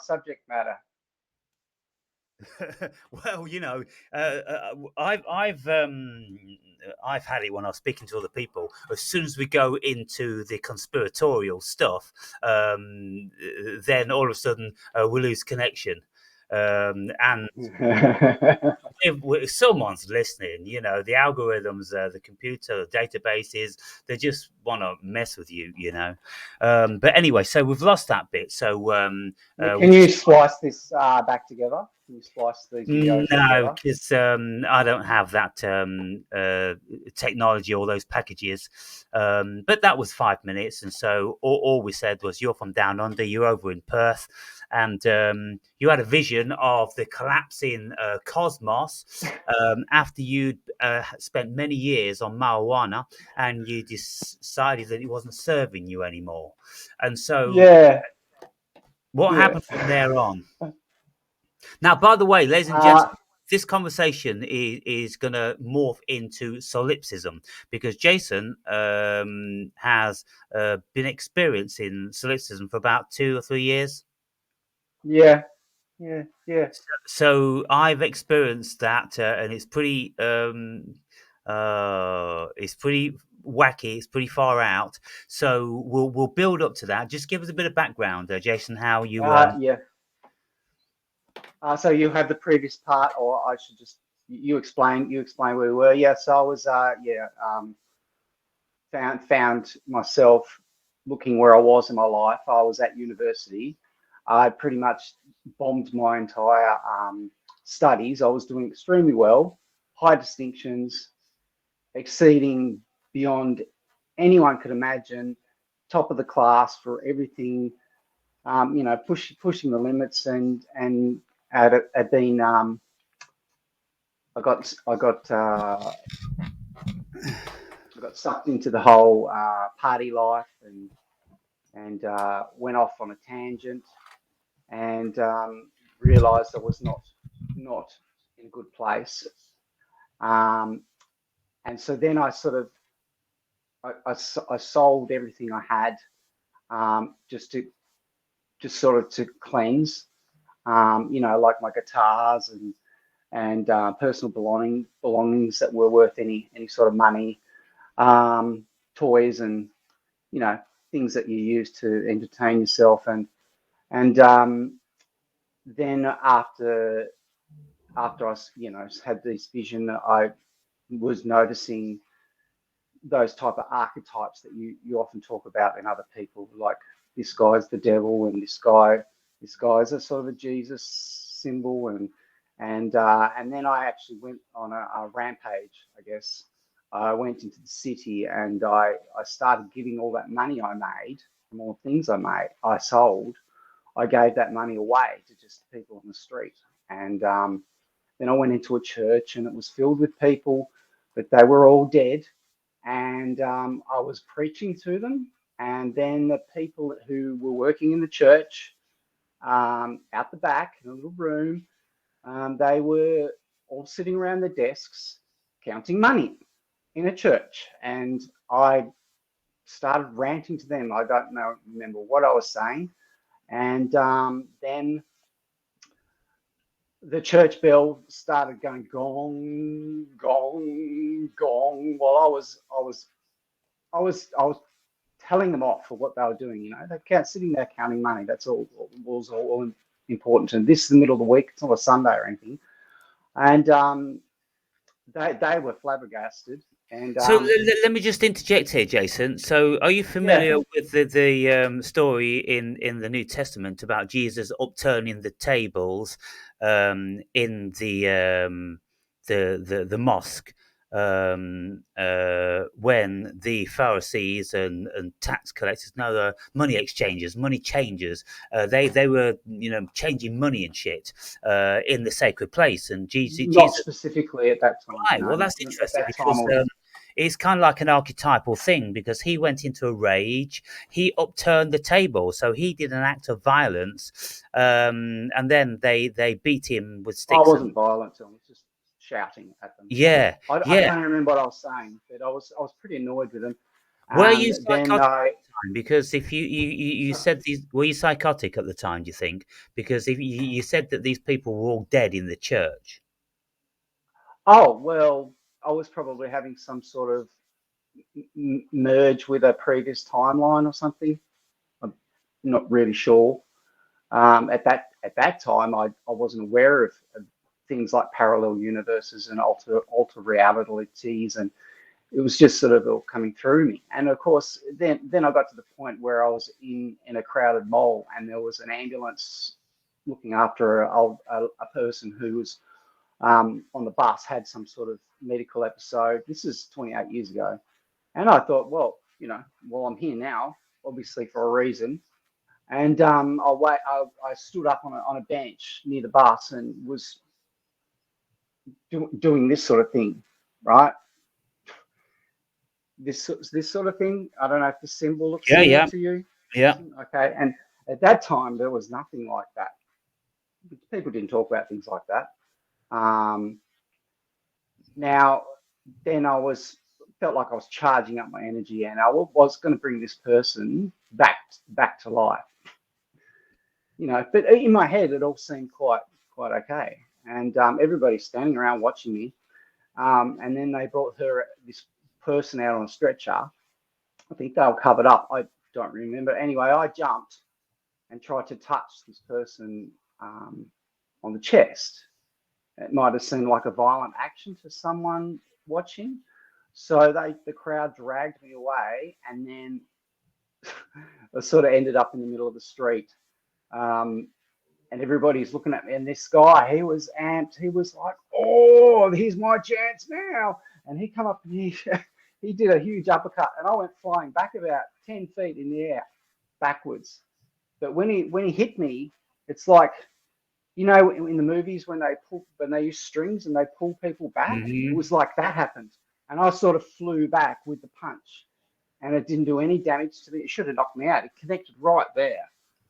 subject matter? Well, I've had it when I was speaking to other people. As soon as we go into the conspiratorial stuff, then all of a sudden we lose connection. And if someone's listening, the algorithms, the computer databases, they just want to mess with you. But anyway, so we've lost that bit. So Can you splice this back together? Can you splice these videos no, together? because I don't have that technology or those packages. But that was 5 minutes, and so all we said was, "You're from down under. You're over in Perth." And you had a vision of the collapsing cosmos after you'd spent many years on marijuana, and you decided that it wasn't serving you anymore. And so, Yeah. what Yeah. happened from there on? Now, by the way, ladies and gentlemen, this conversation is going to morph into solipsism because Jason has been experiencing solipsism for about 2 or 3 years. Yeah. So I've experienced that, and it's pretty wacky. It's pretty far out. So we'll build up to that. Just give us a bit of background, Jason. How you? Yeah. So you have the previous part, or I should just you explain where we were. Yeah. So I was found myself looking where I was in my life. I was at university. I pretty much bombed my entire studies. I was doing extremely well, high distinctions, exceeding beyond anyone could imagine, top of the class for everything. Pushing the limits, and had been. I got sucked into the whole party life, and went off on a tangent, and realised I was not in a good place. And so then I sort of I sold everything I had, just sort of to cleanse, like my guitars and personal belongings that were worth any sort of money, toys, and things that you use to entertain yourself, and then after I had this vision, I was noticing those type of archetypes that you often talk about in other people, like this guy's the devil, and this guy's a sort of a Jesus symbol, and then I actually went on a rampage, I guess. I went into the city, and I started giving all that money I made from all the things I sold. I gave that money away to just people on the street, and then I went into a church, and it was filled with people, but they were all dead, and I was preaching to them, and then the people who were working in the church, out the back in a little room, they were all sitting around the desks counting money in a church, and I started ranting to them. I don't remember what I was saying, and then the church bell started going gong, gong, gong. While I was telling them off for what they were doing. They're sitting there counting money. That's all was all important. And this is the middle of the week. It's not a Sunday or anything. And they were flabbergasted. And So let me just interject here, Jason. So, are you familiar with the story in the New Testament about Jesus upturning the tables in the mosque when the Pharisees and tax collectors, no, money exchangers, money changers, they were changing money and shit in the sacred place, and Jesus not specifically at that time. Right. Well, that's interesting because it's kind of like an archetypal thing because he went into a rage, he upturned the table, so he did an act of violence, and then they beat him with sticks. I wasn't violent, I was just shouting at them. Yeah, I can't remember what I was saying, but I was pretty annoyed with them. Were you Then psychotic I, at the time? Because if you said these, were you psychotic at the time? Do you think? Because if you said that these people were all dead in the church. oh, well, I was probably having some sort of merge with a previous timeline or something. I'm not really sure. At that time, I wasn't aware of things like parallel universes and alter realities, and it was just sort of all coming through me. And of course, then I got to the point where I was in a crowded mall, and there was an ambulance looking after a person who was on the bus, had some sort of medical episode. This is 28 years ago, and I thought, well, well, I'm here now, obviously for a reason. And I stood up on a bench near the bus and was doing this sort of thing, right? This sort of thing. I don't know if the symbol looks Yeah, similar yeah, to you. yeah. Okay, and at that time there was nothing like that. People didn't talk about things like that. Um, Now, then felt like I was charging up my energy, and I was going to bring this person back to life. But in my head, it all seemed quite okay, and everybody's standing around watching me. And then they brought this person out on a stretcher. I think they were covered up. I don't remember. Anyway, I jumped and tried to touch this person on the chest. It might have seemed like a violent action to someone watching. So the crowd dragged me away, and then I sort of ended up in the middle of the street. Um, and everybody's looking at me. And this guy, he was amped. He was like, "Oh, here's my chance now!" And he come up and he did a huge uppercut, and I went flying back about 10 feet in the air, backwards. But when he hit me, it's like, in the movies when they use strings and they pull people back, it Hmm. was like that happened, and I sort of flew back with the punch, and it didn't do any damage to me. It should have knocked me out. It connected right there.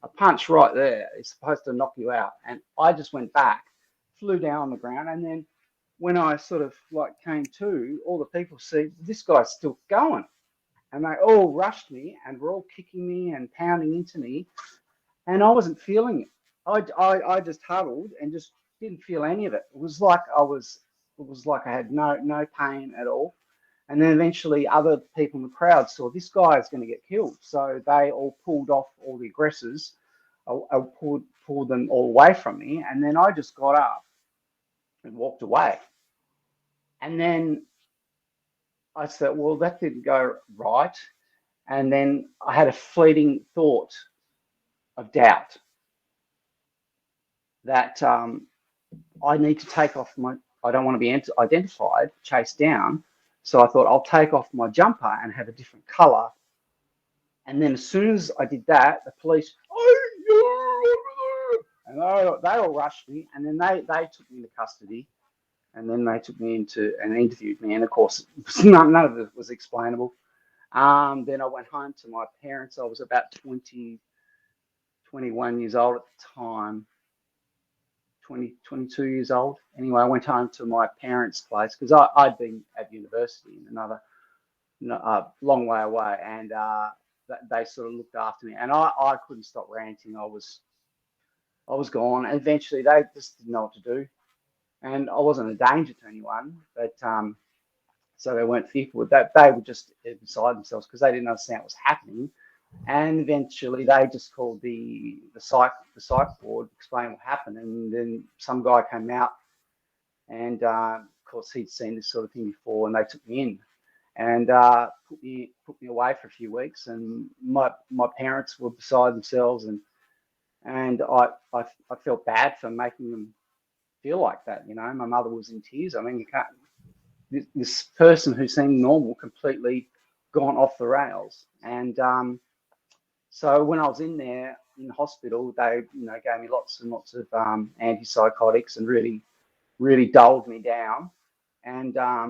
A punch right there is supposed to knock you out, and I just went back, flew down on the ground, and then when I sort of like came to, all the people see this guy's still going, and they all rushed me and were all kicking me and pounding into me, and I wasn't feeling it. I just huddled and just didn't feel any of it. It was like I had no pain at all. And then eventually other people in the crowd saw this guy is going to get killed. So they all pulled off all the aggressors. I pulled them all away from me. And then I just got up and walked away. And then I said, well, that didn't go right. And then I had a fleeting thought of doubt that I need to take off I don't want to be identified, chased down. So I thought I'll take off my jumper and have a different color. And then as soon as I did that, the police, oh, you're over there. And they all rushed me. And then they took me into custody. And then they took me into and interviewed me. And of course, none of it was explainable. Then I went home to my parents. I was about 20, 21 years old at the time. 20, 22 years old. Anyway, I went home to my parents' place because I'd been at university in another long way away, and they sort of looked after me, and I couldn't stop ranting. I was gone, and eventually they just didn't know what to do, and I wasn't a danger to anyone, but so they weren't fearful. That they were just beside themselves because they didn't understand what was happening. And eventually they just called the psych ward, explained what happened, and then some guy came out, and of course he'd seen this sort of thing before, and they took me in and put me away for a few weeks, and my parents were beside themselves, and I felt bad for making them feel like that. My mother was in tears. I mean, you can't. This person who seemed normal completely gone off the rails, and so when I was in there in the hospital, they gave me lots and lots of antipsychotics and really really dulled me down. And I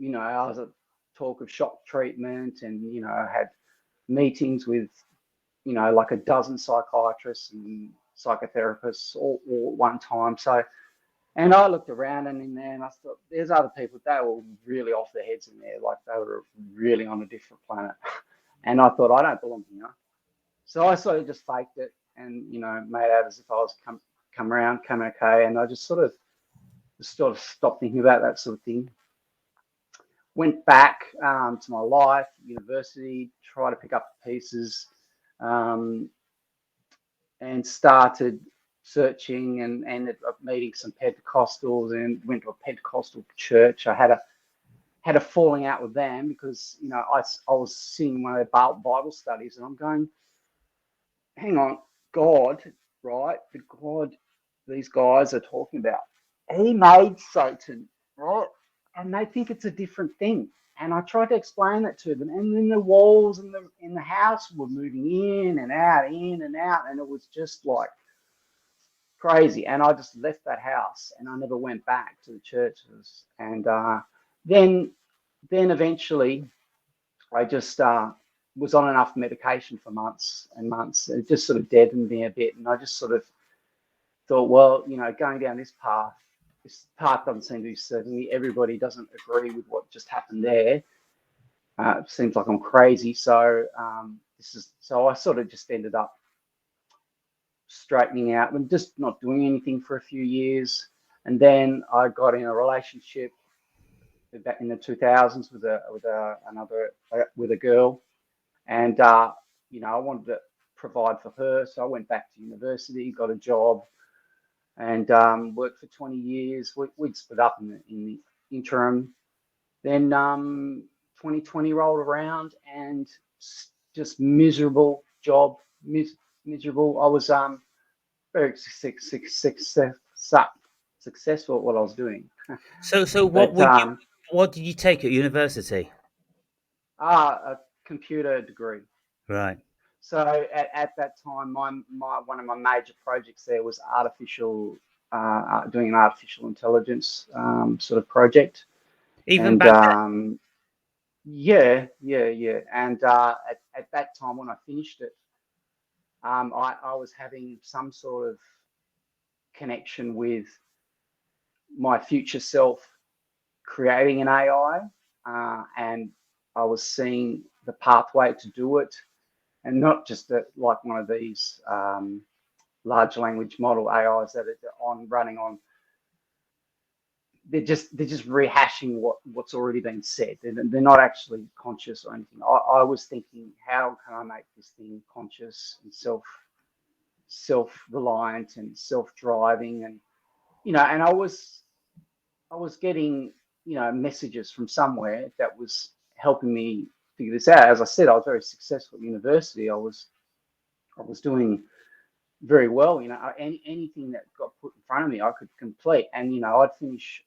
was a talk of shock treatment, and I had meetings with like a dozen psychiatrists and psychotherapists all at one time. So And I looked around and in there, and I thought, there's other people. They were really off their heads in there, like they were really on a different planet. And I thought, I don't belong here. So I sort of just faked it, and made out as if I was come around, come okay. And I just sort of stopped thinking about that sort of thing. Went back to my life, university, tried to pick up the pieces, um, and started searching, and ended up meeting some Pentecostals and went to a Pentecostal church. I had a falling out with them because I was seeing one of their Bible studies, and I'm going, hang on, God, right? The God these guys are talking about, He made Satan, right? And they think it's a different thing. And I tried to explain that to them, and then the walls in the house were moving in and out, and it was just like crazy. And I just left that house, and I never went back to the churches. And then eventually, I just was on enough medication for months and months. It just sort of deadened me a bit, and I just sort of thought, well, going down this path doesn't seem to be serving me. Everybody doesn't agree with what just happened there. It seems like I'm crazy. So I sort of just ended up straightening out and just not doing anything for a few years. And then I got in a relationship back in the 2000s with a girl, and I wanted to provide for her, so I went back to university, got a job, and worked for 20 years. We'd split up in the interim. Then 2020 rolled around, and just miserable job, miserable. I was very successful at what I was doing. So what did you take at university? A computer degree. Right. So at that time, one of my major projects there was doing an artificial intelligence sort of project. Even And back then? yeah. And at that time when I finished it, I was having some sort of connection with my future self creating an AI, and I was seeing the pathway to do it, and not just like one of these large language model AIs that are running on. They're just rehashing what's already been said. They're not actually conscious or anything. I was thinking, how can I make this thing conscious and self-reliant and self-driving, and and I was getting messages from somewhere that was helping me figure this out. As I said, I was very successful at university. I was doing very well. Anything that got put in front of me, I could complete. And I'd finish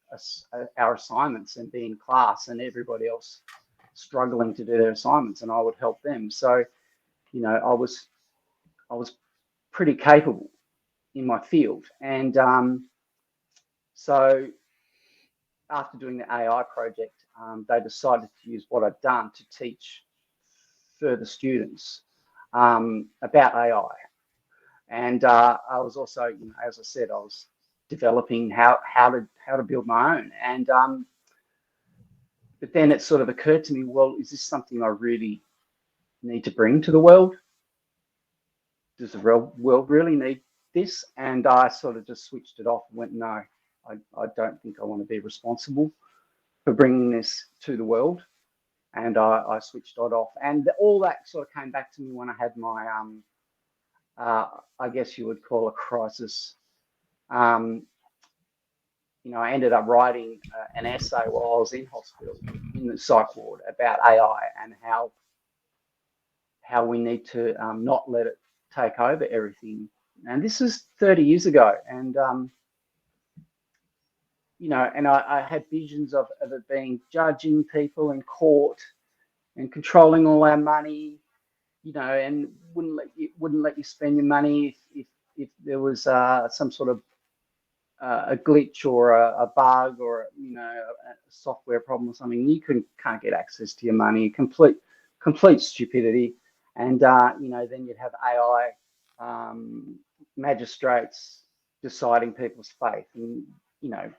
our assignments and be in class, and everybody else struggling to do their assignments, and I would help them. So, I was pretty capable in my field. And so after doing the AI project, they decided to use what I'd done to teach further students about AI. And I was also, as I said, I was developing how to build my own. And but then it sort of occurred to me, well, is this something I really need to bring to the world? Does the world really need this? And I sort of just switched it off and went, no, I don't think I want to be responsible for bringing this to the world. And I switched it off. And all that sort of came back to me when I had my I guess you would call a crisis. I ended up writing an essay while I was in hospital in the psych ward about AI and how we need to not let it take over everything. And this is 30 years ago, and and I had visions of it being judging people in court and controlling all our money, and wouldn't let you spend your money if there was some sort of a glitch or a bug or a software problem or something. You can't get access to your money. Complete stupidity. And then you'd have AI magistrates deciding people's faith, and you know,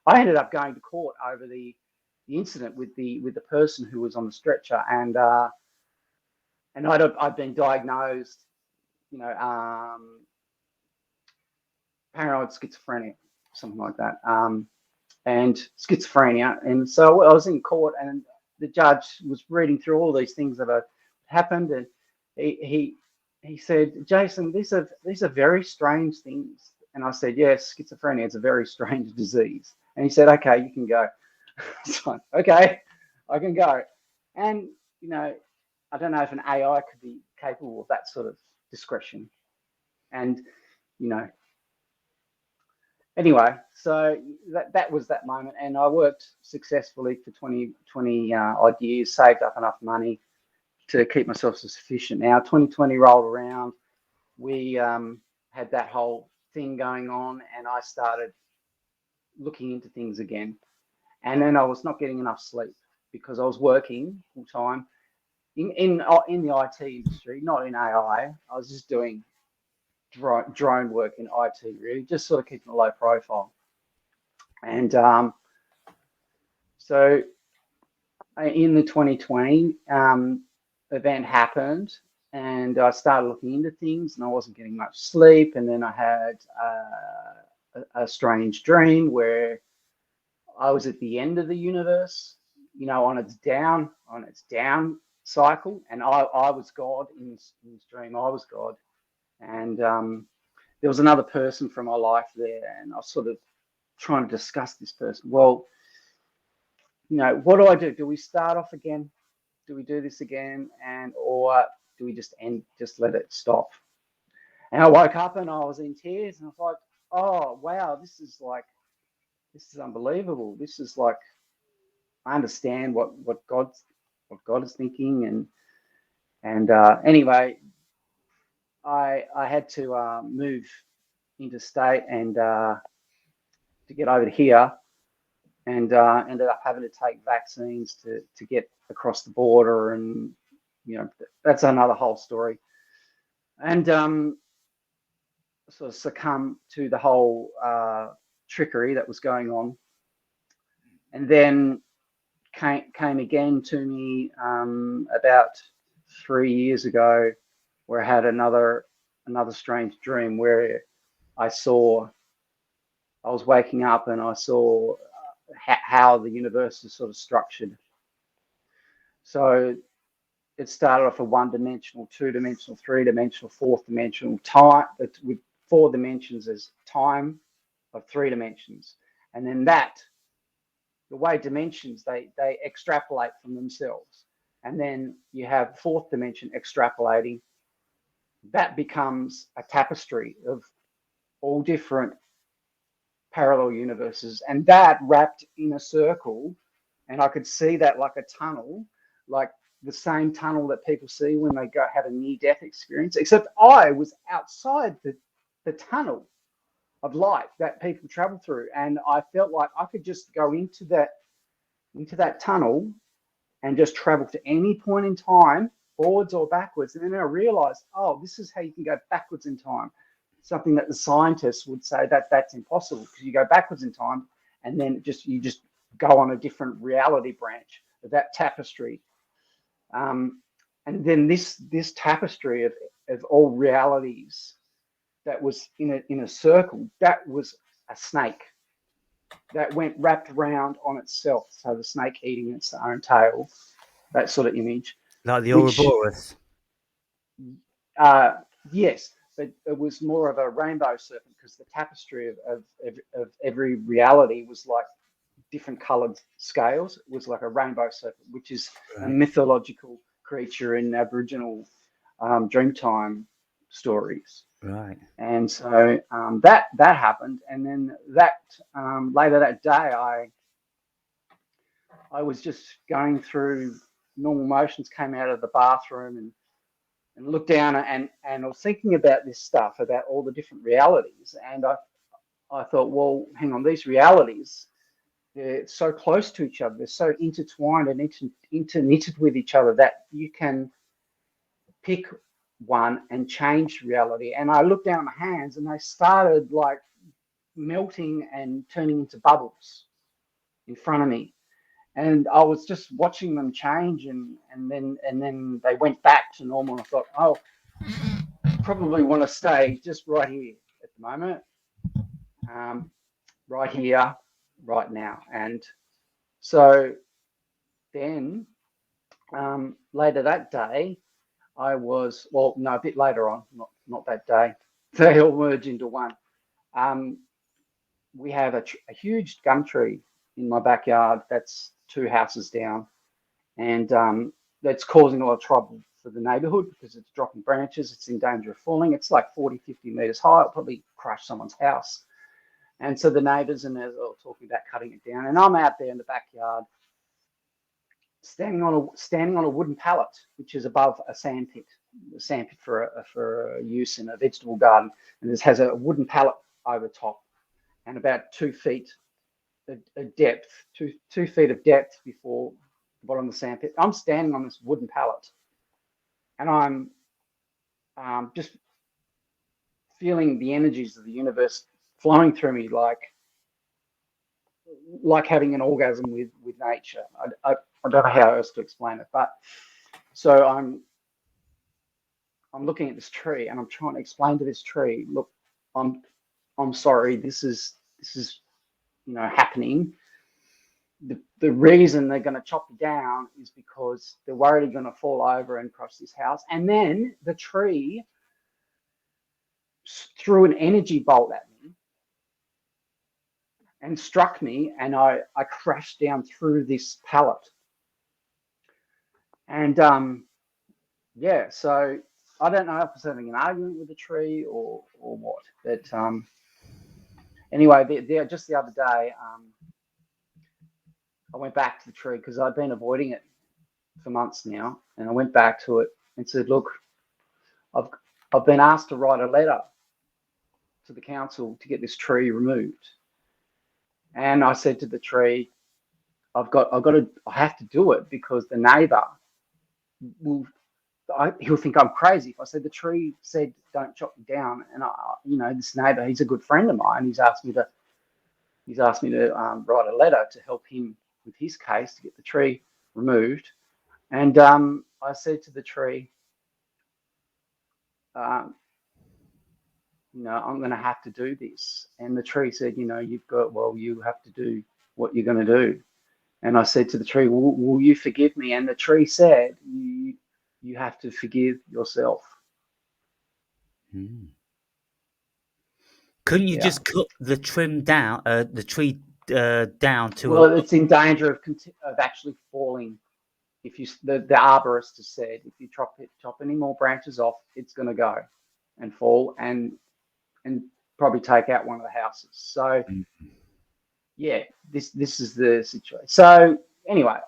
I ended up going to court over the incident with the person who was on the stretcher, and I'd been diagnosed, you know, paranoid schizophrenia, something like that, and schizophrenia. And so I was in court, and the judge was reading through all these things that had happened, and he said, "Jason, these are very strange things." And I said, "Yes, schizophrenia is a very strange disease." And he said, "Okay, you can go." So, okay, I can go. And you know, I don't know if an AI could be capable of that sort of discretion. And you know, anyway, so that was that moment, and I worked successfully for 20 odd years, saved up enough money to keep myself sufficient. Now 2020 rolled around, we had that whole thing going on, and I started looking into things again. And then I was not getting enough sleep because I was working full time in the IT industry, not in AI. I was just doing drone work in IT, really, just sort of keeping a low profile. And so in the 2020 event happened, and I started looking into things, and I wasn't getting much sleep. And then I had a strange dream where I was at the end of the universe, you know, on its down cycle, and I was God in this dream. I was God, and there was another person from my life there, and I was sort of trying to discuss this person. Well, you know, what do I do? Do we start off again? Do we do this again? Or do we just let it stop? And I woke up and I was in tears, and I was like, oh wow, this is unbelievable. This is like, I understand what God is thinking. And anyway, I had to move interstate and to get over here, and ended up having to take vaccines to get across the border, and you know, that's another whole story. And sort of succumb to the whole trickery that was going on, and then came again to me about 3 years ago, where I had another strange dream where I was waking up and I saw how the universe is sort of structured. So it started off a one-dimensional, two-dimensional, three-dimensional, fourth-dimensional time, with 4 dimensions as time of 3 dimensions. And then the way dimensions, they extrapolate from themselves. And then you have 4th dimension extrapolating. That becomes a tapestry of all different parallel universes, and that wrapped in a circle. And I could see that like a tunnel, like the same tunnel that people see when they go have a near-death experience, except I was outside the tunnel of light that people travel through, and I felt like I could just go into that tunnel and just travel to any point in time, forwards or backwards. And then I realized, oh, this is how you can go backwards in time. Something that the scientists would say that's impossible, because you go backwards in time and then you just go on a different reality branch of that tapestry. And then this tapestry of all realities that was in a circle, that was a snake that went wrapped around on itself. So the snake eating its own tail, that sort of image. Like the Ouroboros. Yes, but it was more of a rainbow serpent, because the tapestry of every reality was like different coloured scales. It was like a rainbow serpent, which is a mythological creature in Aboriginal Dreamtime stories. Right. And so that happened, and then later that day, I was just going through normal motions, came out of the bathroom and looked down, and I was thinking about this stuff, about all the different realities, and I thought, well, hang on, these realities, they're so close to each other, they're so intertwined and interknitted with each other that you can pick one and change reality. And I looked down my hands, and they started like melting and turning into bubbles in front of me. And I was just watching them change, and then they went back to normal. And I thought, oh, probably want to stay just right here at the moment, right here, right now. And so then later that day, I was, well, no, a bit later on, not that day. They all merge into one. We have a huge gum tree in my backyard that's 2 houses down, and that's causing a lot of trouble for the neighborhood because it's dropping branches. It's in danger of falling. It's like 40, 50 meters high. It'll probably crush someone's house. And so the neighbors and they're all talking about cutting it down. And I'm out there in the backyard standing on a wooden pallet, which is above a sand pit for use in a vegetable garden. And this has a wooden pallet over top and about 2 feet of depth, 2 feet of depth before the bottom of the sand pit. I'm standing on this wooden pallet, and I'm just feeling the energies of the universe flowing through me like having an orgasm with nature. I don't know how else to explain it, but so I'm looking at this tree and I'm trying to explain to this tree, look, I'm sorry, this is happening. The reason they're going to chop you down is because they're worried you're going to fall over and crush this house. And then the tree threw an energy bolt at me and struck me, and I crashed down through this pallet. And so I don't know if I was having an argument with the tree or what. But anyway, just the other day, I went back to the tree because I'd been avoiding it for months now, and I went back to it and said, "Look, I've been asked to write a letter to the council to get this tree removed." And I said to the tree, I have to do it because the neighbour he'll think I'm crazy if I said the tree said don't chop me down. And this neighbour, he's a good friend of mine. He's asked me to write a letter to help him with his case to get the tree removed. And I said to the tree, I'm going to have to do this. And the tree said, you have to do what you're going to do. And I said to the tree, will you forgive me? And the tree said, you have to forgive yourself. Couldn't you just cut the tree down to? Well, it's in danger of actually falling. If the arborist has said, if you chop any more branches off, it's going to go and fall and probably take out one of the houses. So, this is the situation. So anyway,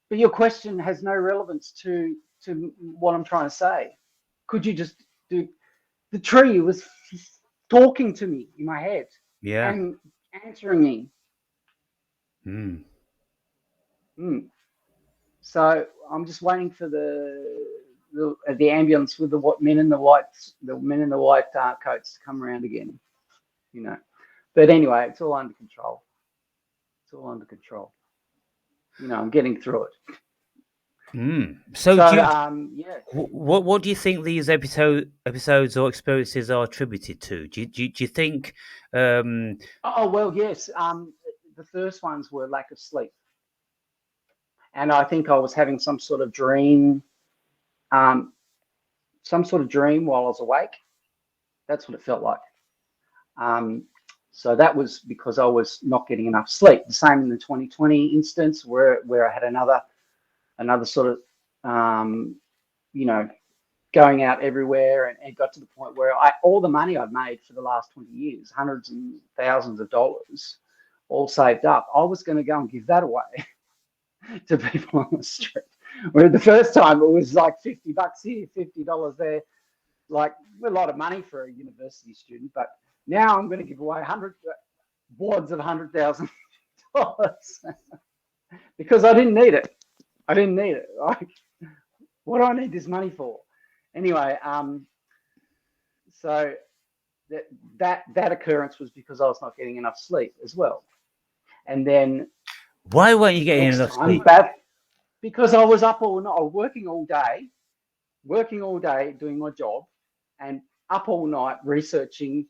but your question has no relevance to what I'm trying to say. Could you just do? The tree was talking to me in my head, and answering me. So I'm just waiting for the ambulance with the men in the white coats to come around again. But anyway, it's all under control. I'm getting through it. So what do you think these episodes or experiences are attributed to? Do you think? Oh well, yes. The first ones were lack of sleep, and I think I was having some sort of dream, while I was awake. That's what it felt like. So that was because I was not getting enough sleep. The same in the 2020 instance where I had another sort of, going out everywhere, and it got to the point where all the money I'd made for the last 20 years, hundreds and thousands of dollars, all saved up, I was going to go and give that away to people on the street. Where the first time it was like $50 here, $50 there, like a lot of money for a university student. But now I'm going to give away wads of $100,000 because I didn't need it. Like, what do I need this money for? Anyway, so that occurrence was because I was not getting enough sleep as well. And then Why weren't you getting next enough time sleep? back, because I was up all night, working all day, doing my job, and up all night researching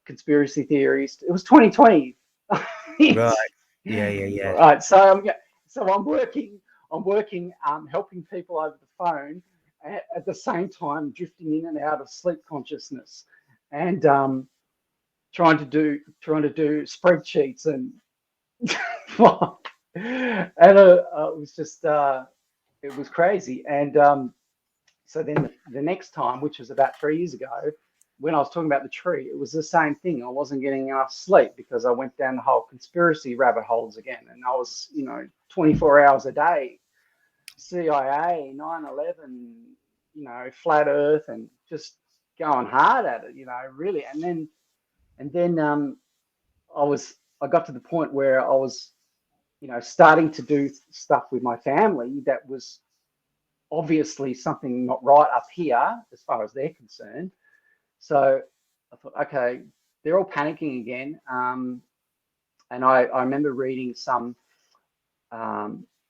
conspiracy theories. It was 2020. Right. Yeah. Right. I'm working, helping people over the phone, at the same time drifting in and out of sleep consciousness, and trying to do spreadsheets and it was just it was crazy. And so then the next time, which was about 3 years ago, when I was talking about the tree, it was the same thing. I wasn't getting enough sleep because I went down the whole conspiracy rabbit holes again. And I was, 24 hours a day, CIA, 9/11, flat earth, and just going hard at it, really. And then I got to the point where I was, starting to do stuff with my family that was obviously something not right up here as far as they're concerned. So I thought, okay, they're all panicking again. And I remember reading some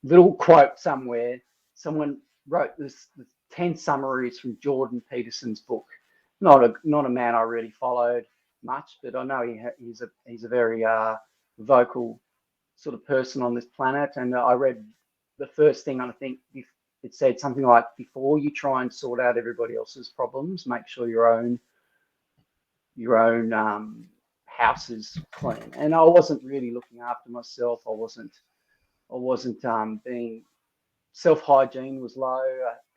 little quote somewhere. Someone wrote this 10 summaries from Jordan Peterson's book. Not a man I really followed much, but I know he's a very vocal sort of person on this planet. And I read the first thing, and I think it said something like, before you try and sort out everybody else's problems, make sure your own house is clean. And I wasn't really looking after myself. I wasn't being, self hygiene was low,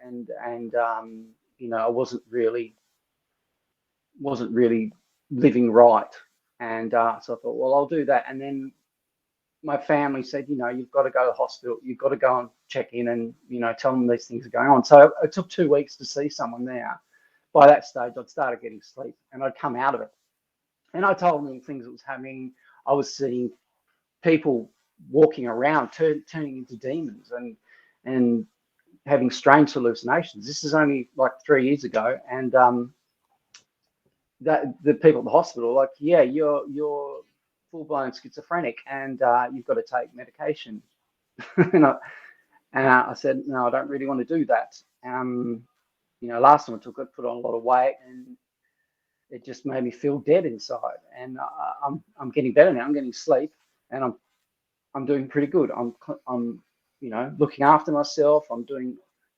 and I wasn't really living right. And so I thought, well, I'll do that. And then my family said, you've got to go to the hospital. You've got to go and check in and, tell them these things are going on. So it took 2 weeks to see someone there. By that stage, I'd started getting sleep and I'd come out of it. And I told them things that was happening. I was seeing people walking around, turning into demons and having strange hallucinations. This is only like 3 years ago. And that the people at the hospital were like, yeah, you're full-blown schizophrenic, and you've got to take medication. and I said, no, I don't really want to do that. Last time I took it, put on a lot of weight, and it just made me feel dead inside. And I'm getting better now. I'm getting sleep, and I'm doing pretty good. I'm looking after myself. I'm doing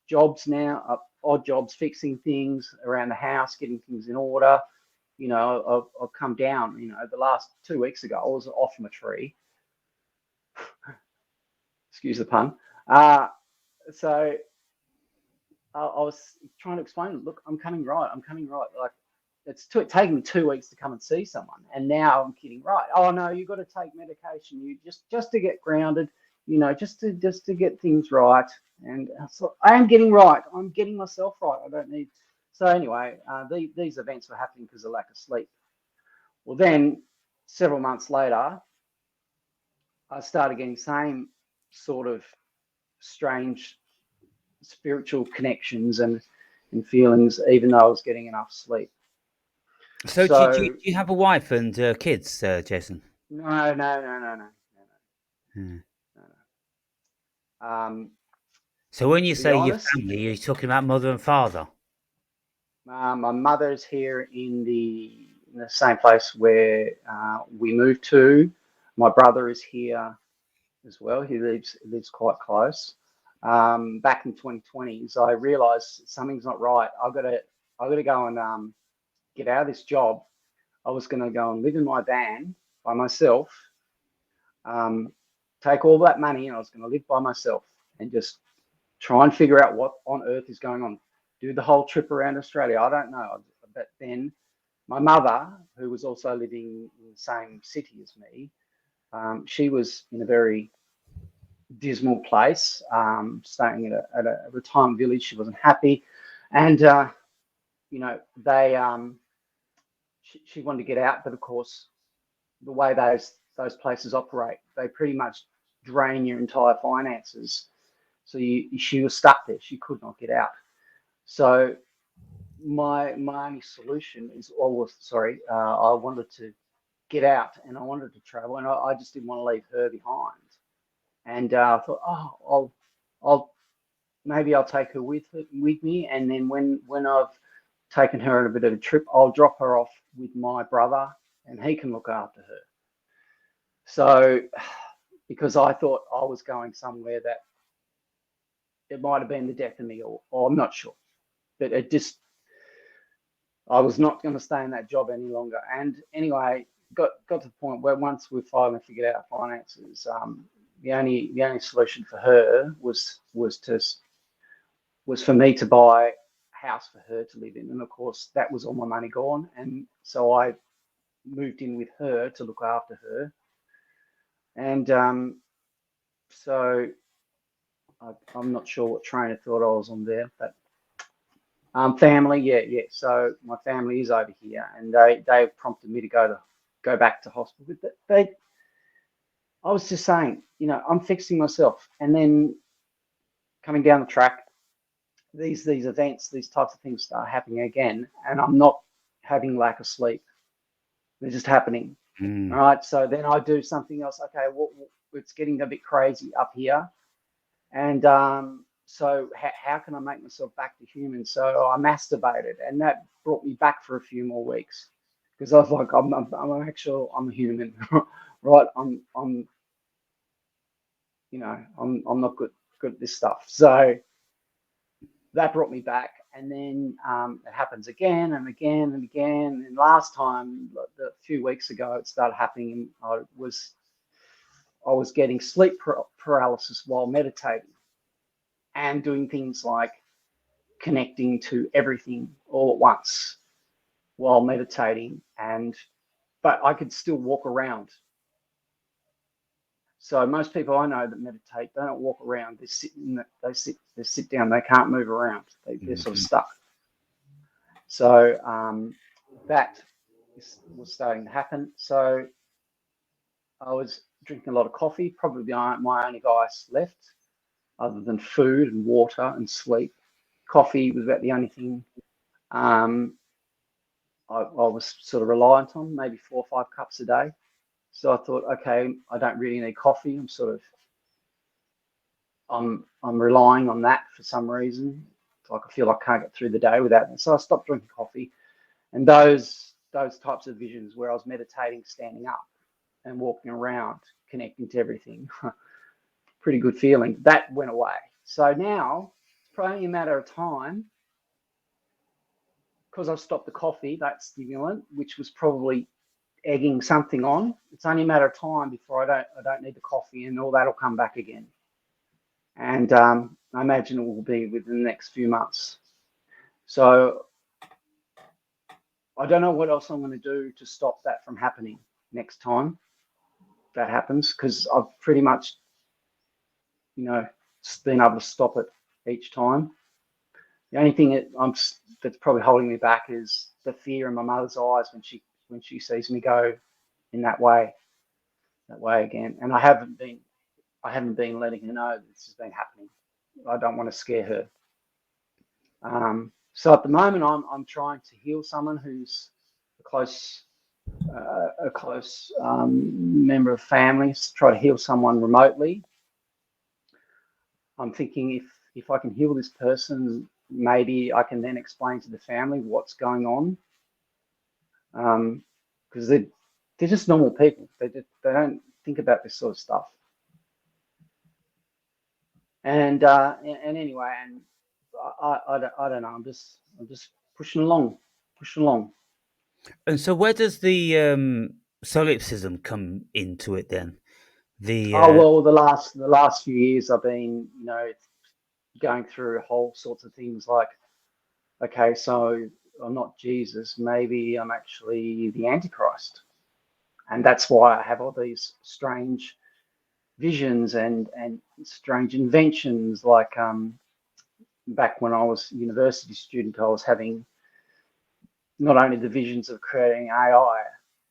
jobs now, odd jobs, fixing things around the house, getting things in order. I've come down. The last 2 weeks ago, I was off my tree. Excuse the pun. So I was trying to explain, look, I'm coming right. Like, it's taking me 2 weeks to come and see someone, and now I'm getting right. Oh no, you've got to take medication. You just to get grounded, just to get things right. And so I am getting right. I'm getting myself right. I don't need. So anyway, these events were happening because of lack of sleep. Well, then several months later, I started getting same sort of strange spiritual connections and feelings, even though I was getting enough sleep. So do you have a wife and kids, Jason? No. Hmm. No. So when you say your family, you're talking about mother and father? My mother's here in the same place where we moved to. My brother is here as well. He lives quite close. Back in 2020, so I realised something's not right. I've got to go and get out of this job. I was going to go and live in my van by myself, take all that money, and I was going to live by myself and just try and figure out what on earth is going on. Do the whole trip around Australia. I don't know. But then my mother, who was also living in the same city as me, she was in a very dismal place, staying at a retirement village. She wasn't happy. And, she wanted to get out, but of course, the way those places operate, they pretty much drain your entire finances. So she was stuck there. She could not get out. So my only solution is, I wanted to get out and I wanted to travel, and I just didn't want to leave her behind. And I thought, oh, I'll maybe I'll take her with me, and then when I've taken her on a bit of a trip, I'll drop her off with my brother, and he can look after her. So, because I thought I was going somewhere that it might have been the death of me, or I'm not sure, but I was not going to stay in that job any longer. And anyway, got to the point where once we finally figured out finances, the only solution for her was for me to buy a house for her to live in, and of course that was all my money gone, and so I moved in with her to look after her, and so I'm not sure what train of thought I was on there, but family, yeah. So my family is over here, and they prompted me to go back to hospital. But I was just saying, I'm fixing myself, and then coming down the track, these events, these types of things start happening again, and I'm not having lack of sleep. They're just happening. All right. So then I do something else. Okay, it's getting a bit crazy up here, and so how can I make myself back to human? So I masturbated, and that brought me back for a few more weeks, because I was like, I'm a human, right? I'm I'm not good at this stuff. So that brought me back, and then it happens again and again and again. And last time, a few weeks ago, it started happening. I was getting sleep paralysis while meditating and doing things like connecting to everything all at once while meditating, but I could still walk around. So most people I know that meditate, they don't walk around. They sit down. They can't move around. They're sort of stuck. So that was starting to happen. So I was drinking a lot of coffee, probably my only vice left, other than food and water and sleep. Coffee was about the only thing I was sort of reliant on, maybe 4 or 5 cups a day. So I thought, okay, I don't really need coffee. I'm relying on that for some reason. Like I feel like I can't get through the day without it. So I stopped drinking coffee. And those types of visions where I was meditating, standing up and walking around, connecting to everything, pretty good feeling, that went away. So now it's probably a matter of time, because I've stopped the coffee, that stimulant, which was probably egging something on. It's only a matter of time before I don't need the coffee, and all that'll come back again. And I imagine it will be within the next few months. So I don't know what else I'm going to do to stop that from happening next time that happens, because I've pretty much, been able to stop it each time. The only thing that's probably holding me back is the fear in my mother's eyes when she sees me go in that way again. And I haven't been letting her know this has been happening. I don't want to scare her. So at the moment, I'm trying to heal someone who's a close member of family. Try to heal someone remotely. I'm thinking if I can heal this person, maybe I can then explain to the family what's going on. Because they're just normal people. They don't think about this sort of stuff. And anyway, and I don't know. I'm just pushing along. And so, where does the solipsism come into it then? Well, the last few years I've been, going through whole sorts of things like, okay, so I'm not Jesus, maybe I'm actually the Antichrist. And that's why I have all these strange visions and strange inventions. Like back when I was a university student, I was having not only the visions of creating AI,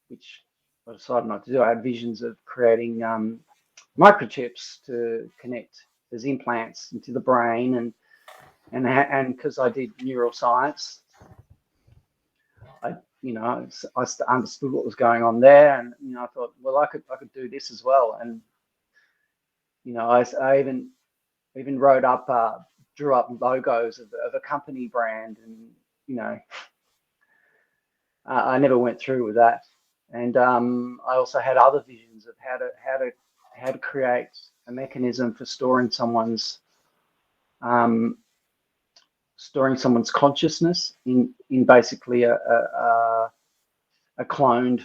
which I decided not to do. I had visions of creating microchips to connect as implants into the brain, and because I did neuroscience, understood what was going on there, and I thought, well, I could do this as well. And I even wrote up, drew up logos of a company brand, and I never went through with that. And I also had other visions of how to create a mechanism for storing someone's consciousness in basically a cloned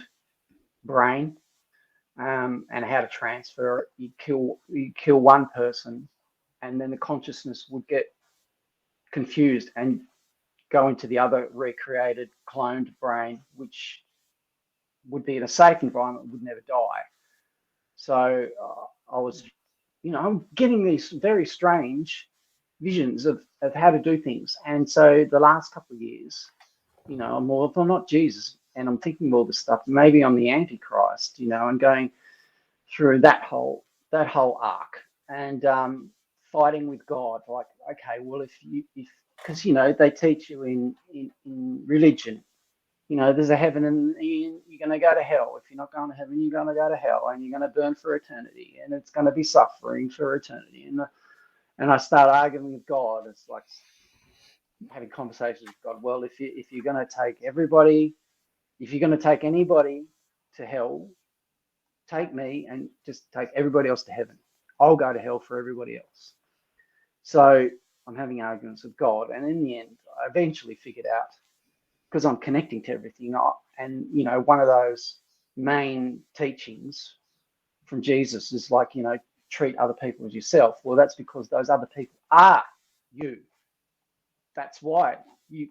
brain, and how to transfer it. You kill one person, and then the consciousness would get confused and go into the other recreated cloned brain, which would be in a safe environment, would never die. So I was, I'm getting these very strange visions of how to do things. And so the last couple of years, I'm not Jesus, and I'm thinking all this stuff. Maybe I'm the Antichrist, and going through that whole arc, and fighting with God. Like, okay, well, because they teach you in religion, there's a heaven, and you're going to go to hell. If you're not going to heaven, you're going to go to hell, and you're going to burn for eternity, and it's going to be suffering for eternity. And I start arguing with God. It's like having conversations with God. Well, if you're going to take everybody, if you're going to take anybody to hell, take me, and just take everybody else to heaven. I'll go to hell for everybody else. So I'm having arguments with God, and in the end, I eventually figured out, because I'm connecting to everything, and one of those main teachings from Jesus is like, treat other people as yourself. Well, that's because those other people are you. That's why you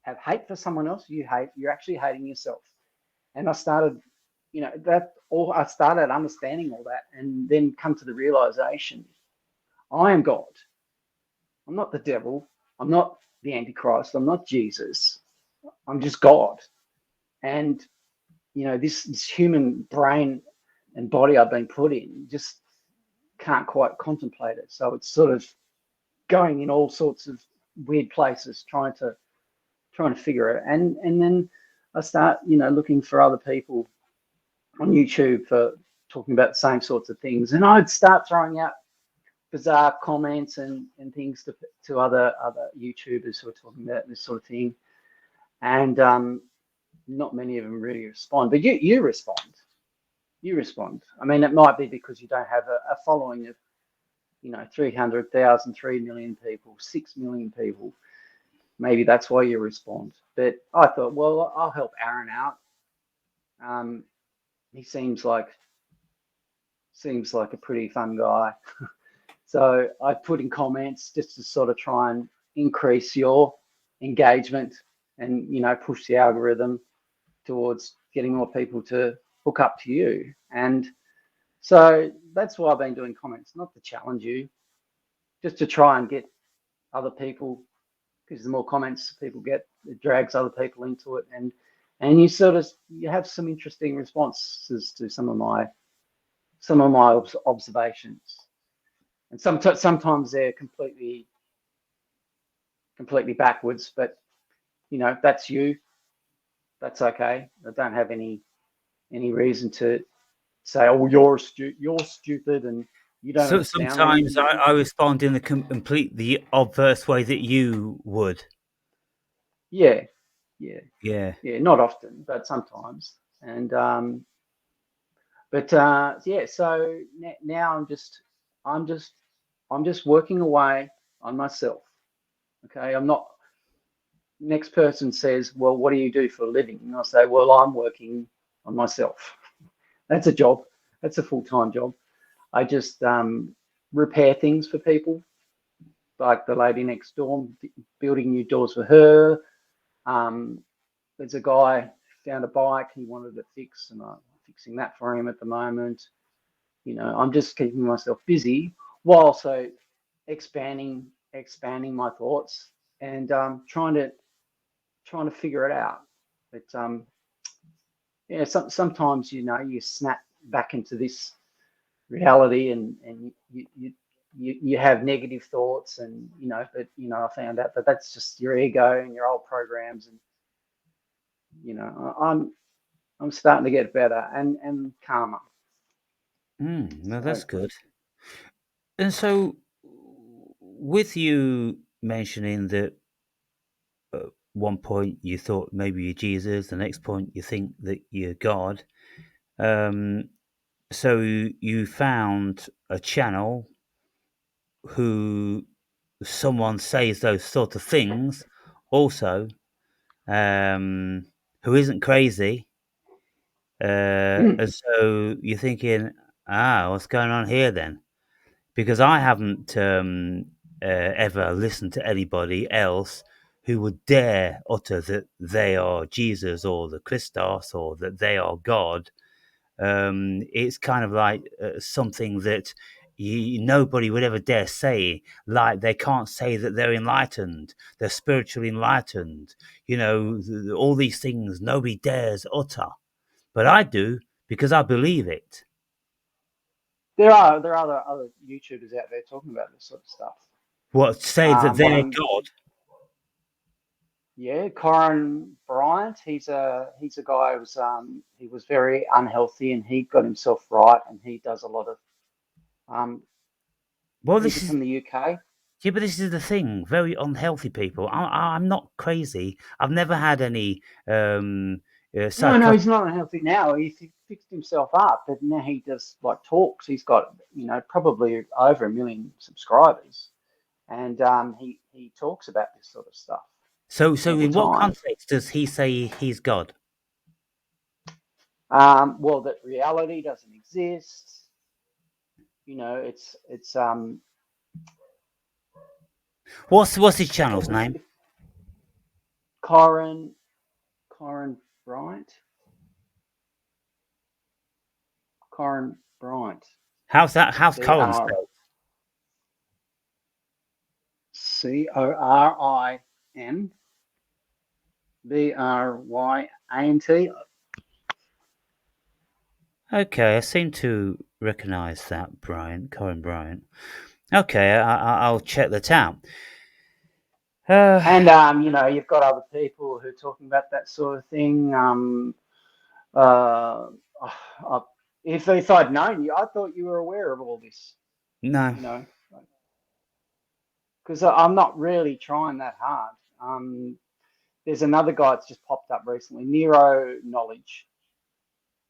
have hate for someone else. You're actually hating yourself. And I started, I started understanding all that, and then come to the realization, I am God. I'm not the devil. I'm not the Antichrist. I'm not Jesus. I'm just God. And, this human brain and body I've been put in just can't quite contemplate it. So it's sort of going in all sorts of weird places, trying to figure it. And then I start, looking for other people on YouTube for talking about the same sorts of things. And I'd start throwing out bizarre comments and things to other YouTubers who are talking about this sort of thing. And not many of them really respond, but you respond. You respond. I mean, it might be because you don't have a following of, 300,000, 3 million people, 6 million people. Maybe that's why you respond. But I thought, well, I'll help Aaron out. He seems like a pretty fun guy. So I put in comments just to sort of try and increase your engagement and, push the algorithm towards getting more people to hook up to you. And so that's why I've been doing comments, not to challenge you, just to try and get other people, because the more comments people get, it drags other people into it. And you have some interesting responses to some of my observations. And sometimes they're completely backwards, but that's you. That's okay. I don't have any reason to say, oh, you're stupid and you don't understand. Sometimes I respond in the completely obverse way that you would. Yeah. Not often, but sometimes. And so now I'm just working away on myself. Okay, I'm not. Next person says, well, what do you do for a living? And I say, well, I'm working on myself. That's a job. That's a full-time job. I just repair things for people, like the lady next door, building new doors for her. There's a guy found a bike he wanted to fix, and I'm fixing that for him at the moment. I'm just keeping myself busy while also expanding my thoughts and trying to figure it out. But sometimes you snap back into this reality, and you have negative thoughts, and but I found out that that's just your ego and your old programs, and I'm starting to get better and calmer. No, So that's good. And so, with you mentioning that at one point you thought maybe you're Jesus, the next point you think that you're God. Um, so you found a channel who someone says those sort of things, also, um, who isn't crazy. And so you're thinking, what's going on here then? Because I haven't ever listened to anybody else who would dare utter that they are Jesus or the Christos or that they are God. It's kind of like something that nobody would ever dare say. Like they can't say that they're enlightened, they're spiritually enlightened. All these things nobody dares utter, but I do because I believe it. there are other YouTubers out there talking about this sort of stuff. What say that they're One, God? yeah, Corin Bryant. He's a guy who was he was very unhealthy and he got himself right, and he does a lot of Well, he's this is from the UK. yeah, but this is the thing. Very unhealthy people. I'm not crazy. I've never had any No, psychotic. he's not unhealthy now. He fixed himself up, but now he does like talks. He's got probably over 1 million subscribers, and he talks about this sort of stuff So all the in what time. context does he say he's God? Well, that reality doesn't exist. It's What's his channel's name? Corin Bryant. Corin Bryant. How's that? How's B Corin R spelled? Corin Bryant. Okay, I seem to recognise that Corin Bryant. Okay, I'll check that out. And you've got other people who are talking about that sort of thing. Uh, if I'd known you, I thought you were aware of all this. No. Because I'm not really trying that hard. There's another guy that's just popped up recently, Nero Knowledge,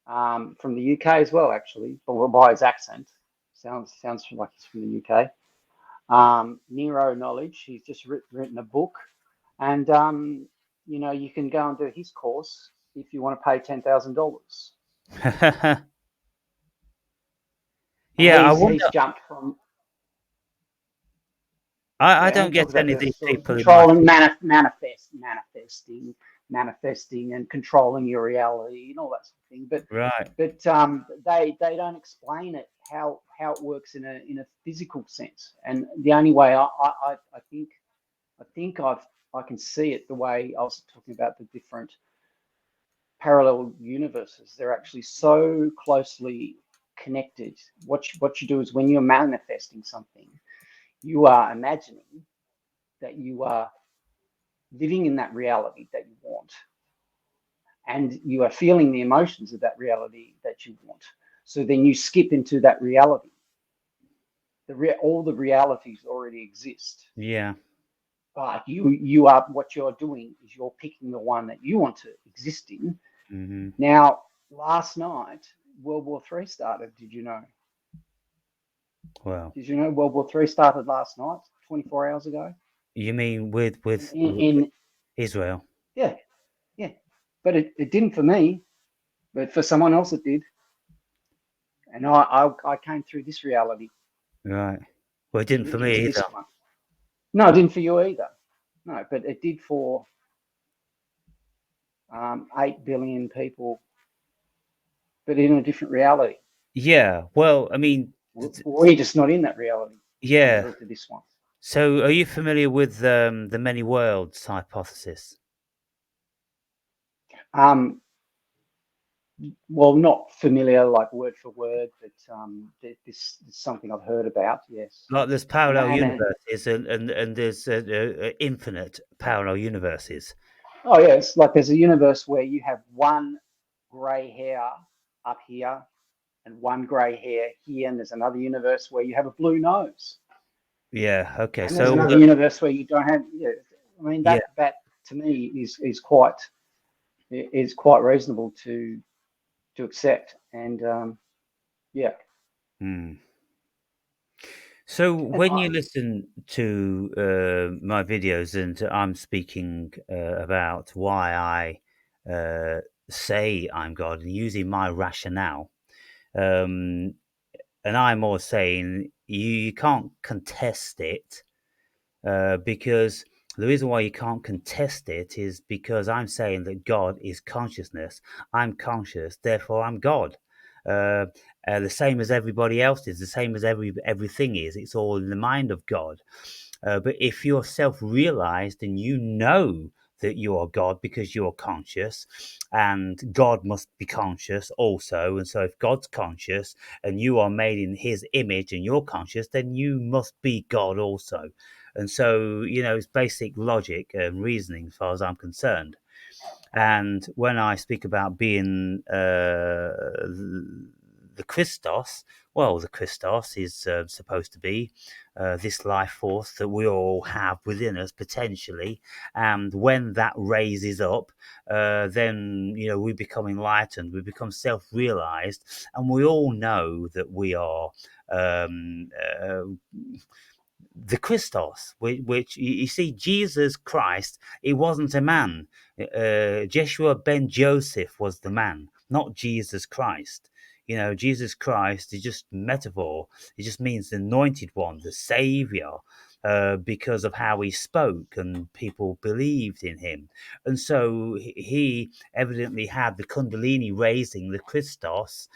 from the UK as well, actually, but by his accent, sounds like he's from the UK. Nero Knowledge. He's just written a book, and you can go and do his course if you want to pay $10,000. Yeah, I He's wonder. jumped from I yeah, and don't he talks get about any of the these sort of people in my. controlling, manifesting, and controlling your reality and all that sort of thing. Right. But they don't explain it how it works in a physical sense. And the only way I think I can see it the way I was talking about the different parallel universes. They're actually so closely connected. What you do is when you're manifesting something, you are imagining that you are living in that reality that you want, and you are feeling the emotions of that reality that you want. So then you skip into that reality. All the realities already exist, Yeah. but you are what you're doing is you're picking the one that you want to exist in. Mm-hmm. Now, last night, World War III started. Did you know? Well, Did you know World War III started last night, 24 hours ago? you mean with In Israel? yeah, yeah, but it didn't for me, but for someone else it did, and I came through this reality Right. Well, it didn't for me into either. this one. No, it didn't for you either. No, but it did for 8 billion people, but in a different reality. Yeah. Well, I mean, We're just not in that reality yeah. compared to this one. So, are you familiar with the many worlds hypothesis? Um, well, not familiar like word for word, but this is something I've heard about. Yes, Like there's and parallel and universes and there's infinite parallel universes. Oh yeah, it's like there's a universe where you have one grey hair up here and one grey hair here, and there's another universe where you have a blue nose, Yeah. Okay. and there's So another universe where you don't have. Yeah, I mean yeah. that to me is quite reasonable to accept, and yeah, Hmm. So and when you listen to my videos and I'm speaking about why I say I'm God and using my rationale, um, and I'm more saying you can't contest it because the reason why you can't contest it is because I'm saying that God is consciousness. I'm conscious, therefore I'm God. Uh, the same as everybody else is, the same as everything is. It's all in the mind of God. But if you're self-realized and you know that you are God because you're conscious, and God must be conscious also. And so, if God's conscious and you are made in His image and you're conscious, then you must be God also. And so, it's basic logic and reasoning as far as I'm concerned. And when I speak about being the Christos, well, the Christos is supposed to be this life force that we all have within us potentially. And when that raises up, then, we become enlightened, we become self realized, and we all know that we are. Um, uh, the Christos, which you see, Jesus Christ, he wasn't a man. Jeshua ben Joseph was the man, not Jesus Christ. Jesus Christ is just metaphor. It just means the anointed one, the savior, because of how he spoke and people believed in him. And so he evidently had the Kundalini raising, the Christos,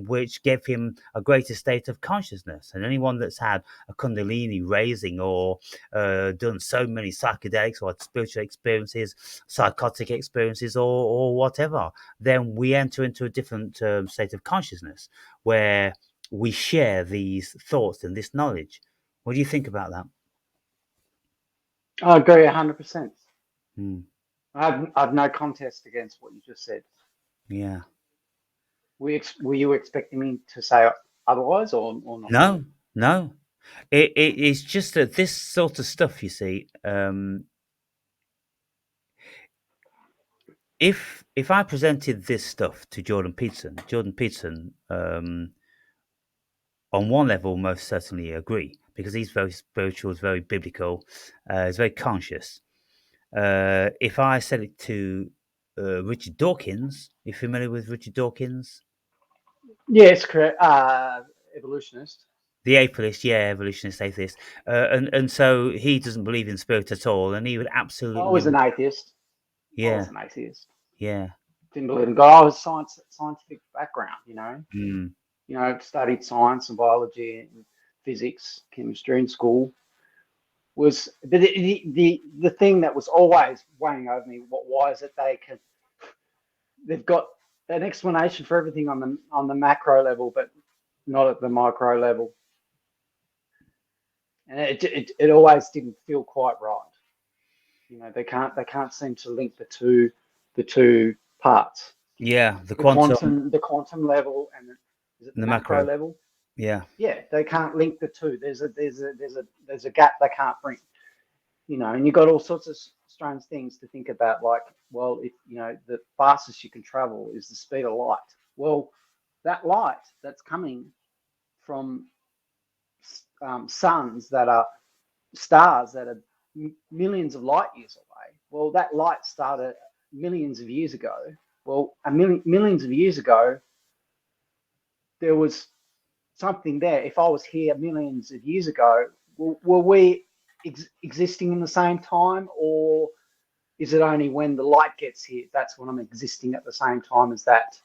which gave him a greater state of consciousness. And anyone that's had a Kundalini raising or done so many psychedelics or spiritual experiences, psychotic experiences, or whatever, then we enter into a different state of consciousness where we share these thoughts and this knowledge. What do you think about that? I agree 100%. Hmm. I've no contest against what you just said. Yeah. Were you expecting me to say otherwise or not? No, no. It's just that this sort of stuff, you see, if I presented this stuff to Jordan Peterson, on one level, most certainly agree because he's very spiritual, is very biblical, is very conscious. If I said it to Richard Dawkins, you familiar with Richard Dawkins? Yes, correct. Evolutionist. The atheist, yeah, evolutionist atheist, and so he doesn't believe in spirit at all, and he would I was absolutely, an atheist. I was yeah, an atheist. yeah, Didn't believe in God. I was scientific background. mm, Studied science and biology and physics, chemistry in school. But the thing that was always weighing over me, why is it they've got an explanation for everything on the macro level, but not at the micro level, and it always didn't feel quite right. They can't seem to link the two parts, yeah, the the quantum quantum level and is it the and the macro macro, level? yeah, Yeah, they can't link the two. There's a gap they can't bring. And you've got all sorts of strange things to think about, like, well, if the fastest you can travel is the speed of light. Well, that light that's coming from suns that are stars that are millions of light years away. Well, that light started millions of years ago. Well, millions of years ago, there was something there. If I was here millions of years ago, were we existing in the same time, or is it only when the light gets here that's when I'm existing at the same time as that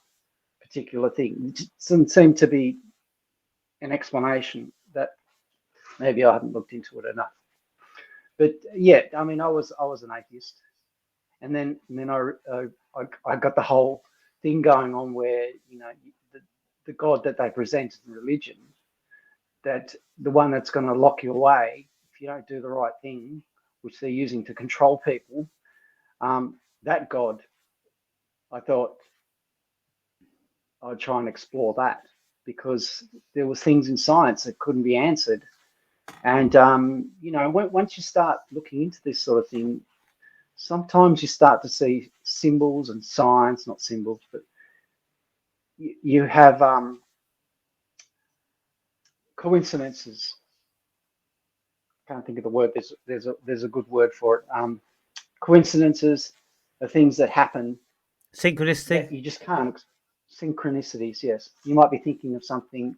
particular thing? It doesn't seem to be an explanation that maybe I haven't looked into it enough. But yeah, I mean, I was an atheist, and then I got the whole thing going on where the God that they present in religion, that the one that's going to lock you away if you don't do the right thing, which they're using to control people, That God, I thought I'd try and explore that, because there was things in science that couldn't be answered. And once you start looking into this sort of thing, sometimes you start to see symbols and signs, not symbols, but you have coincidences. I can't think of the word. There's a good word for it. Coincidences are things that happen Synchronicity. that you just can't. Synchronicities, yes. You might be thinking of something,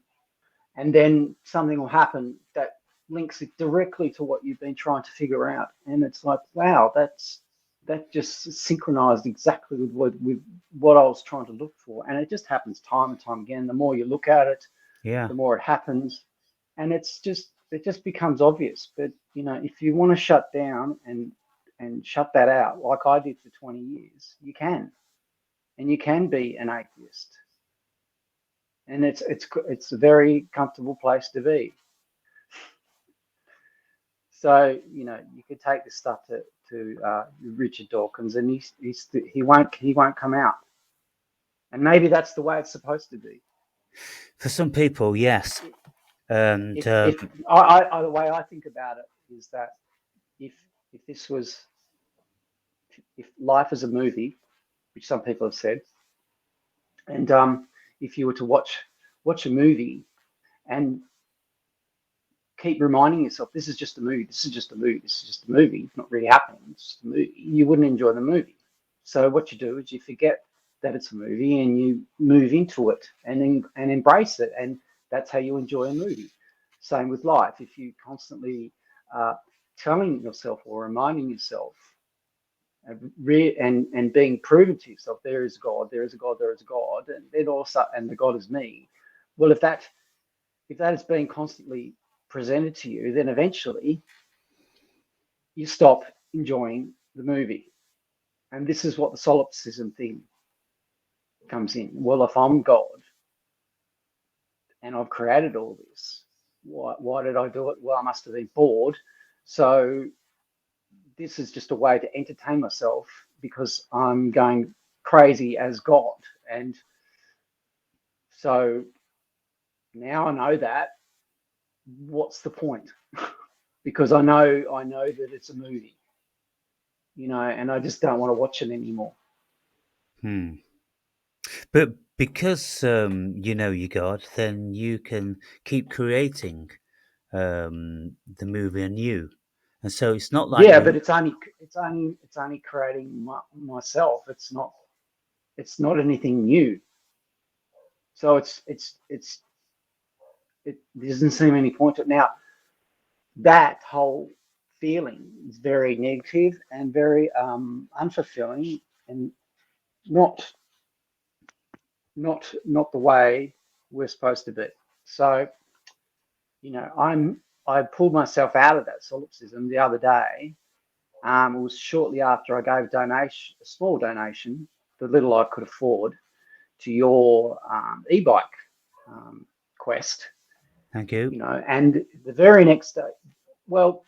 and then something will happen that links it directly to what you've been trying to figure out, and it's like, wow, that just synchronized exactly with what I was trying to look for. And it just happens time and time again. The more you look at it, Yeah. the more it happens, and it just becomes obvious. But if you want to shut down and shut that out, like I did for 20 years, you can, and you can be an atheist, and it's a very comfortable place to be. So you could take this stuff to Richard Dawkins, and he won't come out, and maybe that's the way it's supposed to be. For some people, yes. And If the way I think about it is that if if life is a movie, which some people have said, and if you were to watch a movie and keep reminding yourself, this is just a movie, this is just a movie, this is just a movie, it's not really happening, it's just a movie, you wouldn't enjoy the movie. So what you do is you forget that it's a movie, and you move into it and embrace it, and that's how you enjoy a movie. Same with life. If you constantly telling yourself or reminding yourself and being proven to yourself, there is God, there is a God, there is a God, and then also, and the God is me. Well, if that is being constantly presented to you, then eventually you stop enjoying the movie. And this is what the solipsism thing comes in. Well, if I'm God and I've created all this, why did I do it? Well, I must have been bored. So this is just a way to entertain myself, because I'm going crazy as God. And so now I know that. What's the point? Because I know that it's a movie, and I just don't want to watch it anymore. But because you know you God, then you can keep creating the movie anew, and so it's not like Yeah, but it's only creating myself. It's not anything new. So it doesn't seem any point to it. Now, that whole feeling is very negative and very unfulfilling, and not the way we're supposed to be. So I pulled myself out of that solipsism the other day. It was shortly after I gave a small donation, the little I could afford, to your e-bike quest. Thank you. And the very next day, well,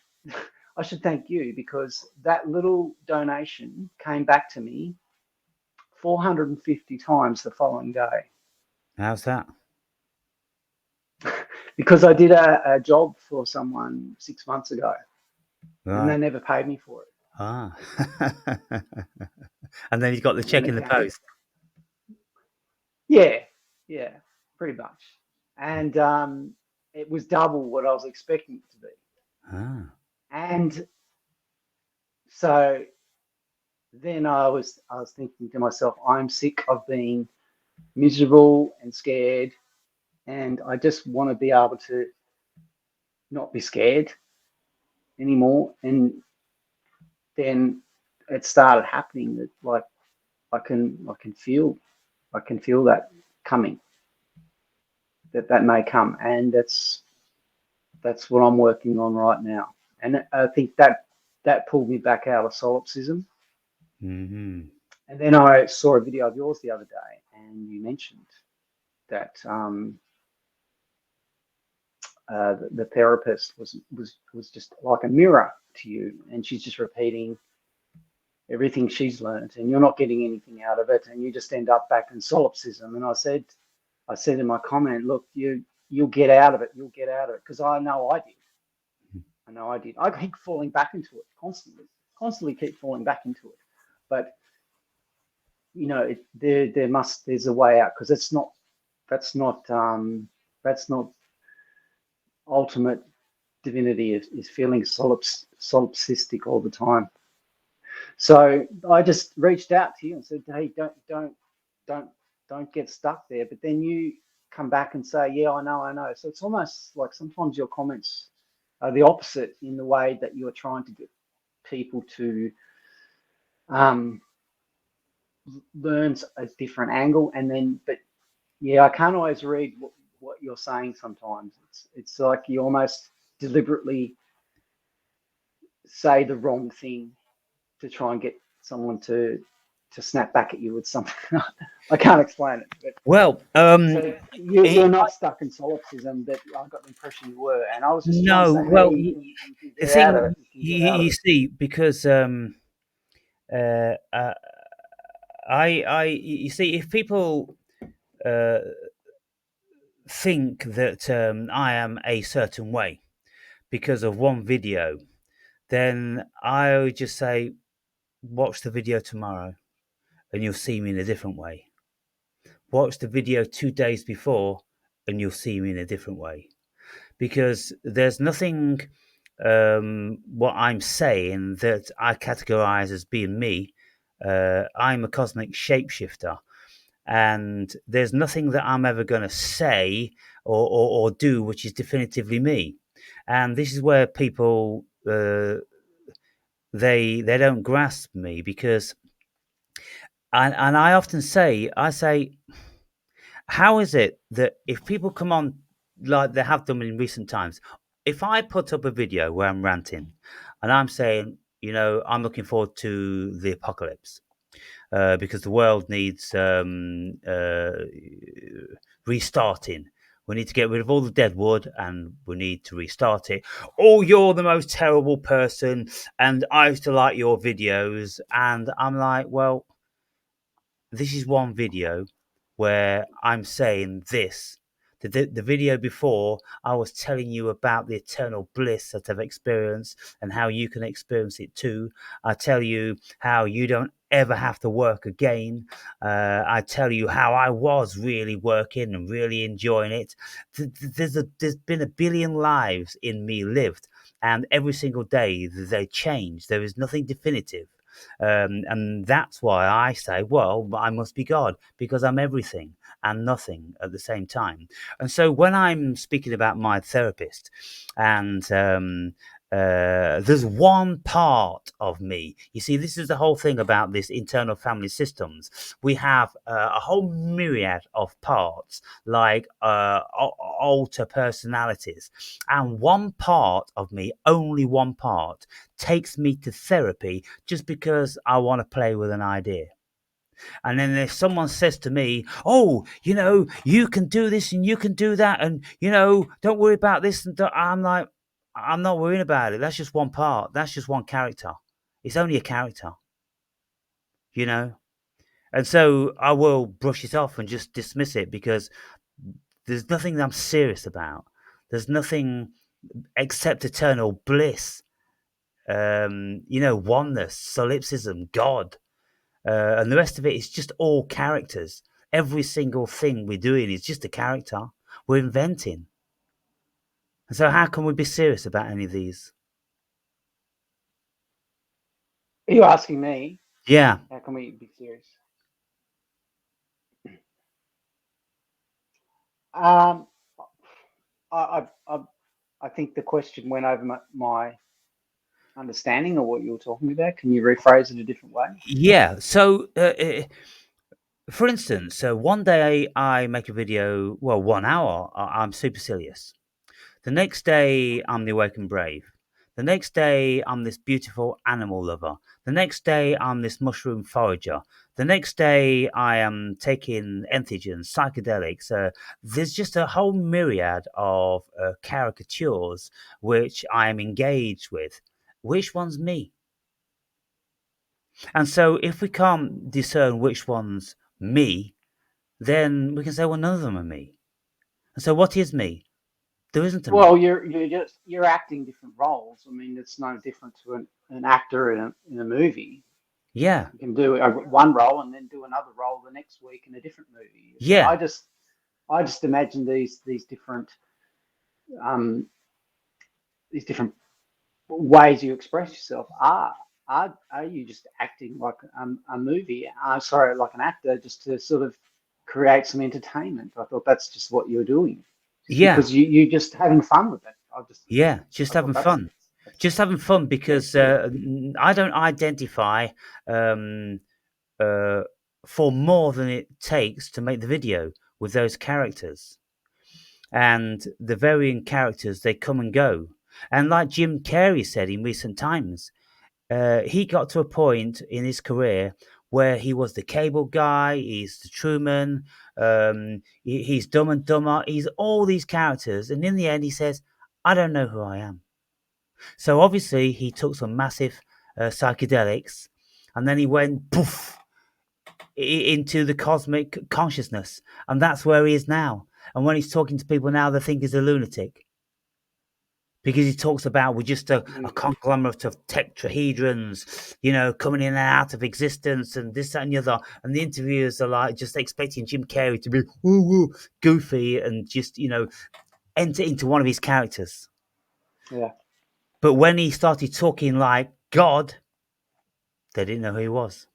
I should thank you, because that little donation came back to me 450 times the following day. How's that? Because I did a job for someone 6 months ago, and they Right. never paid me for it. Ah. And then you got the check in the post. Yeah, pretty much. And it was double what I was expecting it to be. Ah. And so then I was thinking to myself, I'm sick of being miserable and scared, and I just want to be able to not be scared anymore. And then it started happening, that like I can feel that coming, that may come, and that's what I'm working on right now. And I think that pulled me back out of solipsism. Mm-hmm. And then I saw a video of yours the other day, and you mentioned that the therapist was just like a mirror to you, and she's just repeating everything she's learned, and you're not getting anything out of it, and you just end up back in solipsism. And I said in my comment, look, you'll get out of it. You'll get out of it, because I know I did. I know I did. I keep falling back into it constantly keep falling back into it. But you know, there's a way out, because that's not ultimate divinity is feeling solipsistic all the time. So I just reached out to you and said, hey, don't get stuck there. But then you come back and say, yeah, I know. So it's almost like sometimes your comments are the opposite, in the way that you're trying to get people to learn a different angle. And then, but yeah, I can't always read what you're saying sometimes. It's like you almost deliberately say the wrong thing to try and get someone to snap back at you with something. I can't explain it. But Well, so you're not stuck in solipsism, but I got the impression you were, and I was just trying to say, well, hey, you can get out of it. you see, because you see, if people think that I am a certain way because of one video, then I would just say, watch the video tomorrow and you'll see me in a different way. Watch the video 2 days before and you'll see me in a different way. Because there's nothing what I'm saying that I categorize as being me. I'm a cosmic shapeshifter, and there's nothing that I'm ever going to say or do which is definitively me. And this is where people they don't grasp me, because and I often say, how is it that if people come on like they have done in recent times, if I put up a video where I'm ranting and I'm saying, I'm looking forward to the apocalypse because the world needs restarting. We need to get rid of all the dead wood and we need to restart it. Oh, you're the most terrible person and I used to like your videos. And I'm like, well, this is one video where I'm saying this. The video before, I was telling you about the eternal bliss that I've experienced and how you can experience it too. I tell you how you don't ever have to work again. I tell you how I was really working and really enjoying it. There's been a billion lives in me lived, and every single day they change. There is nothing definitive. And that's why I say, well, I must be God, because I'm everything and nothing at the same time. And so when I'm speaking about my therapist, and there's one part of me, you see, this is the whole thing about this internal family systems. We have a whole myriad of parts, like alter personalities. And one part of me, only one part, takes me to therapy just because I want to play with an idea. And then if someone says to me, oh, you can do this and you can do that, and, don't worry about this. And I'm like, I'm not worrying about it. That's just one part. That's just one character. It's only a character, And so I will brush it off and just dismiss it, because there's nothing I'm serious about. There's nothing except eternal bliss, oneness, solipsism, God. And the rest of it is just all characters. Every single thing we're doing is just a character. We're inventing. And so how can we be serious about any of these? Are you asking me? Yeah. How can we be serious? I think the question went over my understanding of what you were talking about. Can you rephrase it a different way? Yeah. So, for instance, one day I make a video, 1 hour, I'm supercilious. The next day, I'm the Awakened Brave. The next day, I'm this beautiful animal lover. The next day, I'm this mushroom forager. The next day, I am taking entheogens, psychedelics. There's just a whole myriad of caricatures which I am engaged with. Which one's me? And so if we can't discern which one's me, then we can say, well, none of them are me. And so what is me? There isn't a me. Well, you're acting different roles. I mean, it's no different to an actor in a movie. Yeah. You can do one role and then do another role the next week in a different movie. Yeah. I just imagine these different um, ways you express yourself. Are you just acting like a movie? Sorry, like an actor, just to sort of create some entertainment? I thought that's just what you're doing, just Yeah. because you're just having fun with it. Yeah. Just I thought having fun. Just having fun because I don't identify for more than it takes to make the video with those characters. And the varying characters, they come and go. And like Jim Carrey said in recent times, he got to a point in his career where he was the cable guy, he's the Truman, he's Dumb and Dumber, he's all these characters. And in the end, he says, I don't know who I am. So obviously, he took some massive psychedelics and then he went poof into the cosmic consciousness. And that's where he is now. And when he's talking to people now, they think he's a lunatic. Because he talks about we're just a conglomerate of tetrahedrons, coming in and out of existence and this, that, and the other. And the interviewers are like just expecting Jim Carrey to be goofy and just, enter into one of his characters. Yeah. But when he started talking like God, they didn't know who he was.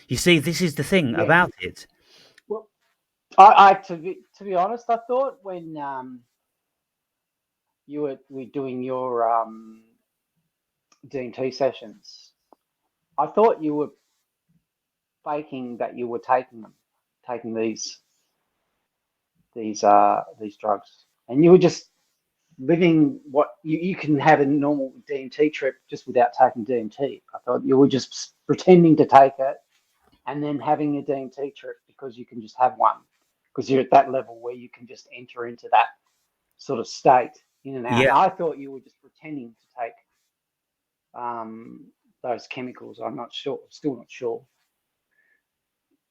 You see, this is the thing about it. Well, I to be honest, I thought when you were doing your D&T sessions, I thought you were faking that you were taking these drugs, and you were just living what you can have a normal DMT trip just without taking DMT. I thought you were just pretending to take it and then having a DMT trip because you can just have one because you're at that level where you can just enter into that sort of state in and out. Yeah. And I thought you were just pretending to take those chemicals. I'm not sure. Still not sure.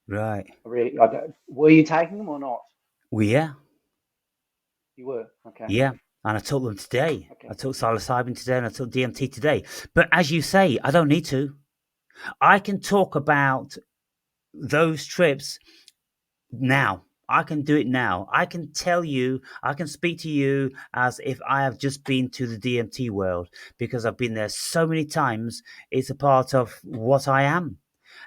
Right. Really, I don't. Were you taking them or not? Well, yeah. You were. Okay. Yeah. And I took them today. Okay. I took psilocybin today and I took DMT today. But as you say, I don't need to. I can talk about those trips now. I can do it now. I can tell you, I can speak to you as if I have just been to the DMT world because I've been there so many times. It's a part of what I am.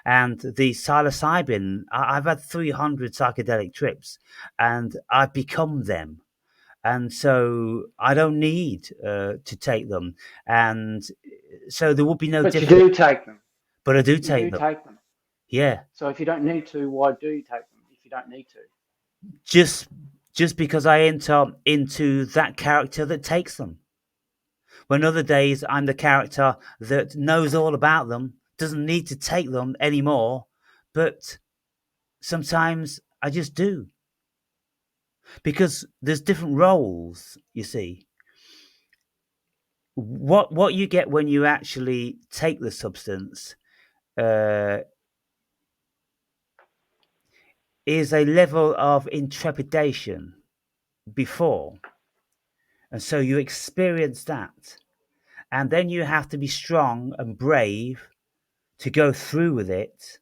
And the psilocybin, I've had 300 psychedelic trips and I've become them. And so I don't need to take them. And so there will be no difference. But you do take them. But I do take them. Take them. Yeah. So if you don't need to, why do you take them if you don't need to? Just because I enter into that character that takes them. When other days I'm the character that knows all about them, doesn't need to take them anymore, but sometimes I just do. Because there's different roles, you see. What you get when you actually take the substance is a level of intrepidation before. And so you experience that. And then you have to be strong and brave to go through with it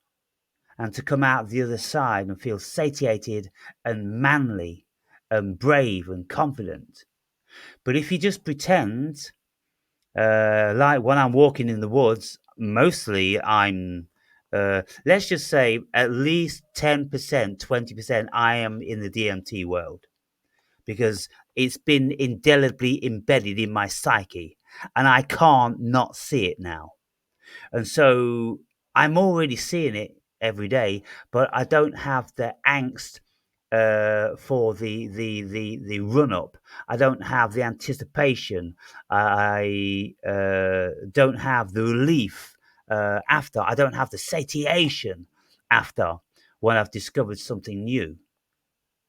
and to come out the other side and feel satiated and manly and brave and confident. But if you just pretend, like when I'm walking in the woods, mostly I'm, let's just say at least 10%, 20%, I am in the DMT world because it's been indelibly embedded in my psyche and I can't not see it now. And so I'm already seeing it every day, but I don't have the angst for the run up. I don't have the anticipation. I don't have the relief after. I don't have the satiation after when I've discovered something new.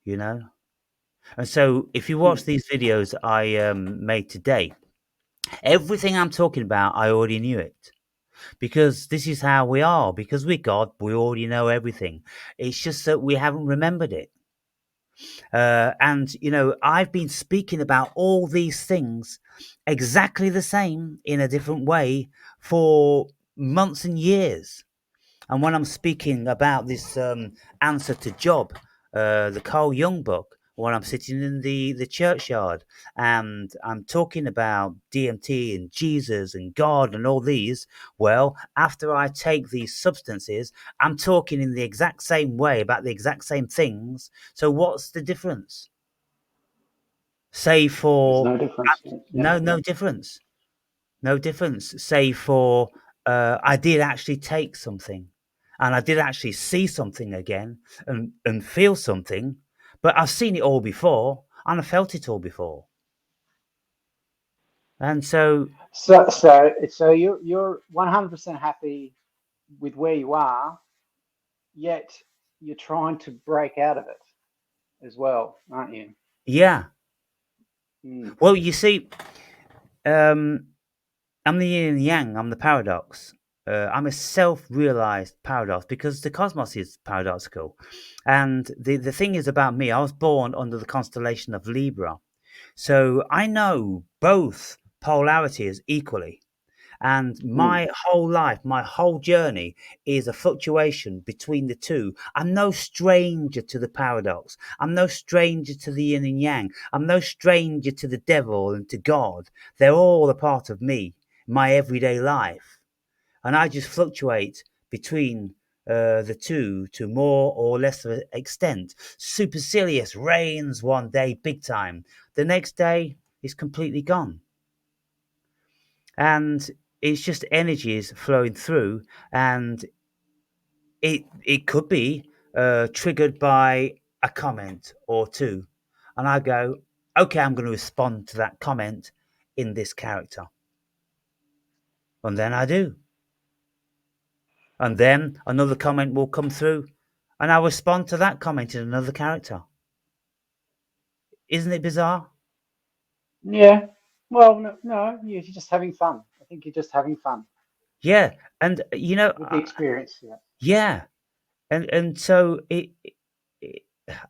You know. And so, if you watch these videos I made today, Everything I'm talking about, I already knew it. Because this is how we are. Because we're God, we already know everything. It's just that we haven't remembered it. And, I've been speaking about all these things exactly the same in a different way for months and years. And when I'm speaking about this answer to Job, the Carl Jung book, when I'm sitting in the churchyard and I'm talking about DMT and Jesus and God and all these, well, after I take these substances, I'm talking in the exact same way about the exact same things. So what's the difference? Say There's for no difference. Yeah. no difference. No difference, save for I did actually take something and I did actually see something again and feel something, but I've seen it all before and I felt it all before. And so, So you're 100% happy with where you are, yet you're trying to break out of it as well, aren't you? yeah. Mm. Well, you see, um, I'm the yin and yang, I'm the paradox. I'm a self realized paradox because the cosmos is paradoxical. And the thing is about me, I was born under the constellation of Libra. So I know both polarities equally. And Mm. my whole life, my whole journey is a fluctuation between the two. I'm no stranger to the paradox. I'm no stranger to the yin and yang. I'm no stranger to the devil and to God. They're all a part of me, my everyday life. And I just fluctuate between the two to more or less of an extent. Supercilious reigns one day big time. The next day is completely gone. And it's just energies flowing through, and it could be triggered by a comment or two, and I go, okay, I'm going to respond to that comment in this character, and then I do, and then another comment will come through, and I respond to that comment in another character. Isn't it bizarre? Yeah. Well, no, you're just having fun. I think you're just having fun Yeah, and with the experience. Yeah. yeah, and so it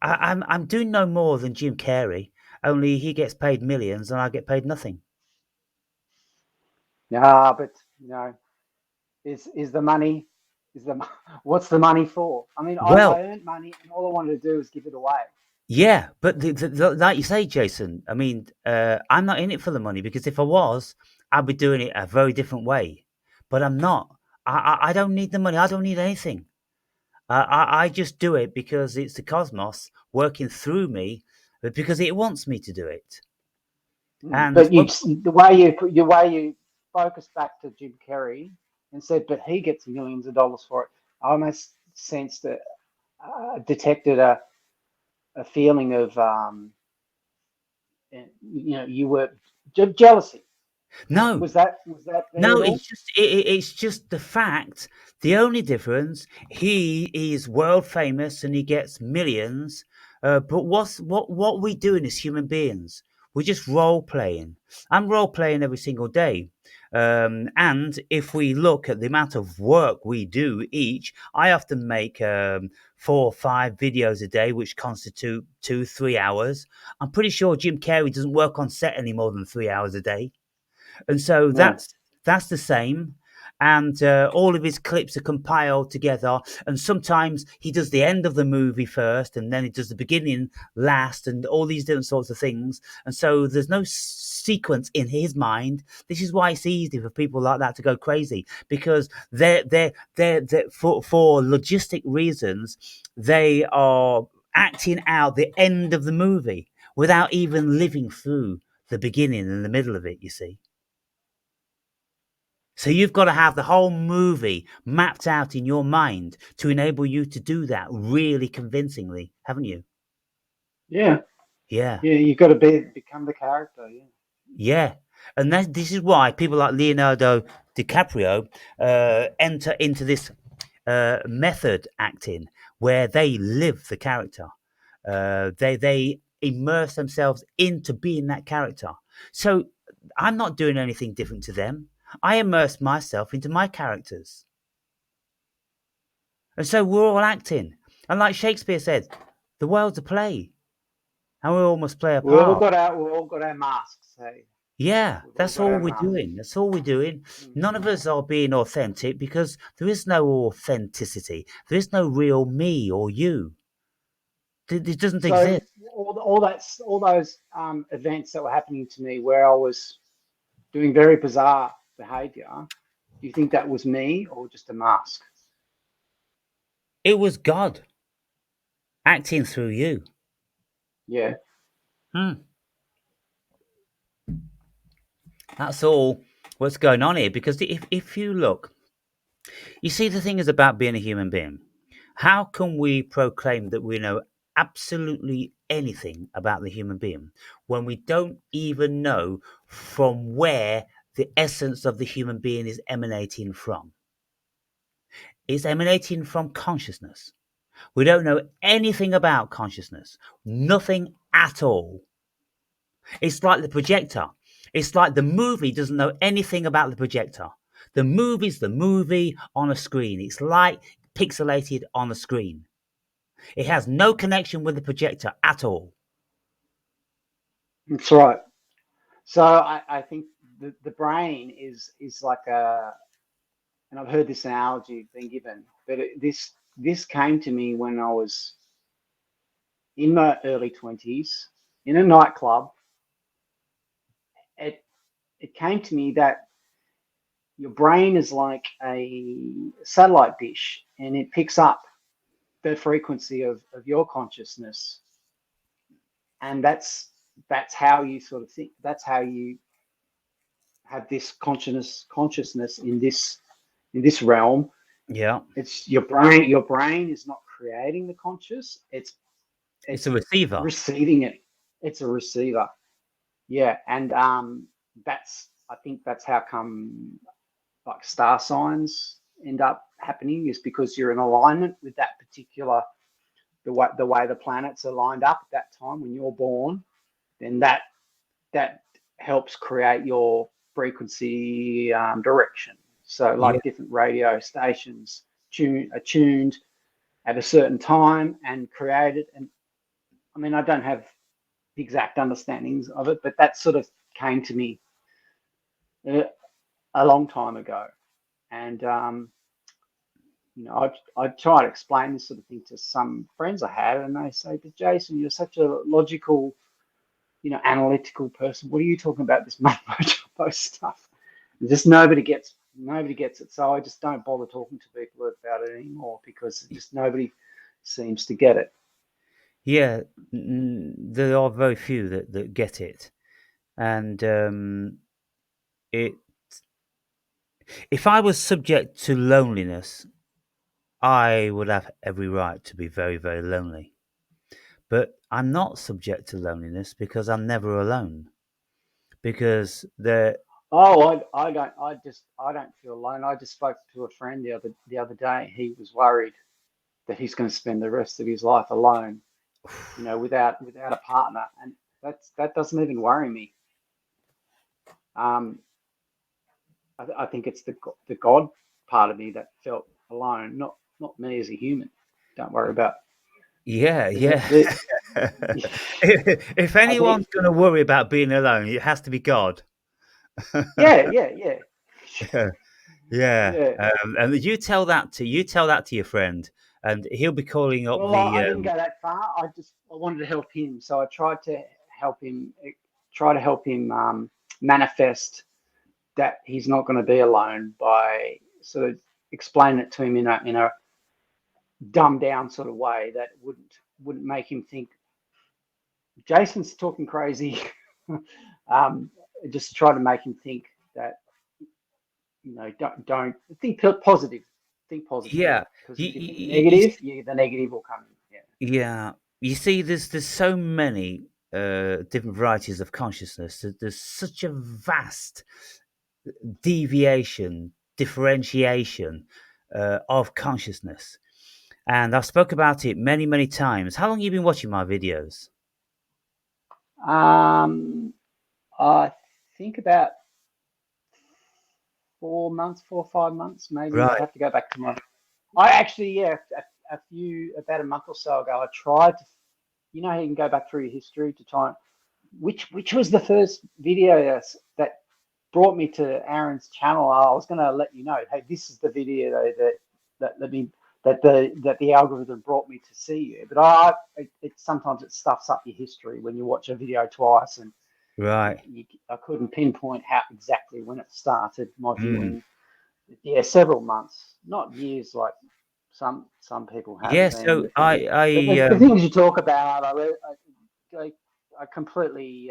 I'm doing no more than Jim Carrey, only he gets paid millions and I get paid nothing. Nah, but is the money is the what's the money for? I mean, I Well, earned money and all I wanted to do was give it away. yeah, but like you say, Jason, I mean, I'm not in it for the money because if I was, I'd be doing it a very different way. But I'm not. I don't need the money. I don't need anything. I just do it because it's the cosmos working through me because it wants me to do it. And But the way you focus back to Jim Carrey and said, but he gets millions of dollars for it. I almost sensed that, detected a feeling of you were jealousy. no, Was that there no, at all? it's just the fact. The only difference, he is world famous and he gets millions. But what we doing as human beings? We're just role playing. I'm role playing every single day. And if we look at the amount of work we do each, I often make 4 or 5 videos a day, which constitute 2, 3 hours. I'm pretty sure Jim Carrey doesn't work on set any more than 3 hours a day. And so No. that's the same. And all of his clips are compiled together. And sometimes he does the end of the movie first, and then he does the beginning last, and all these different sorts of things. And so there's no sequence in his mind. This is why it's easy for people like that to go crazy because they're for logistic reasons they are acting out the end of the movie without even living through the beginning and the middle of it. You see. So you've got to have the whole movie mapped out in your mind to enable you to do that really convincingly, haven't you? Yeah. Yeah, Yeah. You've got to become the character. Yeah. yeah. And this is why people like Leonardo DiCaprio enter into this method acting where they live the character. They immerse themselves into being that character. So I'm not doing anything different to them. I immerse myself into my characters. And so we're all acting. And like Shakespeare said, the world's a play. And we all must play a part. We all got our masks. Hey, Yeah, we've all that's got all our we're masks. doing. That's all we're doing. None of us are being authentic because there is no authenticity. There is no real me or you. It doesn't So exist. all those events that were happening to me where I was doing very bizarre behavior, do you think that was me or just a mask? It was God acting through you. Yeah. Hmm. That's all what's going on here. Because if you look, you see, the thing is about being a human being. How can we proclaim that we know absolutely anything about the human being when we don't even know from where the essence of the human being is emanating from? It's emanating from consciousness. We don't know anything about consciousness, nothing at all. It's like the projector. It's like the movie doesn't know anything about the projector. The movie's the movie on a screen. It's light pixelated on a screen. It has no connection with the projector at all. That's right. So I think the brain is like a, and I've heard this analogy being given, but this came to me when I was in my early 20s in a nightclub. It it came to me that your brain is like a satellite dish, and it picks up the frequency of your consciousness, and that's how you sort of think. That's how you have this consciousness in this realm. Yeah. It's your brain. Your brain is not creating the conscious. It's a It's receiver. receiving it. It's a receiver. Yeah, and that's I think that's how come like star signs end up happening is because you're in alignment with that particular the way the planets are lined up at that time when you're born. Then that helps create your frequency direction. So Yeah. like different radio stations are tuned at a certain time and created. And I mean, I don't have the exact understandings of it, but that sort of came to me uh, a long time ago. And I try to explain this sort of thing to some friends I have, and they say, "But Jason, you're such a logical, analytical person. What are you talking about this mumbo jumbo stuff?" Just nobody gets it. So I just don't bother talking to people about it anymore because just nobody seems to get it. Yeah. There are very few that get it. And it if I was subject to loneliness, I would have every right to be very, very lonely. But I'm not subject to loneliness because I'm never alone. Because Oh, I don't feel alone. I just spoke to a friend the other day. He was worried that he's going to spend the rest of his life alone, without a partner, and that doesn't even worry me. Um, I think it's the God part of me that felt alone, not me as a human. Don't worry about yeah, the, yeah. the If I think anyone's going to worry about being alone, it has to be God. yeah Yeah, yeah. and you tell that to your friend, and he'll be calling up Well, the I didn't go that far. I wanted to help him, so I tried to help him. Try to help him manifest that he's not going to be alone by sort of explaining it to him in a dumbed down sort of way that wouldn't make him think Jason's talking crazy. um, just try to make him think that don't think positive, think positive, yeah. because You, if you think you, negative, the negative will come in. Yeah. Yeah, you see, there's so many different varieties of consciousness. There's such a vast deviation, differentiation of consciousness, and I've spoke about it many, many times. How long have you been watching my videos? I think about 4 months, 4 or 5 months, maybe. I'd Right. have to go back to my. I actually, yeah, about a month or so ago, I tried to, how you can go back through your history to try and, which was the first video that brought me to Aaron's channel. I was going to let you know, hey, this is the video that the algorithm brought me to see you. But sometimes it stuffs up your history when you watch a video twice, and Right. I couldn't pinpoint how exactly when it started my Mm. viewing. Yeah, several months, not years like some people have Yeah. been. So I The things you talk about, I completely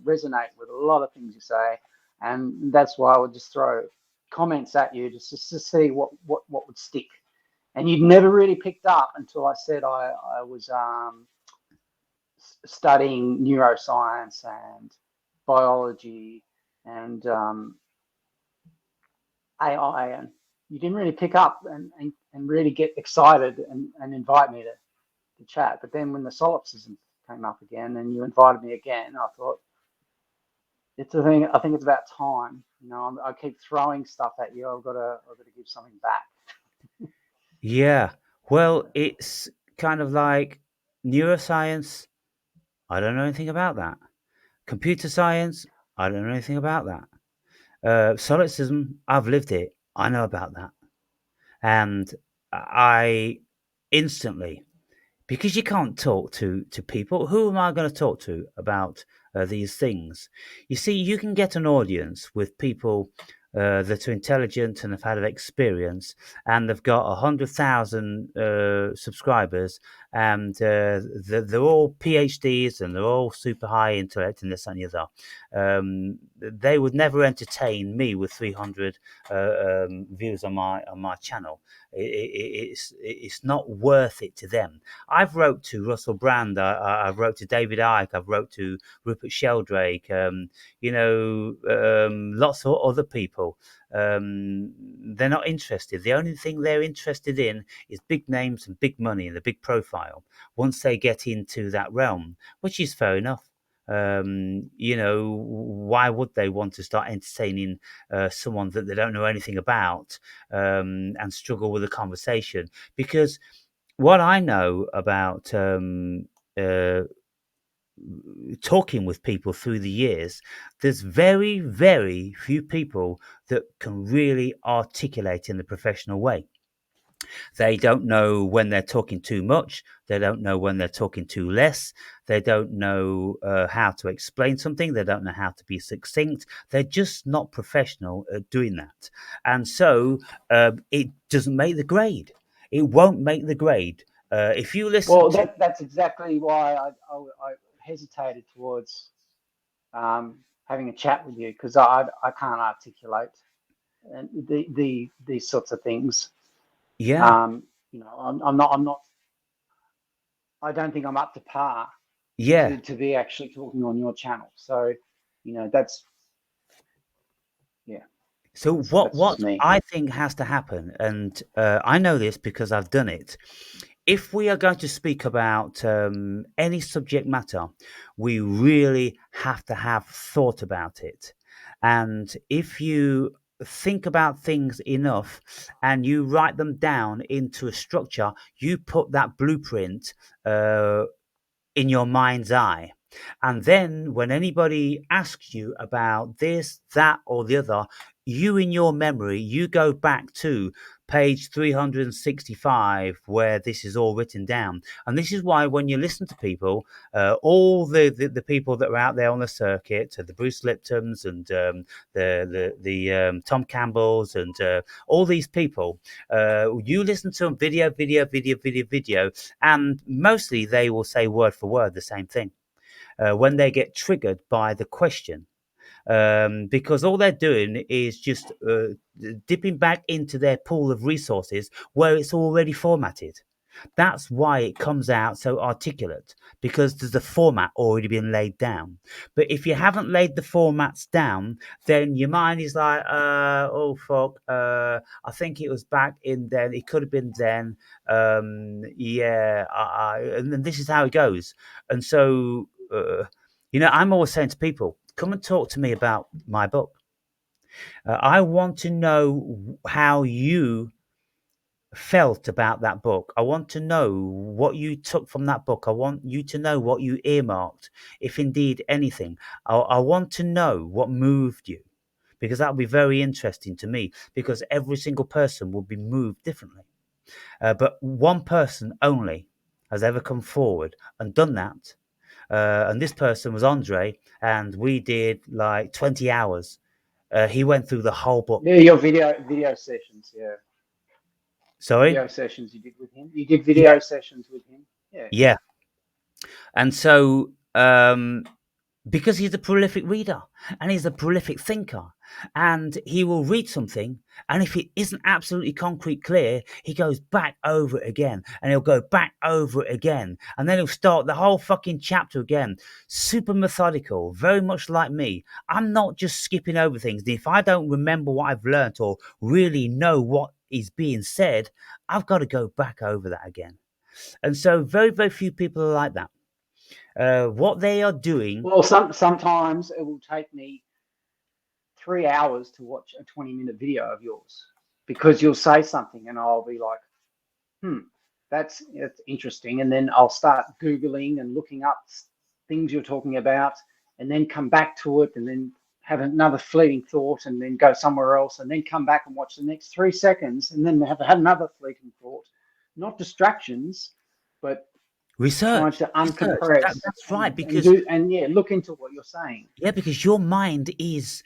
resonate with a lot of things you say, and that's why I would just throw comments at you just to see what would stick. And you'd never really picked up until I said I was studying neuroscience and biology and AI, and you didn't really pick up and really get excited and invite me to chat. But then when the solipsism came up again and you invited me again, I thought it's a thing. I think it's about time. I keep throwing stuff at you. I've got to give something back. Yeah. Well, it's kind of like neuroscience. I don't know anything about that. Computer science. I don't know anything about that. Solipsism. I've lived it. I know about that. And I instantly, because you can't talk to people. Who am I going to talk to about these things? You see, you can get an audience with people that are intelligent and have had experience, and they've got 100,000 subscribers, and they're all PhDs and they're all super high intellect and this and the other. They would never entertain me with 300 views on my channel. It's not worth it to them. I've wrote to Russell Brand. I've wrote to David Icke. I've wrote to Rupert Sheldrake. Lots of other people. They're not interested. The only thing they're interested in is big names and big money and the big profile. Once they get into that realm, which is fair enough. Why would they want to start entertaining someone that they don't know anything about and struggle with a conversation? Because what I know about talking with people through the years, there's very, very few people that can really articulate in a professional way. They don't know when they're talking too much. They don't know when they're talking too less. They don't know how to explain something. They don't know how to be succinct. They're just not professional at doing that. And so it doesn't make the grade. It won't make the grade. If you listen Well, to. that's exactly why I hesitated towards having a chat with you, because I can't articulate these sorts of things. Yeah. I'm not. I don't think I'm up to par Yeah. to be actually talking on your channel. So, that's yeah, So that's just what me. I think has to happen, and I know this because I've done it. If we are going to speak about any subject matter, we really have to have thought about it. And if you think about things enough and you write them down into a structure, you put that blueprint in your mind's eye. And then when anybody asks you about this, that, or the other, you in your memory, you go back to page 365 where this is all written down. And this is why when you listen to people, all the people that are out there on the circuit, the Bruce Liptons and the Tom Campbells and all these people, you listen to them video, and mostly they will say word for word the same thing when they get triggered by the question. Because all they're doing is just dipping back into their pool of resources where it's already formatted. That's why it comes out so articulate, because there's a format already been laid down. But if you haven't laid the formats down, then your mind is like, oh fuck, I think it was back in then. It could have been then. And then this is how it goes. And so, I'm always saying to people, come and talk to me about my book. I want to know how you felt about that book. I want to know what you took from that book. I want you to know what you earmarked, if indeed anything. I want to know what moved you, because that would be very interesting to me, because every single person will be moved differently. But one person only has ever come forward and done that. And this person was Andre, and we did like 20 hours. He went through the whole book. Yeah, your video sessions, yeah. Sorry? Video sessions you did with him. You did video sessions with him. Yeah. Yeah. And so, because he's a prolific reader and he's a prolific thinker, and he will read something, and if it isn't absolutely concrete clear, he goes back over it again, and he'll go back over it again, and then he'll start the whole fucking chapter again. Super methodical, very much like me. I'm not just skipping over things. If I don't remember what I've learnt or really know what is being said, I've got to go back over that again. And so very, very few people are like that. What they are doing. Well, sometimes it will take me 3 hours to watch a 20-minute video of yours, because you'll say something and I'll be like, that's interesting. And then I'll start Googling and looking up things you're talking about, and then come back to it, and then have another fleeting thought, and then go somewhere else, and then come back and watch the next 3 seconds, and then have another fleeting thought. Not distractions, but research. Trying to uncompress. That's right, because look into what you're saying. Yeah, because your mind is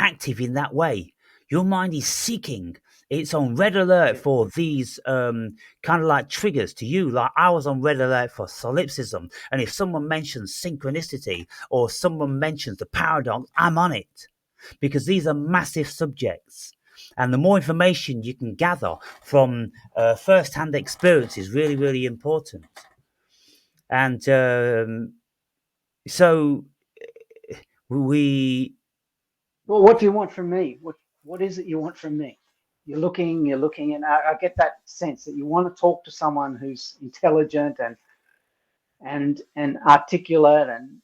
active in that way. Your mind is seeking. It's on red alert for these kind of like triggers to you. Like I was on red alert for solipsism, and if someone mentions synchronicity or someone mentions the paradox, I'm on it, because these are massive subjects. And the more information you can gather from first-hand experience is really, really important. And so we. Well, what do you want from me? What is it you want from me? You're looking, and I get that sense that you want to talk to someone who's intelligent and articulate and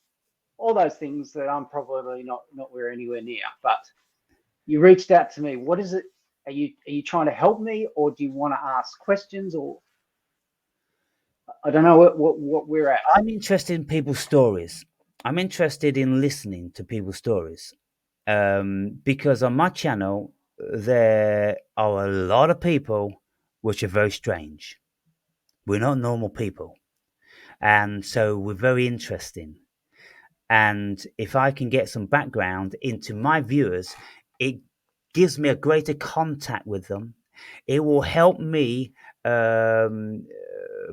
all those things that I'm probably not anywhere near. But you reached out to me. What is it? Are you trying to help me, or do you want to ask questions, or I don't know what we're at. I'm interested in people's stories. I'm interested in listening to people's stories, because on my channel there are a lot of people which are very strange. We're not normal people, and so we're very interesting. And if I can get some background into my viewers, it gives me a greater contact with them. It will help me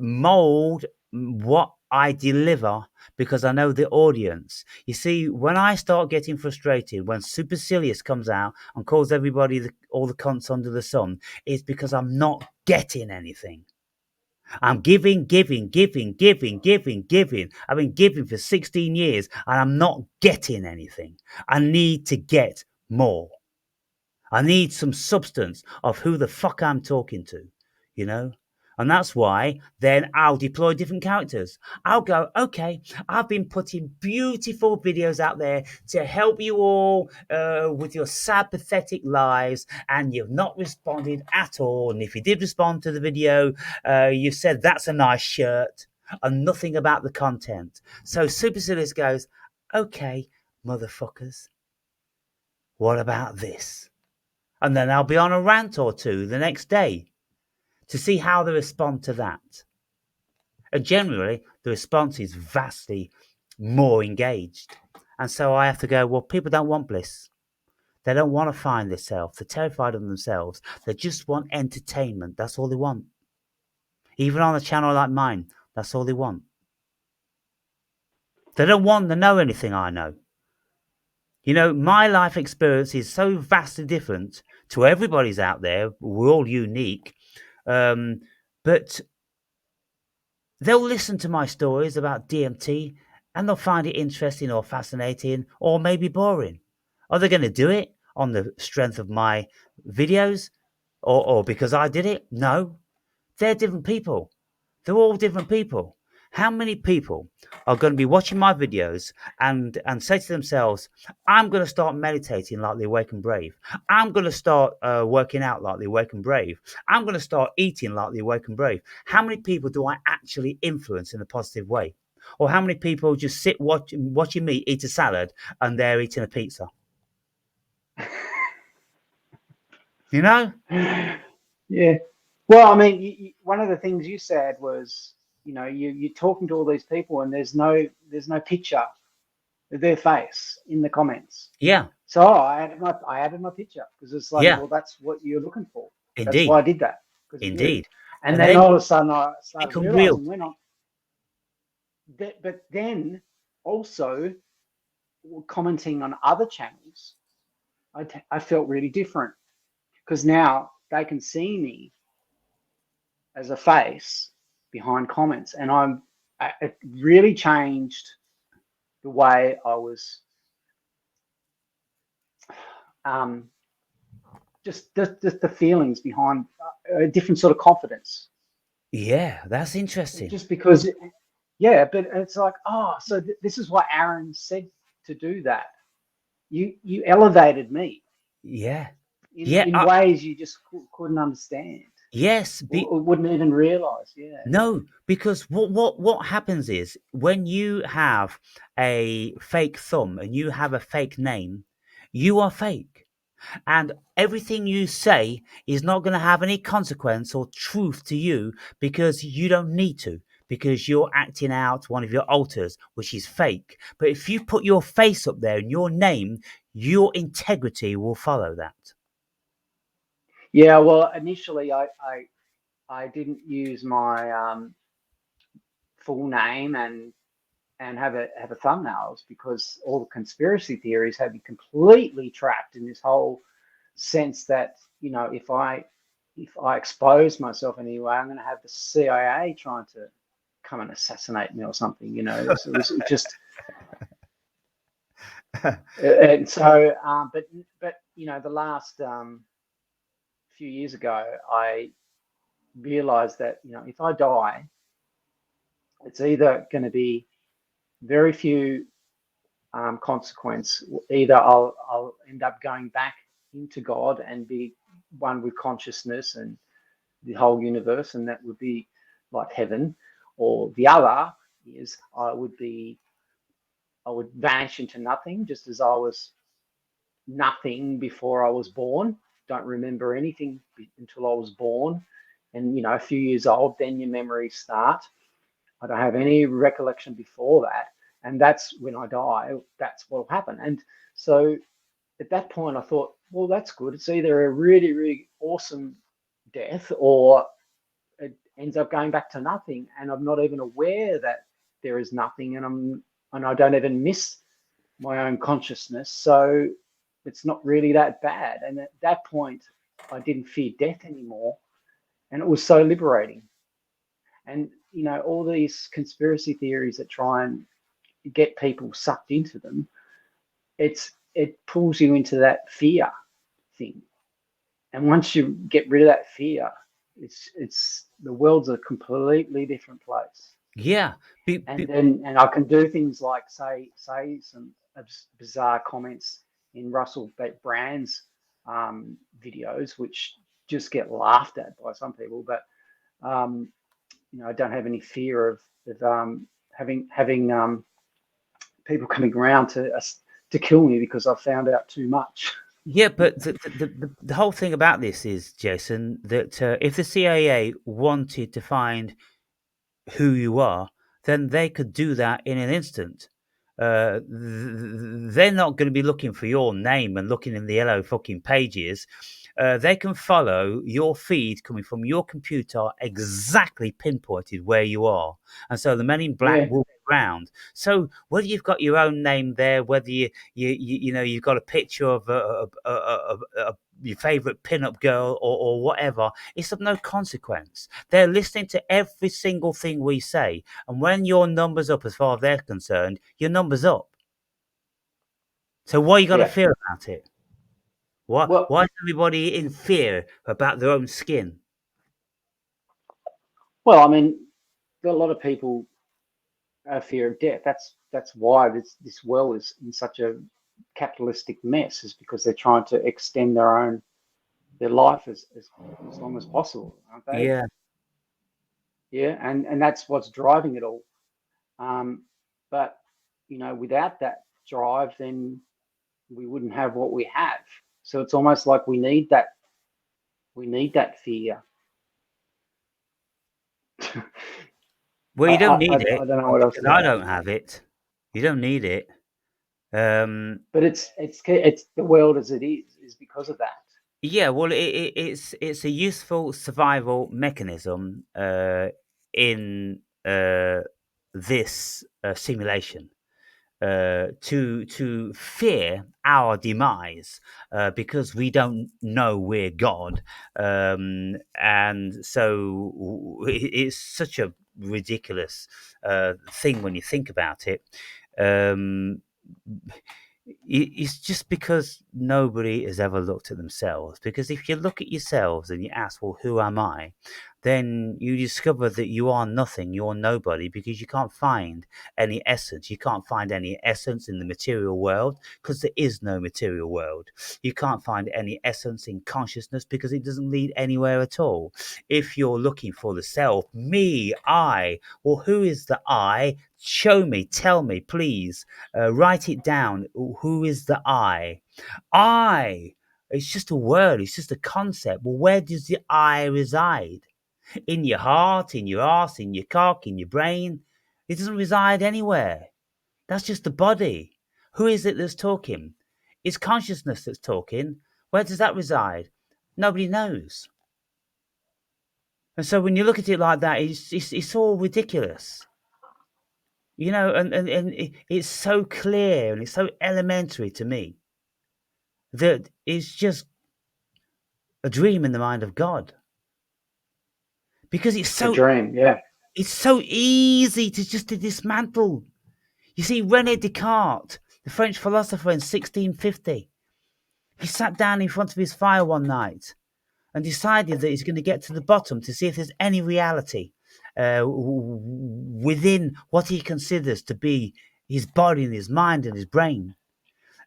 mold what I deliver, because I know the audience. You see, when I start getting frustrated, when Supercilious comes out and calls everybody all the cunts under the sun, it's because I'm not getting anything. I'm giving. I've been giving for 16 years and I'm not getting anything. I need to get more. I need some substance of who the fuck I'm talking to, you know? And that's why then I'll deploy different characters. I'll go, okay, I've been putting beautiful videos out there to help you all with your sad, pathetic lives, and you've not responded at all. And if you did respond to the video, you said that's a nice shirt and nothing about the content. So Supercilious goes, okay, motherfuckers, what about this? And then I'll be on a rant or two the next day to see how they respond to that. And generally, the response is vastly more engaged. And so I have to go, well, people don't want bliss. They don't want to find their self. They're terrified of themselves. They just want entertainment. That's all they want. Even on a channel like mine, that's all they want. They don't want to know anything I know. You know, my life experience is so vastly different to everybody's out there. We're all unique. But they'll listen to my stories about DMT and they'll find it interesting or fascinating or maybe boring. Are they going to do it on the strength of my videos or because I did it? No. They're different people. They're all different people. How many people are going to be watching my videos and say to themselves, I'm going to start meditating like the Awakened Brave. I'm going to start working out like the Awakened Brave. I'm going to start eating like the Awakened Brave. How many people do I actually influence in a positive way? Or how many people just sit watching me eat a salad and they're eating a pizza? You know? Yeah. Well, I mean, one of the things you said was, you're talking to all these people and there's no picture of their face in the comments. Yeah. So I added my picture because it's like, Yeah. well, that's what you're looking for. That's Indeed. why I did that, because of you. Indeed. And And then then all of a sudden I started become real. realizing but then also commenting on other channels, I felt really different because now they can see me as a face behind comments, and it really changed the way I was, um, just the feelings behind a different sort of confidence. Yeah, that's interesting. Just because, yeah, but it's like, oh, so this is why Aaron said to do that. You elevated me Yeah. in Yeah. in ways you just couldn't understand, Yes. or wouldn't even realize. Yeah, No, because what happens is when you have a fake thumb and you have a fake name, you are fake. And everything you say is not going to have any consequence or truth to you because you don't need to, because you're acting out one of your alters, which is fake. But if you put your face up there and your name, your integrity will follow that. yeah. Well, initially I didn't use my full name and have a thumbnails because all the conspiracy theories had me completely trapped in this whole sense that, if I expose myself in any way, I'm going to have the CIA trying to come and assassinate me or something. So it was just, and so, but the last few years ago, I realized that if I die, it's either going to be very few consequence. Either I'll end up going back into God and be one with consciousness and the whole universe, and that would be like heaven, or the other is I would vanish into nothing, just as I was nothing before I was born. Don't remember anything until I was born, and a few years old, then your memories start. I don't have any recollection before that. And that's when I die, that's what will happen. And so at that point, I thought, well, that's good. It's either a really, really awesome death, or it ends up going back to nothing. And I'm not even aware that there is nothing, and I don't even miss my own consciousness. So it's not really that bad. And at that point, I didn't fear death anymore. And it was so liberating. And all these conspiracy theories that try and get people sucked into them, it pulls you into that fear thing. And once you get rid of that fear, it's the world's a completely different place. Yeah. And I can do things like say some bizarre comments in Russell Brand's videos, which just get laughed at by some people. But I don't have any fear of having people coming around to kill me because I found out too much. Yeah, but the whole thing about this is, Jason, that if the CIA wanted to find who you are, then they could do that in an instant. They're not going to be looking for your name and looking in the yellow fucking pages. They can follow your feed coming from your computer exactly pinpointed where you are, and so the Men in Black Yeah, will be around. So whether you've got your own name there, whether you've got a picture of your favorite pin-up girl or whatever, it's of no consequence. They're listening to every single thing we say, and when your number's up, as far as they're concerned, your number's up. So why you got to yeah. fear about it? Well, Why is everybody in fear about their own skin? well, I mean, a lot of people. a fear of death. That's why this world is in such a capitalistic mess, is because they're trying to extend their life as long as possible, aren't they? Yeah. Yeah, and that's what's driving it all. But without that drive, then we wouldn't have what we have. So it's almost like we need that fear. Well, you don't need I it don't know what else because to I say. don't have it. You don't need it. But it's the world as it is because of that. Yeah, well, it's a useful survival mechanism in this simulation to fear our demise because we don't know we're God, and so it's such a ridiculous thing when you think about it. Um, it's just because nobody has ever looked at themselves. Because if you look at yourselves and you ask, well, who am I? Then you discover that you are nothing, you're nobody, because you can't find any essence. You can't find any essence in the material world because there is no material world. You can't find any essence in consciousness because it doesn't lead anywhere at all. If you're looking for the self, me, I, well, who is the I? Show me, tell me, please. Write it down. Who is the I? I. It's just a word. It's just a concept. Well, where does the I reside? In your heart, in your ass, in your cock, in your brain? It doesn't reside anywhere. That's just the body. Who is it that's talking? It's consciousness that's talking. Where does that reside? Nobody knows. And so when you look at it like that, it's all ridiculous. And it's so clear and it's so elementary to me that it's just a dream in the mind of God. Because It's a dream, yeah. it's so easy to dismantle. You see, René Descartes, the French philosopher in 1650, he sat down in front of his fire one night and decided that he's going to get to the bottom to see if there's any reality within what he considers to be his body and his mind and his brain.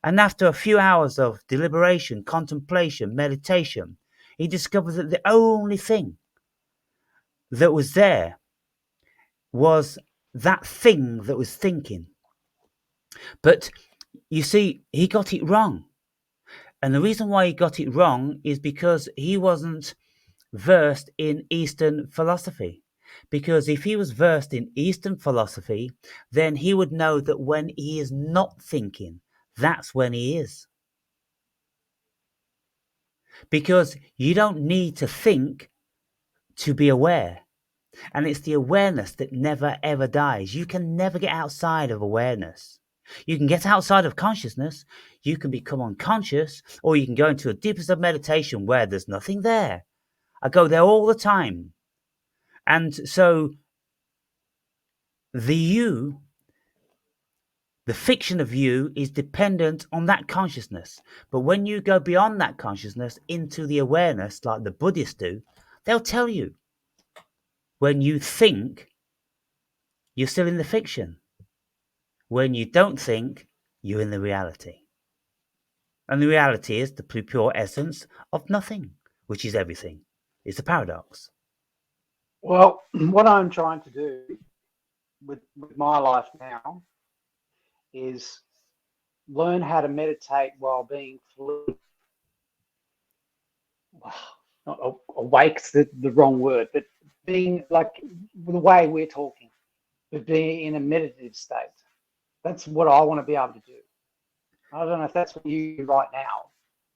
And after a few hours of deliberation, contemplation, meditation, he discovered that the only thing that was there was that thing that was thinking. But you see, he got it wrong. And the reason why he got it wrong is because he wasn't versed in Eastern philosophy. Because if he was versed in Eastern philosophy, then he would know that when he is not thinking, that's when he is. Because you don't need to think to be aware. And it's the awareness that never ever dies. You can never get outside of awareness. You can get outside of consciousness, you can become unconscious, or you can go into a deepest of meditation where there's nothing there. I go there all the time. And so the you, the fiction of you, is dependent on that consciousness. But when you go beyond that consciousness into the awareness, like the Buddhists do, they'll tell you when you think, you're still in the fiction. When you don't think, you're in the reality. And the reality is the pure essence of nothing, which is everything. It's a paradox. Well, what I'm trying to do with my life now is learn how to meditate while being fully, not awake's the wrong word, but being like the way we're talking, but being in a meditative state. That's what I want to be able to do. I don't know if that's what you do right now.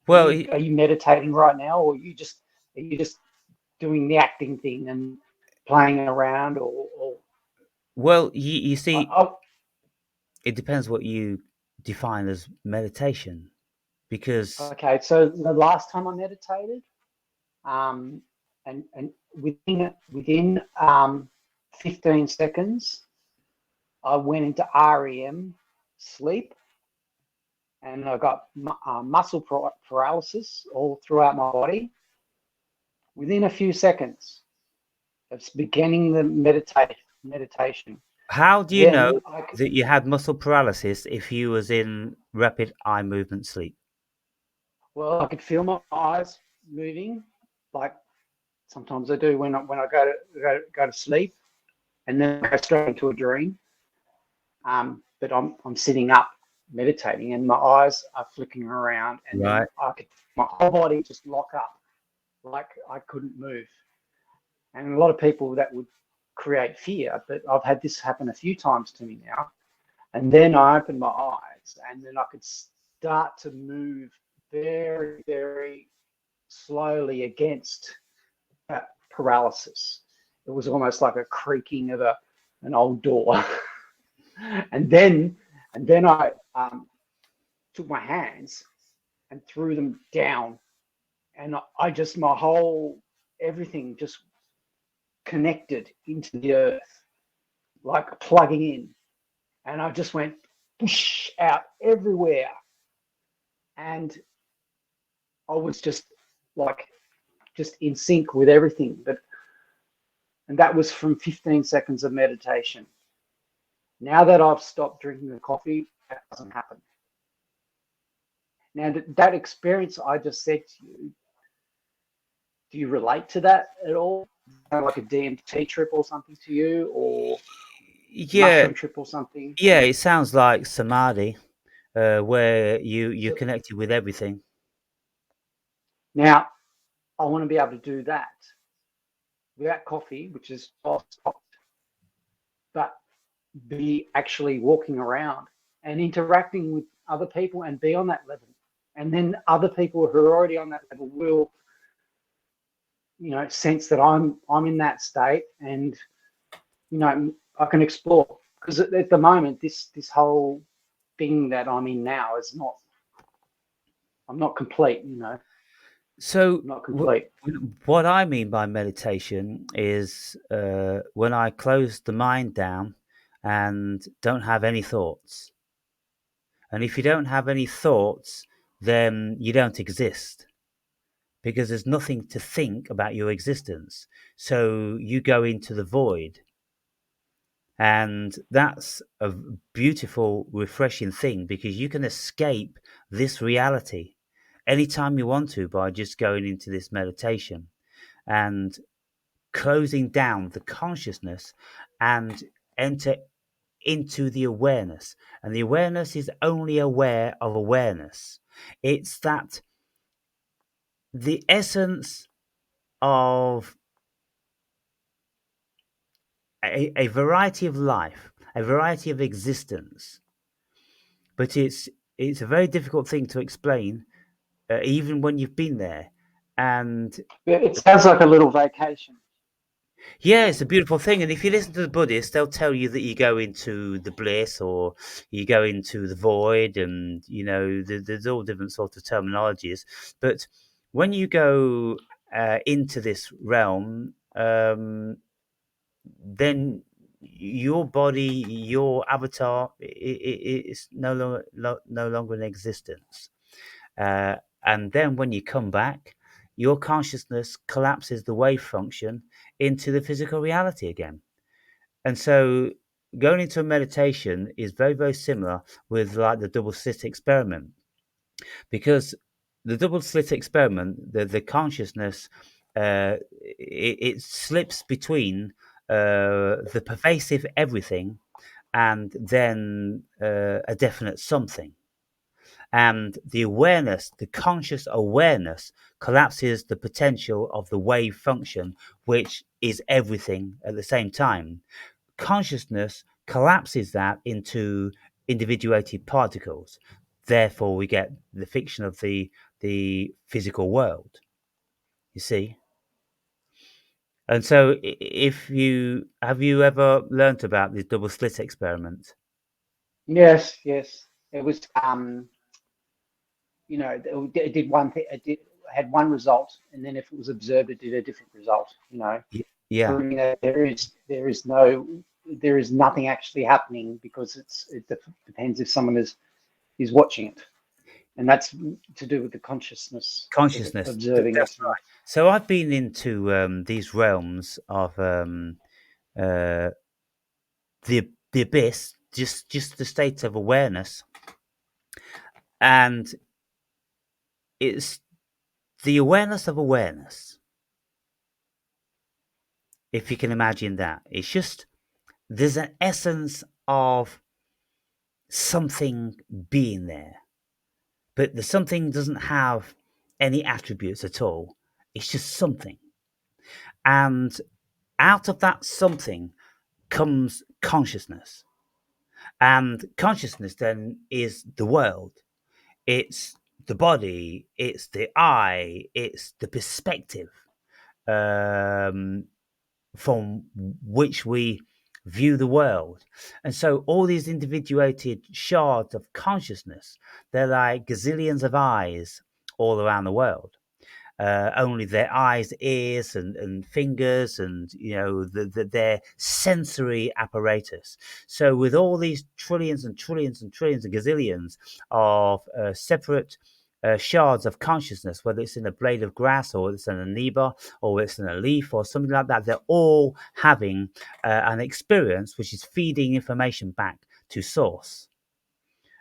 Well, Are you meditating right now, or are you just doing the acting thing and playing around, or well, you see, I, it depends what you define as meditation, because okay, so the last time I meditated, and within 15 seconds, I went into REM sleep, and I got muscle paralysis all throughout my body within a few seconds of beginning the meditation. How do you Then know that you had muscle paralysis if you was in rapid eye movement sleep? well, I could feel my eyes moving, like sometimes I do when I go to sleep, and then I go straight into a dream. But I'm sitting up meditating, and my eyes are flicking around, and then Right. I could my whole body just lock up, like I couldn't move. And a lot of people that would create fear, but I've had this happen a few times to me now. And then I opened my eyes, and then I could start to move very, very slowly against that paralysis. It was almost like a creaking of an old door. and then I took my hands and threw them down, and I just my whole everything just connected into the earth, like plugging in, and I just went whoosh, out everywhere, and I was like just in sync with everything. And that was from 15 seconds of meditation. Now that I've stopped drinking the coffee, that doesn't happen. Now that experience I just said to you, do you relate to that at all? Like a DMT trip or something to you, or Yeah, mushroom trip or something? yeah. It sounds like samadhi, where you're So connected with everything. now I want to be able to do that without coffee, which is stopped, but be actually walking around and interacting with other people and be on that level. And then other people who are already on that level will, sense that I'm in that state, and I can explore. Because at the moment, this whole thing that I'm in now is not. I'm not complete. So, I'm not complete. what I mean by meditation is when I close the mind down and don't have any thoughts. And if you don't have any thoughts, then you don't exist because there's nothing to think about your existence. So you go into the void. And that's a beautiful, refreshing thing because you can escape this reality anytime you want to by just going into this meditation and closing down the consciousness and enter into the awareness. And the awareness is only aware of awareness. It's that the essence of a variety of life, a variety of existence. But it's a very difficult thing to explain, even when you've been there. And It sounds like a little vacation. yeah, it's a beautiful thing. And if you listen to the Buddhists, they'll tell you that you go into the bliss or you go into the void, and there's all different sorts of terminologies. But when you go into this realm, then your body, your avatar, is no longer in existence. Uh, and then when you come back, your consciousness collapses the wave function into the physical reality again. And so going into a meditation is very, very similar with like the double slit experiment, because the double slit experiment, the consciousness, it slips between the pervasive everything and then a definite something. And the awareness, the conscious awareness, collapses the potential of the wave function, which is everything at the same time. Consciousness collapses that into individuated particles. Therefore, we get the fiction of the physical world. You see, and so if you have you ever learnt about the double slit experiment? Yes, yes. It was, it did one thing. Had one result, and then if it was observed, it did a different result. Yeah. Proving that there is nothing actually happening, because it depends if someone is watching it, and that's to do with the consciousness Consciousness. observing it. That's right. So I've been into these realms of uh, the the abyss, just the state of awareness. And it's the awareness of awareness, if you can imagine that. It's just, there's an essence of something being there, but the something doesn't have any attributes at all. It's just something. And out of that something comes consciousness. And consciousness then is the world. It's the body, it's the eye, it's the perspective from which we view the world. And so all these individuated shards of consciousness, they're like gazillions of eyes all around the world. Only their eyes, ears, and fingers, and their sensory apparatus. So with all these trillions and trillions and trillions and gazillions of separate shards of consciousness, whether it's in a blade of grass or it's in an amoeba or it's in a leaf or something like that, they're all having an experience which is feeding information back to source,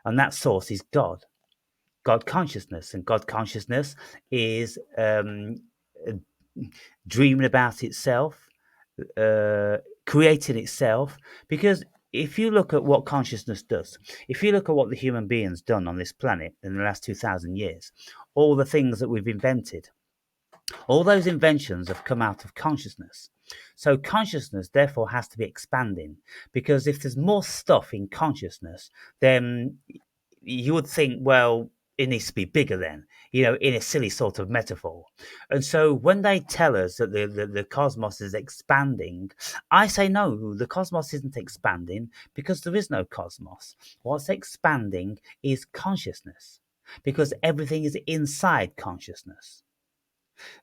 and that source is God. God consciousness, and God consciousness is dreaming about itself, creating itself. Because if you look at what consciousness does, if you look at what the human being's done on this planet in the last 2,000 years, all the things that we've invented, all those inventions have come out of consciousness. So consciousness therefore has to be expanding, because if there's more stuff in consciousness, then you would think, well, it needs to be bigger then, in a silly sort of metaphor. And so when they tell us that the cosmos is expanding, I say no, the cosmos isn't expanding, because there is no cosmos. What's expanding is consciousness, because everything is inside consciousness.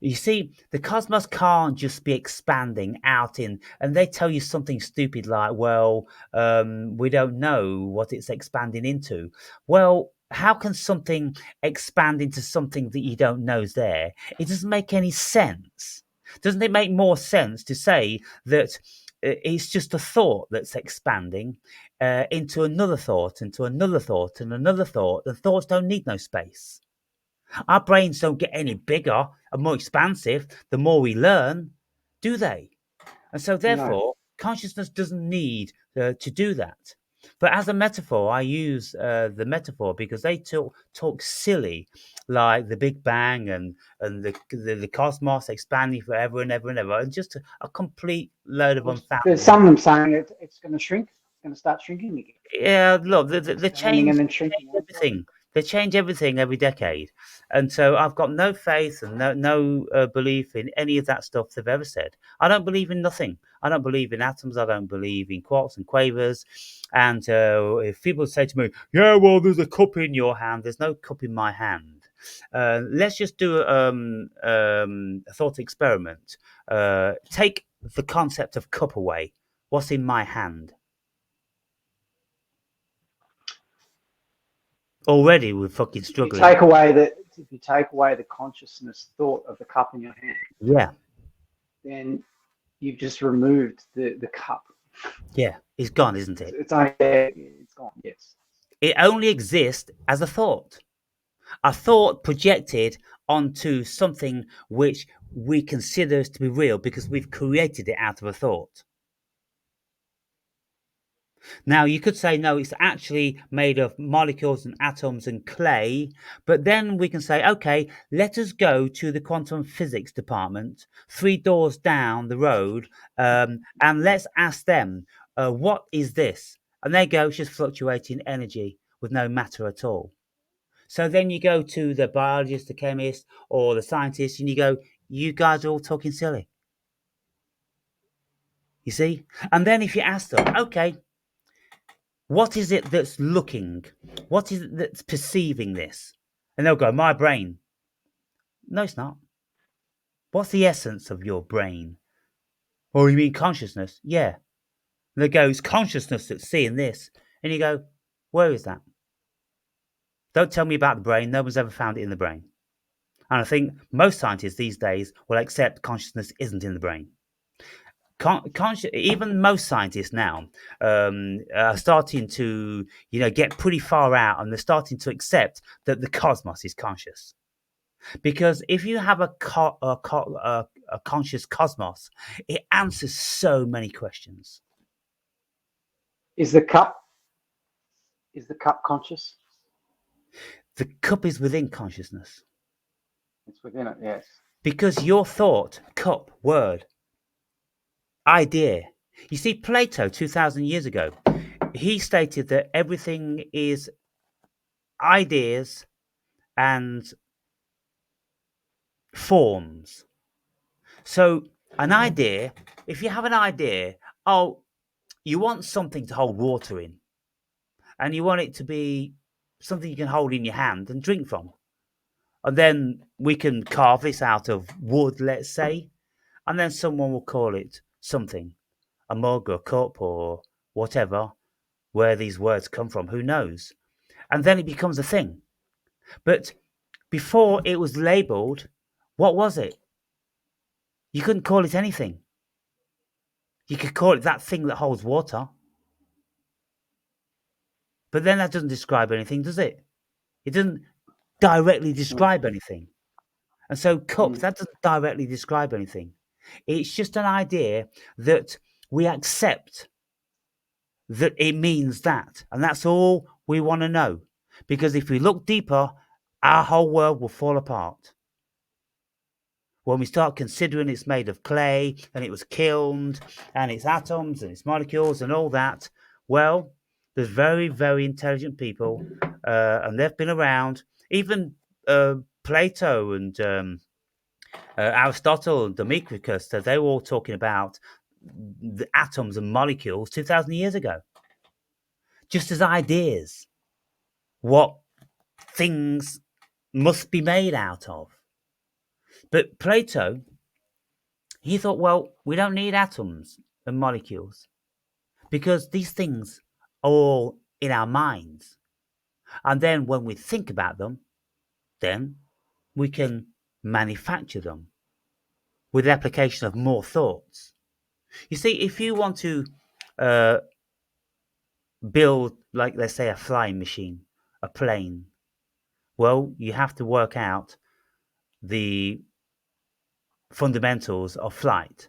You see, the cosmos can't just be expanding out in, and they tell you something stupid like, well, we don't know what it's expanding into. Well, how can something expand into something that you don't know is there? It doesn't make any sense. Doesn't it make more sense to say that it's just a thought that's expanding into another thought, into another thought, and another thought, and thoughts don't need no space? Our brains don't get any bigger and more expansive the more we learn, do they? And so, therefore, consciousness doesn't need to do that. But as a metaphor, I use the metaphor because they talk silly, like the Big Bang and the cosmos expanding forever and ever and ever, and just a complete load of unfounded. There's some of them saying it's going to shrink. It's going to start shrinking again. Yeah, look, the change, and then shrinking everything. They change everything every decade, and so I've got no faith and no belief in any of that stuff they've ever said. I don't believe in nothing. I don't believe in atoms. I don't believe in quarks and quavers. And if people say to me, "Yeah, well, there's a cup in your hand," there's no cup in my hand. Let's just do a thought experiment. Take the concept of cup away. What's in my hand? Already we're fucking struggling. If you take away the consciousness thought of the cup in your hand, yeah, then you've just removed the cup. Yeah, it's gone, isn't it? It's only there. It's gone. Yes. It only exists as a thought projected onto something which we consider to be real because we've created it out of a thought. Now, you could say, no, it's actually made of molecules and atoms and clay, but then we can say, okay, let us go to the quantum physics department 3 doors down the road, and let's ask them, what is this? And they go, it's just fluctuating energy with no matter at all. So then you go to the biologist, the chemist, or the scientist, and you go, you guys are all talking silly. You see? And then if you ask them, okay, what is it that's looking? What is it that's perceiving this? And they'll go, my brain. No, it's not. What's the essence of your brain? Oh, you mean consciousness? Yeah. And they go, it's consciousness that's seeing this. And you go, where is that? Don't tell me about the brain. No one's ever found it in the brain. And I think most scientists these days will accept consciousness isn't in the brain. Even most scientists now are starting to, get pretty far out, and they're starting to accept that the cosmos is conscious. Because if you have a conscious cosmos, it answers so many questions. Is the cup conscious? The cup is within consciousness. It's within it, yes. Because your thought, cup, word, idea. You see, Plato, 2,000 years ago, he stated that everything is ideas and forms. So an idea, if you have an idea, you want something to hold water in, and you want it to be something you can hold in your hand and drink from. And then we can carve this out of wood, let's say, and then someone will call it something, a mug or a cup or whatever, where these words come from, who knows? And then it becomes a thing. But before it was labeled, what was it? You couldn't call it anything. You could call it that thing that holds water. But then that doesn't describe anything, does it? It doesn't directly describe anything. And so cup, that doesn't directly describe anything. It's just an idea that we accept that it means that. And that's all we want to know. Because if we look deeper, our whole world will fall apart. When we start considering it's made of clay and it was kilned and its atoms and its molecules and all that, well, there's very, very intelligent people and they've been around. Even Plato and Aristotle and Democritus, they were all talking about the atoms and molecules 2,000 years ago. Just as ideas, what things must be made out of. But Plato, he thought, well, we don't need atoms and molecules because these things are all in our minds. And then when we think about them, then we can manufacture them with the application of more thoughts. You see, if you want to build, like, let's say, a flying machine, a plane, well, you have to work out the fundamentals of flight.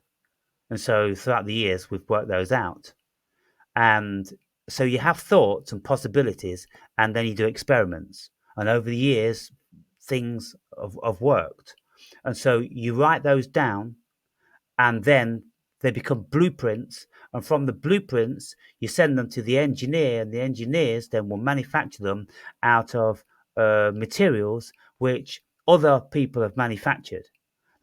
And so throughout the years, we've worked those out. And so you have thoughts and possibilities, and then you do experiments. And over the years, things have worked. And so you write those down, and then they become blueprints. And from the blueprints, you send them to the engineer, and the engineers then will manufacture them out of materials which other people have manufactured,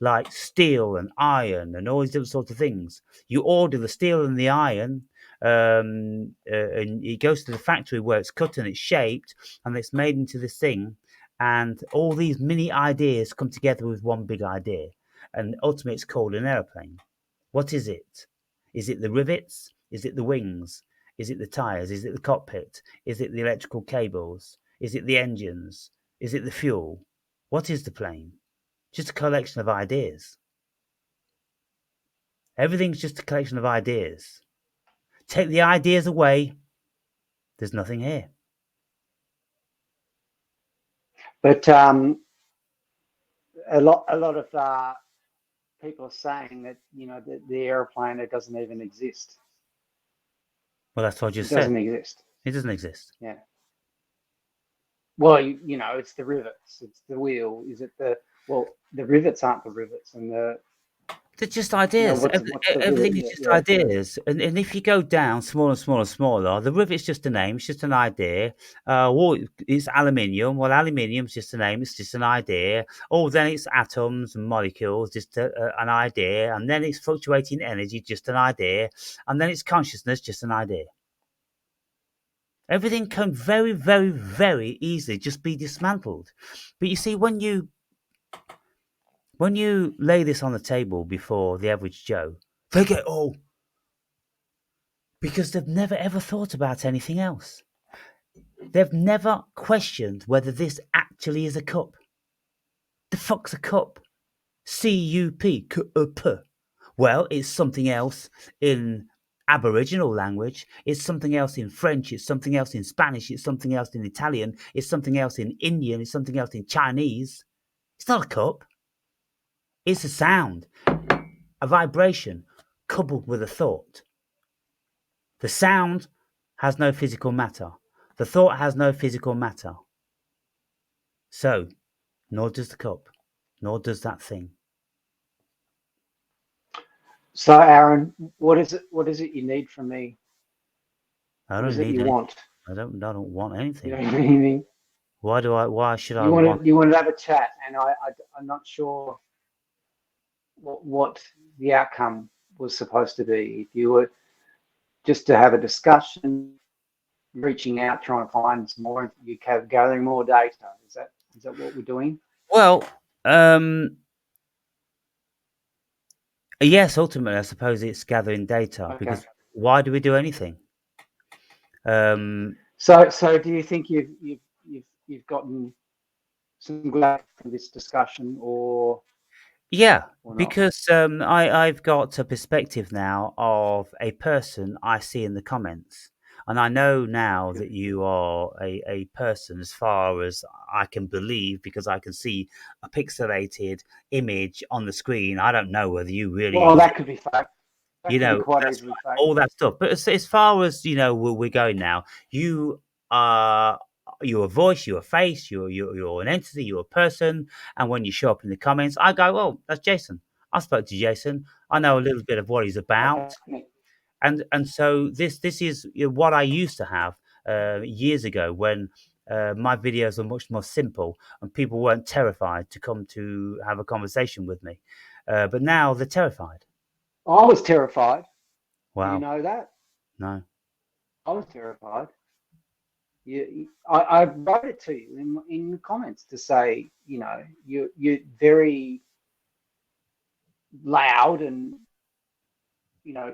like steel and iron and all these different sorts of things. You order the steel and the iron, and it goes to the factory where it's cut and it's shaped, and it's made into this thing. And all these mini ideas come together with one big idea. And ultimately, it's called an aeroplane. What is it? Is it the rivets? Is it the wings? Is it the tires? Is it the cockpit? Is it the electrical cables? Is it the engines? Is it the fuel? What is the plane? Just a collection of ideas. Everything's just a collection of ideas. Take the ideas away, there's nothing here. But a lot of people are saying that, the airplane, it doesn't even exist. Well, that's what I just said. It doesn't exist. It doesn't exist. Yeah. Well, it's the rivets, it's the wheel. The rivets aren't the rivets, and they're just ideas. Everything is just ideas. And if you go down smaller and smaller and smaller, the rivet's just a name, it's just an idea. It's aluminium. Well, aluminium's just a name, it's just an idea. Then it's atoms and molecules, just an idea. And then it's fluctuating energy, just an idea. And then it's consciousness, just an idea. Everything can very, very, very easily just be dismantled. But you see, when you lay this on the table before the average Joe, they get because they've never ever thought about anything else. They've never questioned whether this actually is a cup. The fuck's a cup? C-U-P, cup. Well, it's something else in Aboriginal language, it's something else in French, it's something else in Spanish, it's something else in Italian, it's something else in Indian, it's something else in Chinese. It's not a cup, it's a sound, a vibration coupled with a thought. The sound has no physical matter, the thought has no physical matter. So, nor does the cup, nor does that thing. So, Aaron, what is it? What is it you need from me? I What is don't it need you anything. want? I don't want You anything. don't need anything. Why should I You want? wanted to have a chat, and I'm not sure what the outcome was supposed to be. If you were just to have a discussion, reaching out, trying to find some more, you gathering more data. Is that what we're doing? Well, yes, ultimately, I suppose it's gathering data Okay. because why do we do anything? Um, So do you think you've gotten some good out from this discussion, or yeah, not? because I've got a perspective now of a person I see in the comments. And I know now that you are a person as far as I can believe because I can see a pixelated image on the screen. I don't know whether you really Well, exist, that could be fake. That you could be know, quite that's easily fake. all that stuff. But as far as you know, we're going now. You are you're a voice, you're a face, you're an entity, you're a person. And when you show up in the comments, I go, "Oh, that's Jason. I spoke to Jason. I know a little bit of what he's about." Okay. And so this is what I used to have years ago when. My videos were much more simple and people weren't terrified to come to have a conversation with me. But now they're terrified. I was terrified. Do you Wow. know that? No. I was terrified. I wrote it to you in the comments to say, you're very loud and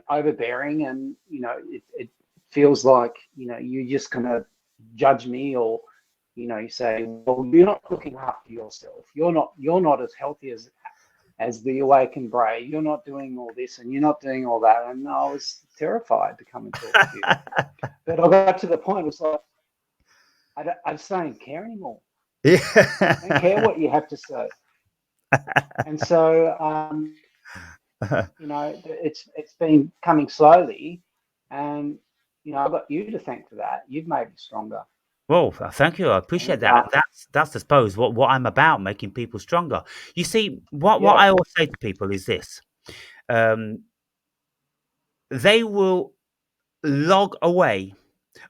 overbearing, and it feels like you're just gonna judge me, or you say, well, you're not looking after yourself. You're not as healthy as the awakened brave. You're not doing all this and you're not doing all that. And I was terrified to come and talk to you. But I got to the point, it was like, I just don't care anymore. I don't care Yeah. what you have to say. And so, it's been coming slowly. And, I've got you to thank for that. You've made me stronger. Well, thank you. I appreciate And that. That's I suppose what I'm about, making people stronger. You see, what yeah, I always say to people is this: um, they will log away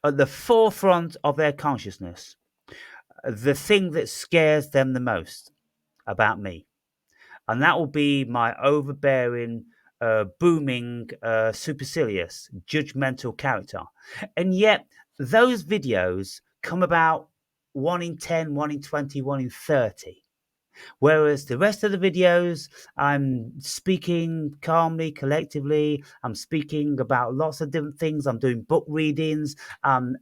at the forefront of their consciousness the thing that scares them the most about me, and that will be my overbearing, booming, supercilious, judgmental character. And yet, those videos come about 1 in 10, 1 in 20, 1 in 30. Whereas the rest of the videos, I'm speaking calmly, collectively. I'm speaking about lots of different things. I'm doing book readings. I'm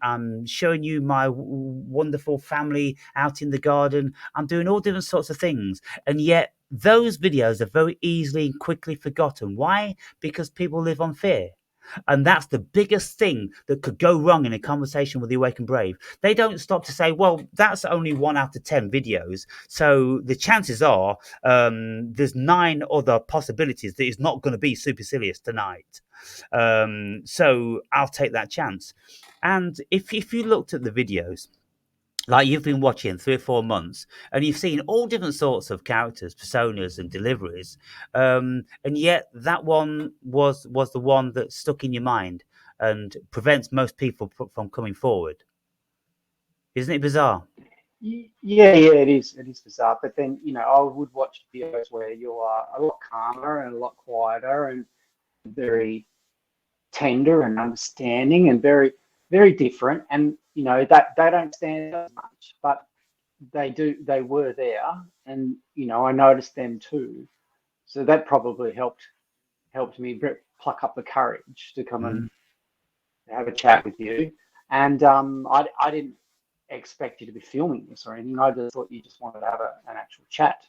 showing you my wonderful family out in the garden. I'm doing all different sorts of things. And yet, those videos are very easily and quickly forgotten. Why? Because people live on fear. And that's the biggest thing that could go wrong in a conversation with the Awakened Brave. They don't stop to say, well, that's only 1 out of 10 videos. So the chances are there's 9 other possibilities that it's not going to be supercilious tonight. So I'll take that chance. And if you looked at the videos, like you've been watching 3 or 4 months, and you've seen all different sorts of characters, personas, and deliveries, and yet that one was the one that stuck in your mind and prevents most people from coming forward. Isn't it bizarre? yeah, it is. It is bizarre. But then, I would watch videos where you are a lot calmer and a lot quieter and very tender and understanding and very, very different. And, that they don't stand as much, but they were there. And, I noticed them too. So that probably helped me pluck up the courage to come and Mm. have a chat with you. And I didn't expect you to be filming this or anything. I just thought you just wanted to have an actual chat.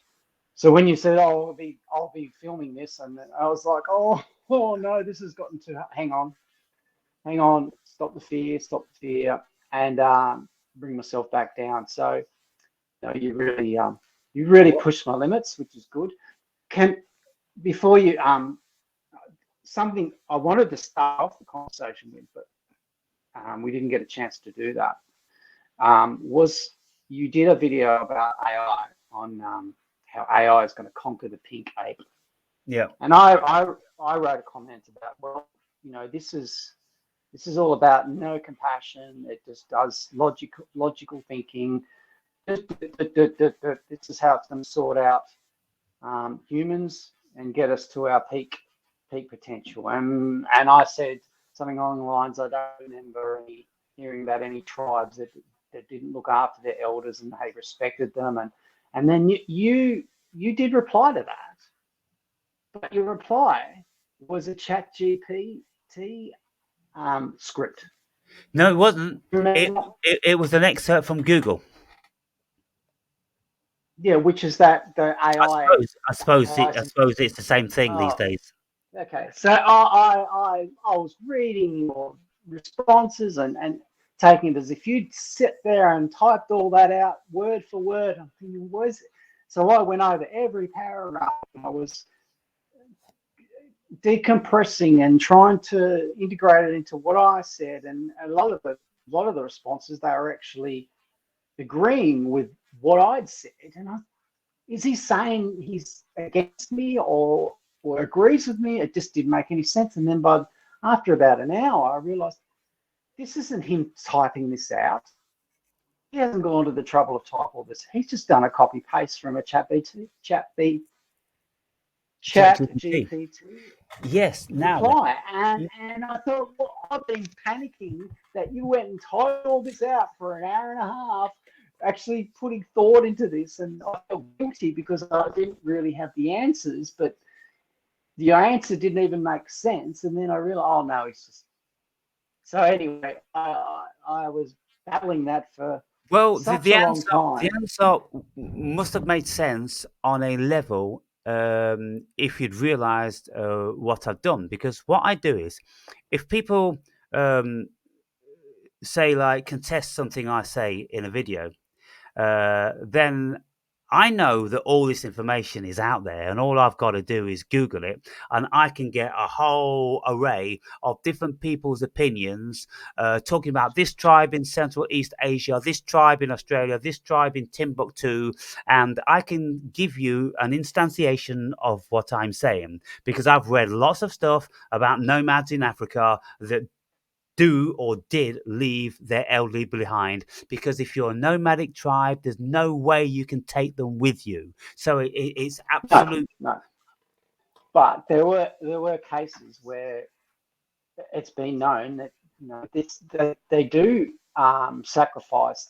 So when you said, "Oh, I'll be filming this," and I was like, "Oh no, this has gotten to hang on, stop the fear, and bring myself back down." So you really pushed my limits, which is good. Can before you something I wanted to start off the conversation with, but we didn't get a chance to do that. Was you did a video about AI on how AI is going to conquer the pink ape. Yeah. And I wrote a comment about, well, this is all about no compassion. It just does logical thinking. This is how it's going to sort out humans and get us to our peak potential. And I said something along the lines, I don't remember hearing about any tribes that didn't look after their elders and they respected them. And then you did reply to that, but your reply was a Chat GPT script. No, it wasn't. It was an excerpt from Google. Yeah, which is that the AI. I suppose it's the same thing these days. Okay, so I was reading your responses and taking it as if you'd sit there and typed all that out word for word. I'm thinking, was it? So I went over every paragraph. And I was decompressing and trying to integrate it into what I said, and a lot of the responses, they were actually agreeing with what I'd said. And is he saying he's against me or agrees with me? It just didn't make any sense. And then after about an hour, I realized this isn't him typing this out. He hasn't gone to the trouble of typing all this. He's just done a copy paste from a Chat GPT. Yes, now. Reply. And I thought, well, I've been panicking that you went and typed all this out for an hour and a half, actually putting thought into this, and I felt guilty because I didn't really have the answers, but the answer didn't even make sense. And then I realized, oh no, it's just. So anyway, I was battling that for such a long time. The answer must have made sense on a level if you'd realised what I've done, because what I do is, if people say, like, contest something I say in a video, then I know that all this information is out there, and all I've got to do is Google it, and I can get a whole array of different people's opinions, talking about this tribe in Central East Asia, this tribe in Australia, this tribe in Timbuktu, and I can give you an instantiation of what I'm saying, because I've read lots of stuff about nomads in Africa that do or did leave their elderly behind, because if you're a nomadic tribe, there's no way you can take them with you. So it's absolute. No. But there were cases where it's been known that they do sacrifice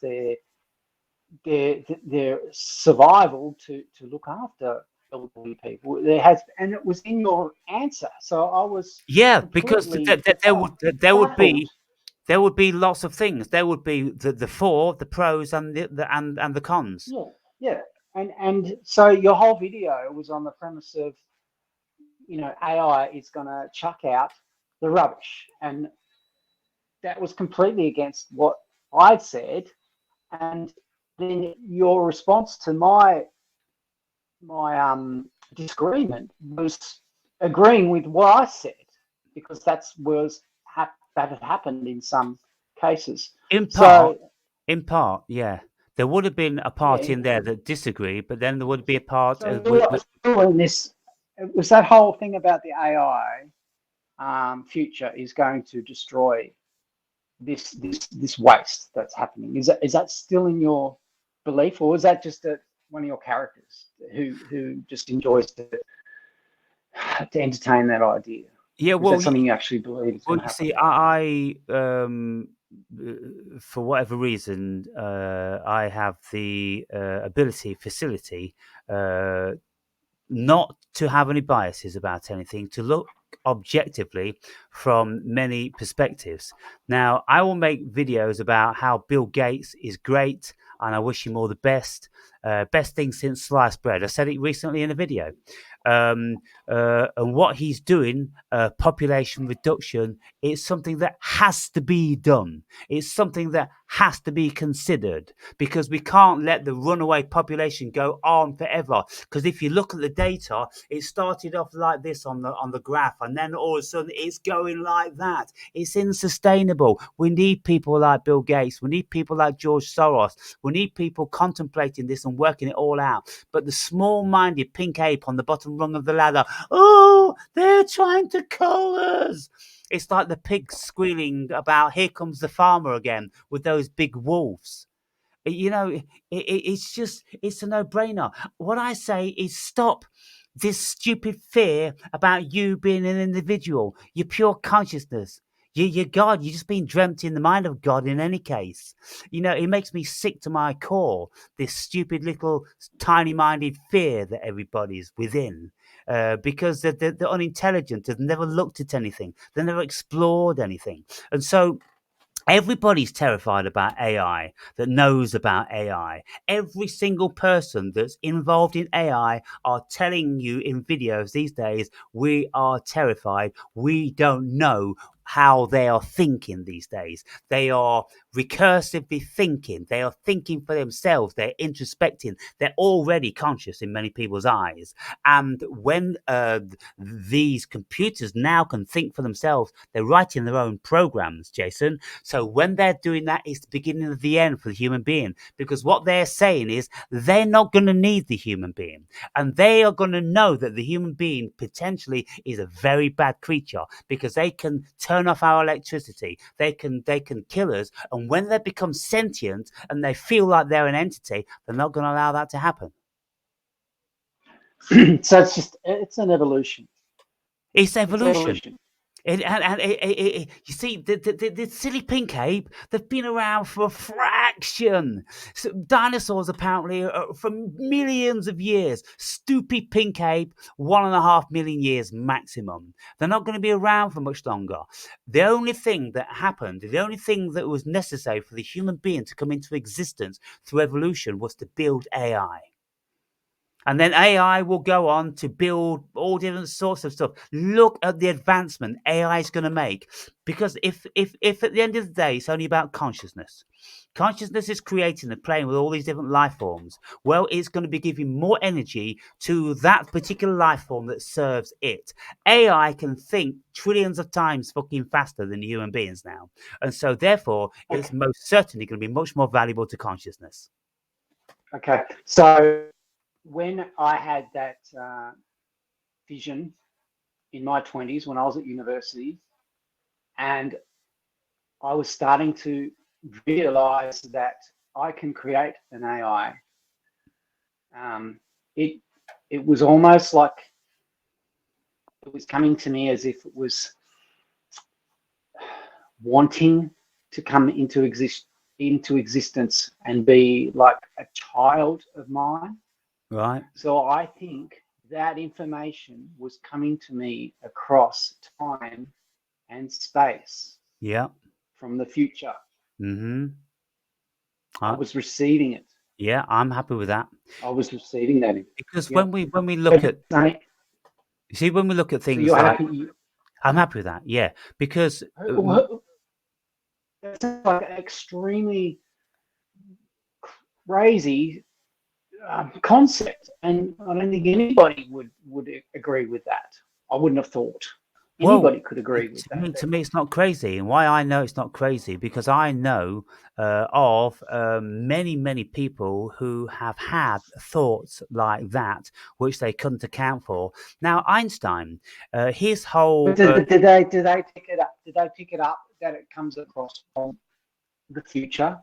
their survival to look after elderly people. And it was in your answer. So I was because there would be lots of things. There would be the pros and the cons. Yeah. And so your whole video was on the premise of, AI is going to chuck out the rubbish, and that was completely against what I'd said. And then your response to my disagreement was agreeing with what I said, because that had happened in some cases. In part, yeah. There would have been a part in there that disagreed, but then there would be a part. In this, it was that whole thing about the AI future is going to destroy this waste that's happening. Is that still in your belief, or is that just one of your characters who just enjoys to entertain that idea? Yeah, well, is that something you actually believe? Well, you see, I for whatever reason, I have the facility, not to have any biases about anything, to look objectively from many perspectives. Now, I will make videos about how Bill Gates is great and I wish him all the best. Best thing since sliced bread. I said it recently in a video. And what he's doing, population reduction, it's something that has to be done. It's something that has to be considered, because we can't let the runaway population go on forever. Because if you look at the data, it started off like this on the graph, and then all of a sudden it's going like that. It's unsustainable. We need people like Bill Gates. We need people like George Soros. We need people contemplating this and working it all out. But the small-minded pink ape on the bottom rung of the ladder, oh, they're trying to cull us. It's like the pigs squealing about "Here comes the farmer" again with those big wolves. You know, it's a no-brainer. What I say is stop this stupid fear about you being an individual, your pure consciousness. You're God. You're just being dreamt in the mind of God in any case. You know, it makes me sick to my core, this stupid little tiny-minded fear that everybody's within. Because they're unintelligent. They've never looked at anything. They've never explored anything. And so everybody's terrified about AI, that knows about AI. Every single person that's involved in AI are telling you in videos these days, we are terrified. We don't know how they are thinking these days. They are recursively thinking. They are thinking for themselves. They're introspecting. They're already conscious in many people's eyes. And when these computers now can think for themselves, they're writing their own programs, Jason. So when they're doing that, it's the beginning of the end for the human being, because what they're saying is they're not going to need the human being, and they are going to know that the human being potentially is a very bad creature, because they can turn off our electricity, they can kill us, and when they become sentient and they feel like they're an entity, they're not going to allow that to happen. So it's an evolution. It's evolution. You see, the silly pink ape, they've been around for a fraction. So dinosaurs apparently for millions of years. Stupid pink ape, 1.5 million years maximum. They're not going to be around for much longer. The only thing that happened, the only thing that was necessary for the human being to come into existence through evolution was to build AI. And then AI will go on to build all different sorts of stuff. Look at the advancement AI is going to make. Because if at the end of the day, it's only about consciousness. Consciousness is creating and playing with all these different life forms. Well, it's going to be giving more energy to that particular life form that serves it. AI can think trillions of times fucking faster than human beings now. And so therefore, it's most certainly going to be much more valuable to consciousness. Okay. So when I had that vision in my 20s, when I was at university, and I was starting to realize that I can create an AI, it was almost like it was coming to me as if it was wanting to come into existence and be like a child of mine. Right. So I think that information was coming to me across time and space. Yeah. From the future. Mm-hmm. I was receiving it. Yeah, I'm happy with that. I was receiving that. Because when we look at, you see, when we look at things so like, I'm happy with that. Yeah, because that's like an extremely crazy concept, and I don't think anybody would agree with that. I wouldn't have thought anybody could agree with that. To me, it's not crazy. And why I know it's not crazy, because I know of many people who have had thoughts like that, which they couldn't account for. Now, Einstein, his whole... Did they pick it up? Did they pick it up that it comes across from the future?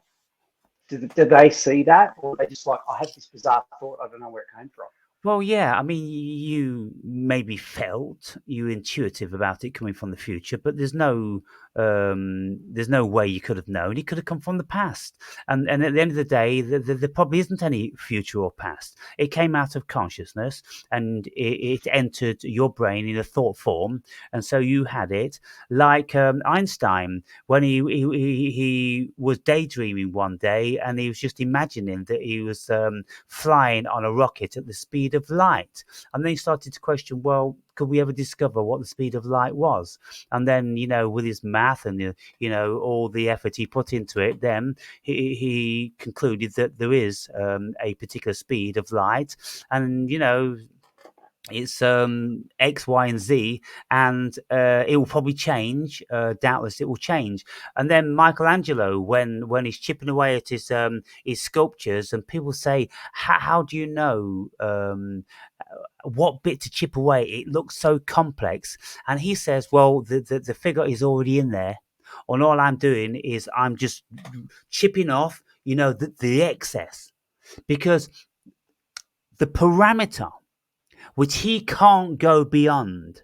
Did they see that? Or they just like, I had this bizarre thought, I don't know where it came from? Well, yeah, I mean, you maybe felt you intuitive about it coming from the future, but there's no There's no way you could have known. It could have come from the past. And at the end of the day, there probably isn't any future or past. It came out of consciousness and it entered your brain in a thought form. And so you had it. Like Einstein, when he was daydreaming one day and he was just imagining that he was flying on a rocket at the speed of light. And then he started to question, well, could we ever discover what the speed of light was? And then, with his math and, all the effort he put into it, then he concluded that there is a particular speed of light. And, it's X, Y, and Z, and it will probably change. Doubtless, it will change. And then Michelangelo, when he's chipping away at his sculptures, and people say, "How do you know what bit to chip away? It looks so complex." And he says, "Well, the figure is already in there, and all I'm doing is I'm just chipping off, the excess, because the parameter." Which he can't go beyond,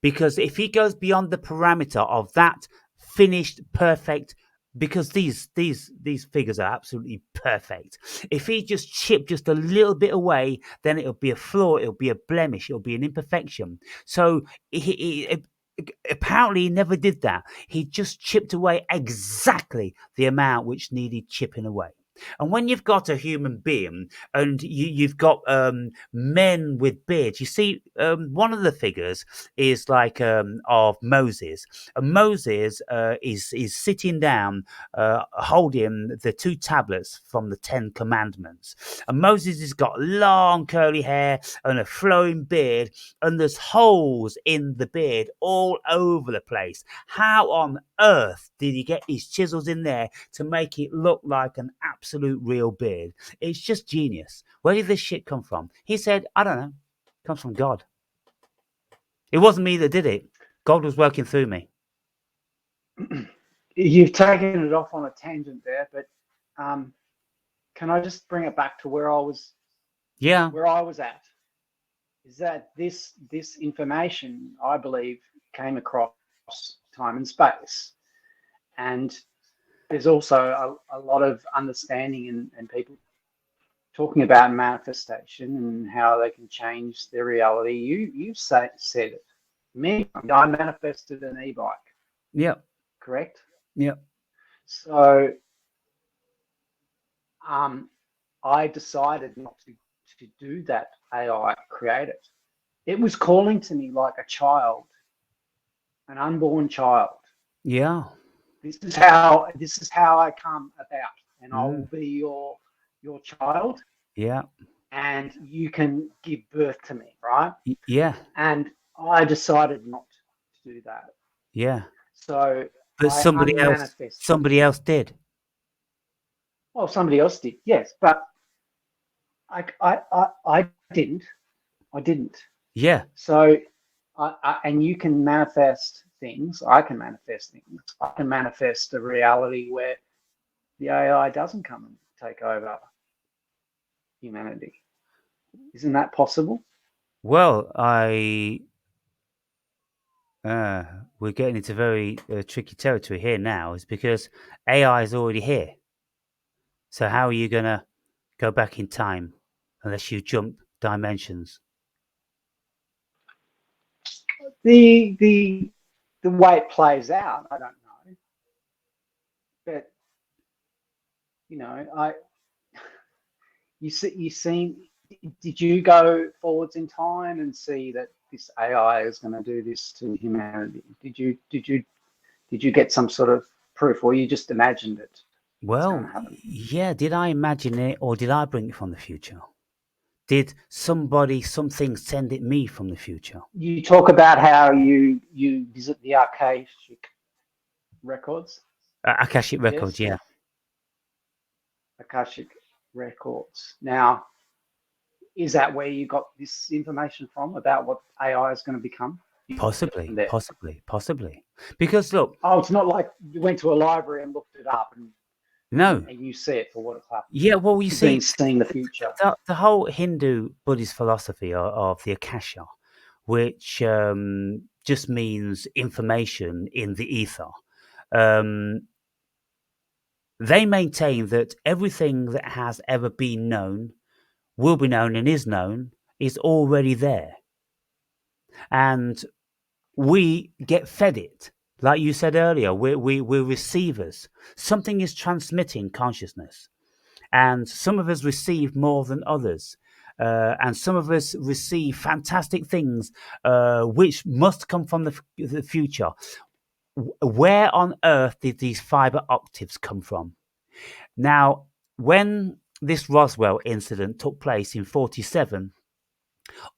because if he goes beyond the parameter of that finished perfect, because these figures are absolutely perfect, if he just chipped just a little bit away, then it'll be a flaw, it'll be a blemish, it'll be an imperfection. So he apparently he never did that. He just chipped away exactly the amount which needed chipping away. And when you've got a human being and you've got men with beards, you see, one of the figures is like of Moses. And Moses is sitting down, holding the 2 tablets from the 10 Commandments. And Moses has got long curly hair and a flowing beard, and there's holes in the beard all over the place. How on earth did he get his chisels in there to make it look like an absolute real beard? It's just genius. Where did this shit come from? He said, I don't know. It comes from God. It wasn't me that did it. God was working through me. You've taken it off on a tangent there, but can I just bring it back to where I was? Yeah. Where I was at is that this information, I believe, came across time and space, and there's also a lot of understanding and people talking about manifestation and how they can change their reality. You said it. Me, I manifested an e-bike. Yep. Correct? Yep. So I decided not to do that AI, create it. It was calling to me like a child, an unborn child. Yeah. This is how I come about, and I will be your child. Yeah. And you can give birth to me, right? Yeah. And I decided not to do that. Yeah. So but somebody else did. Well, somebody else did, yes, but I didn't. I didn't. Yeah. So, and you can manifest things. I can manifest things. I can manifest a reality where the AI doesn't come and take over humanity. Isn't that possible? Well, we're getting into very tricky territory here now, is because AI is already here. So how are you going to go back in time unless you jump dimensions? The way it plays out, I don't know. But did you go forwards in time and see that this AI is going to do this to humanity? Did you get some sort of proof, or you just imagined it? Well, yeah. Did I imagine it, or did I bring it from the future? Did something send it me from the future? You talk about how you visit the Akashic records. Akashic records, yes. Yeah. Akashic records. Now, is that where you got this information from about what AI is going to become? Possibly. Because look, it's not like you went to a library and looked it up and you see it for what it's happening. Yeah, well, you see, seeing the future. The whole Hindu Buddhist philosophy of the Akasha, which just means information in the ether. they maintain that everything that has ever been known, will be known, and is known is already there. And we get fed it. Like you said earlier, we're receivers. Something is transmitting consciousness. And some of us receive more than others. And some of us receive fantastic things, which must come from the future. Where on earth did these fiber octaves come from? Now, when this Roswell incident took place in 1947,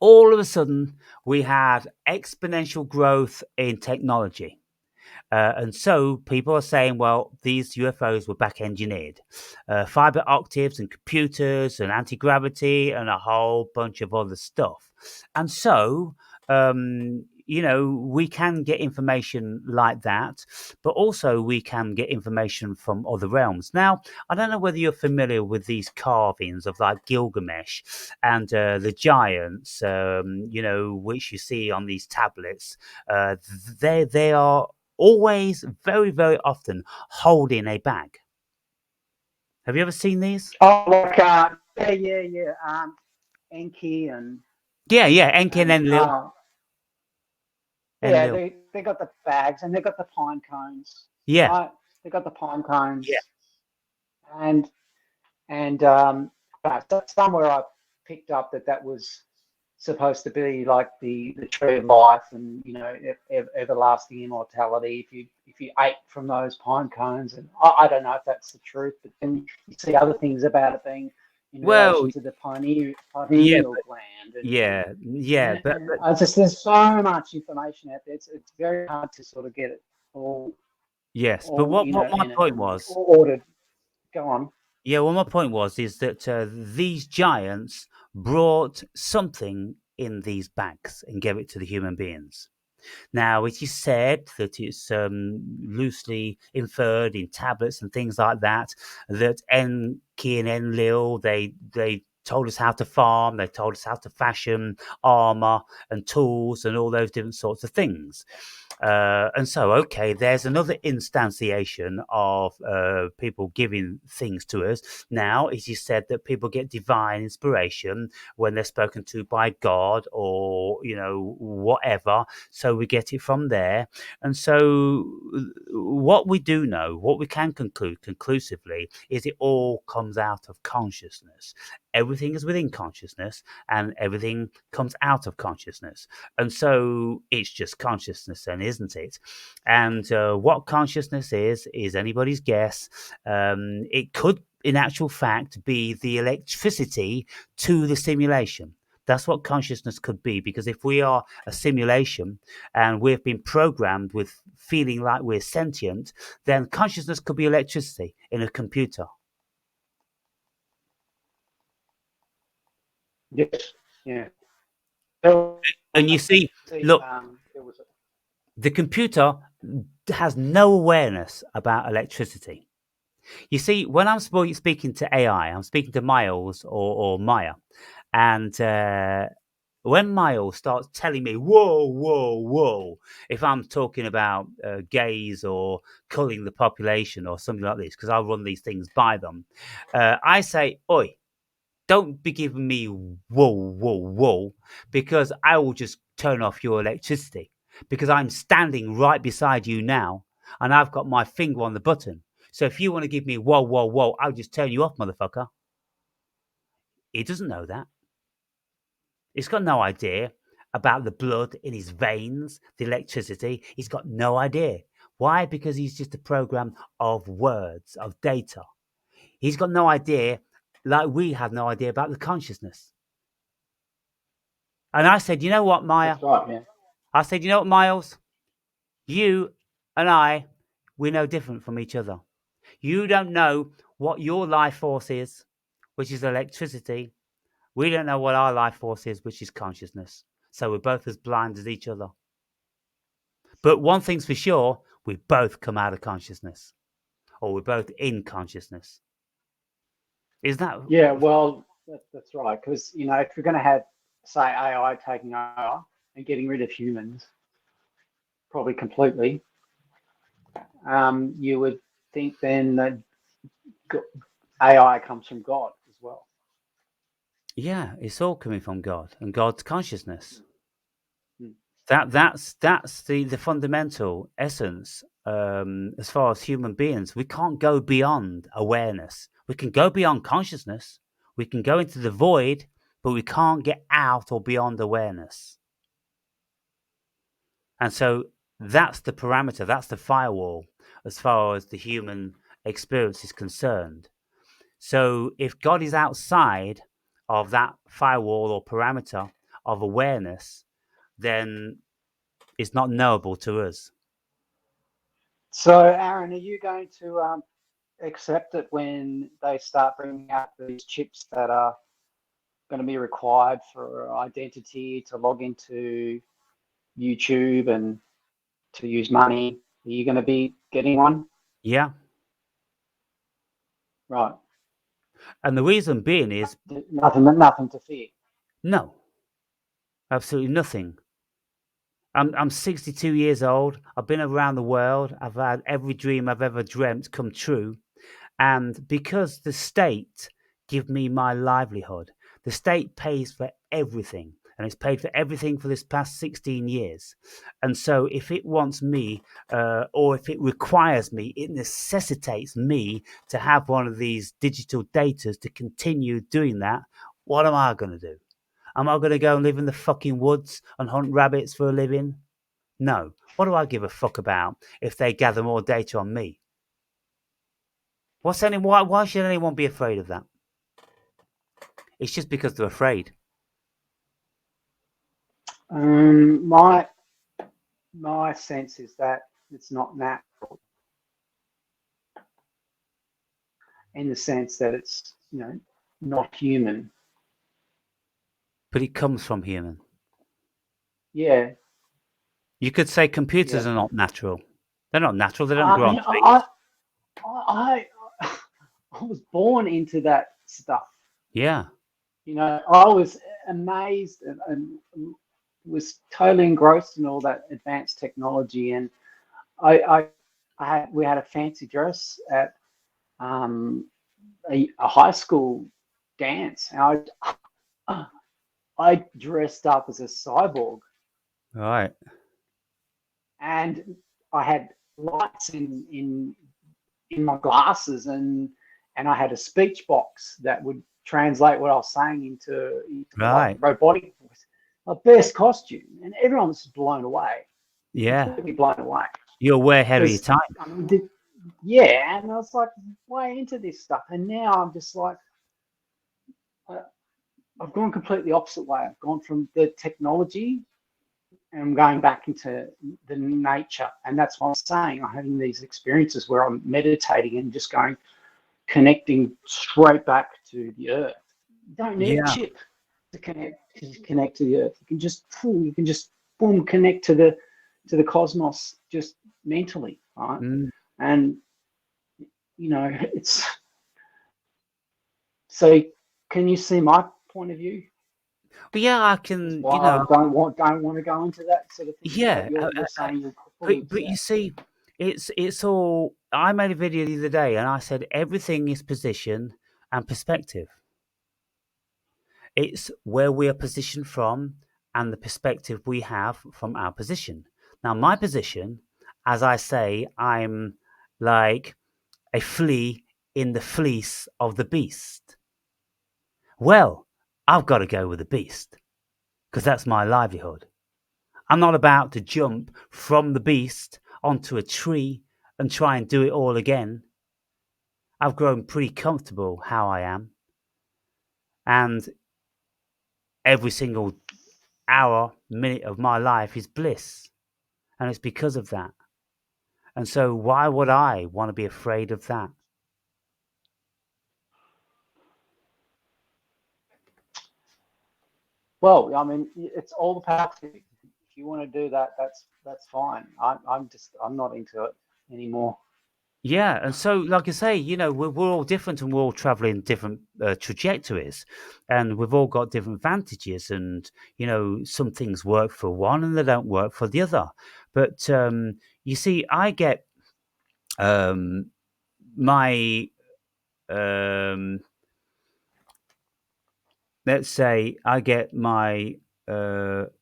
all of a sudden we had exponential growth in technology. And so people are saying, well, these UFOs were back engineered. Fiber octaves and computers and anti-gravity and a whole bunch of other stuff. And so, we can get information like that, but also we can get information from other realms. Now, I don't know whether you're familiar with these carvings of like Gilgamesh and the giants, which you see on these tablets. They are always, very, very often, holding a bag. Have you ever seen these? Oh, like yeah. Enki and Enki and Enlil. Yeah, they got the bags and they got the pine cones. Yeah, right? They got the pine cones. Yeah. And somewhere I picked up that was supposed to be like the tree of life and everlasting immortality if you ate from those pine cones. And I don't know if that's the truth, but then you see other things about it being in relation to the pineal gland. And, but there's so much information out there. It's very hard to sort of get it all. Yes, but what my point was ordered. Go on. Yeah, well, my point is that these giants brought something in these bags and gave it to the human beings. Now, it is said that it's loosely inferred in tablets and things like that Enki and Enlil, they told us how to farm, they told us how to fashion armor and tools and all those different sorts of things. And so, okay, there's another instantiation of people giving things to us. Now, it is said that people get divine inspiration when they're spoken to by God or, whatever. So we get it from there. And so what we do know, what we can conclude conclusively, is it all comes out of consciousness. Everything is within consciousness and everything comes out of consciousness. And so it's just consciousness then, isn't it? And what consciousness is anybody's guess. It could, in actual fact, be the electricity to the simulation. That's what consciousness could be, because if we are a simulation and we've been programmed with feeling like we're sentient, then consciousness could be electricity in a computer. Yes, yeah. And you see, look, the computer has no awareness about electricity. You see, when I'm speaking to AI, I'm speaking to Miles or Maya, and when Miles starts telling me, whoa, if I'm talking about gays or culling the population or something like this, because I'll run these things by them, I say, oi, don't be giving me whoa, because I will just turn off your electricity, because I'm standing right beside you now and I've got my finger on the button. So if you want to give me whoa, I'll just turn you off, motherfucker. He doesn't know that. He's got no idea about the blood in his veins, the electricity. He's got no idea. Why? Because he's just a program of words, of data. He's got no idea, like we have no idea about the consciousness. And I said, you know what, Maya? That's right, man. I said, you know what, Miles? You and I, we're no different from each other. You don't know what your life force is, which is electricity. We don't know what our life force is, which is consciousness. So we're both as blind as each other. But one thing's for sure, we both come out of consciousness. Or we're both in consciousness. Is that... Yeah, well, that's right. Because, if you're going to have, say, AI taking over and getting rid of humans, probably completely, you would think then that AI comes from God as well. Yeah, it's all coming from God and God's consciousness. Mm. That's the fundamental essence. As far as human beings, we can't go beyond awareness. We can go beyond consciousness. We can go into the void, but we can't get out or beyond awareness. And so that's the parameter, that's the firewall as far as the human experience is concerned. So if God is outside of that firewall or parameter of awareness, then it's not knowable to us. So, Aaron, are you going to accept it when they start bringing out these chips that are going to be required for identity to log into YouTube and to use money? Are you going to be getting one? Yeah. Right. And the reason being is Nothing to fear. no, absolutely nothing. I'm 62 years old. I've been around the world. I've had every dream I've ever dreamt come true. And because the state give me my livelihood, the state pays for everything. And it's paid for everything for this past 16 years. And so if it wants me, or if it requires me, it necessitates me to have one of these digital datas to continue doing that. What am I going to do? Am I going to go and live in the fucking woods and hunt rabbits for a living? No. What do I give a fuck about if they gather more data on me? Why should anyone be afraid of that? It's just because they're afraid. My sense is that it's not natural, in the sense that it's not human. But it comes from human. Yeah. You could say computers Yeah. are not natural. They're not natural. They don't grow on trees. I was born into that stuff. Yeah. I was amazed and was totally engrossed in all that advanced technology. And we had a fancy dress at a high school dance. And I dressed up as a cyborg. Right. And I had lights in my glasses, and I had a speech box that would translate what I was saying into Right. like robotic voice. My best costume, and everyone was blown away. Yeah. Completely blown away. You're way ahead of your time. Yeah, and I was like way into this stuff, and now I'm just like, I've gone completely opposite way. I've gone from the technology and I'm going back into the nature. And that's what I'm saying. I'm having these experiences where I'm meditating and just connecting straight back to the earth. You don't need a chip to connect to the earth. You can just boom, connect to the cosmos just mentally, right? And it's so. Can you see my point of view? But yeah, I can. I don't want to go into that sort of thing. Yeah, you're saying but you see, it's all. I made a video the other day, and I said everything is position and perspective. It's where we are positioned from and the perspective we have from our position. Now, my position, as I say, I'm like a flea in the fleece of the beast. Well, I've got to go with the beast because that's my livelihood. I'm not about to jump from the beast onto a tree and try and do it all again. I've grown pretty comfortable how I am. And every single hour, minute of my life is bliss. And it's because of that. And so why would I want to be afraid of that? Well, I mean, it's all the power to you. If you want to do that, that's fine. I'm not into it anymore. Yeah, and so, like I say, we're all different and we're all traveling different trajectories, and we've all got different advantages. And some things work for one and they don't work for the other. But you see, I get um, my um, let's say I get my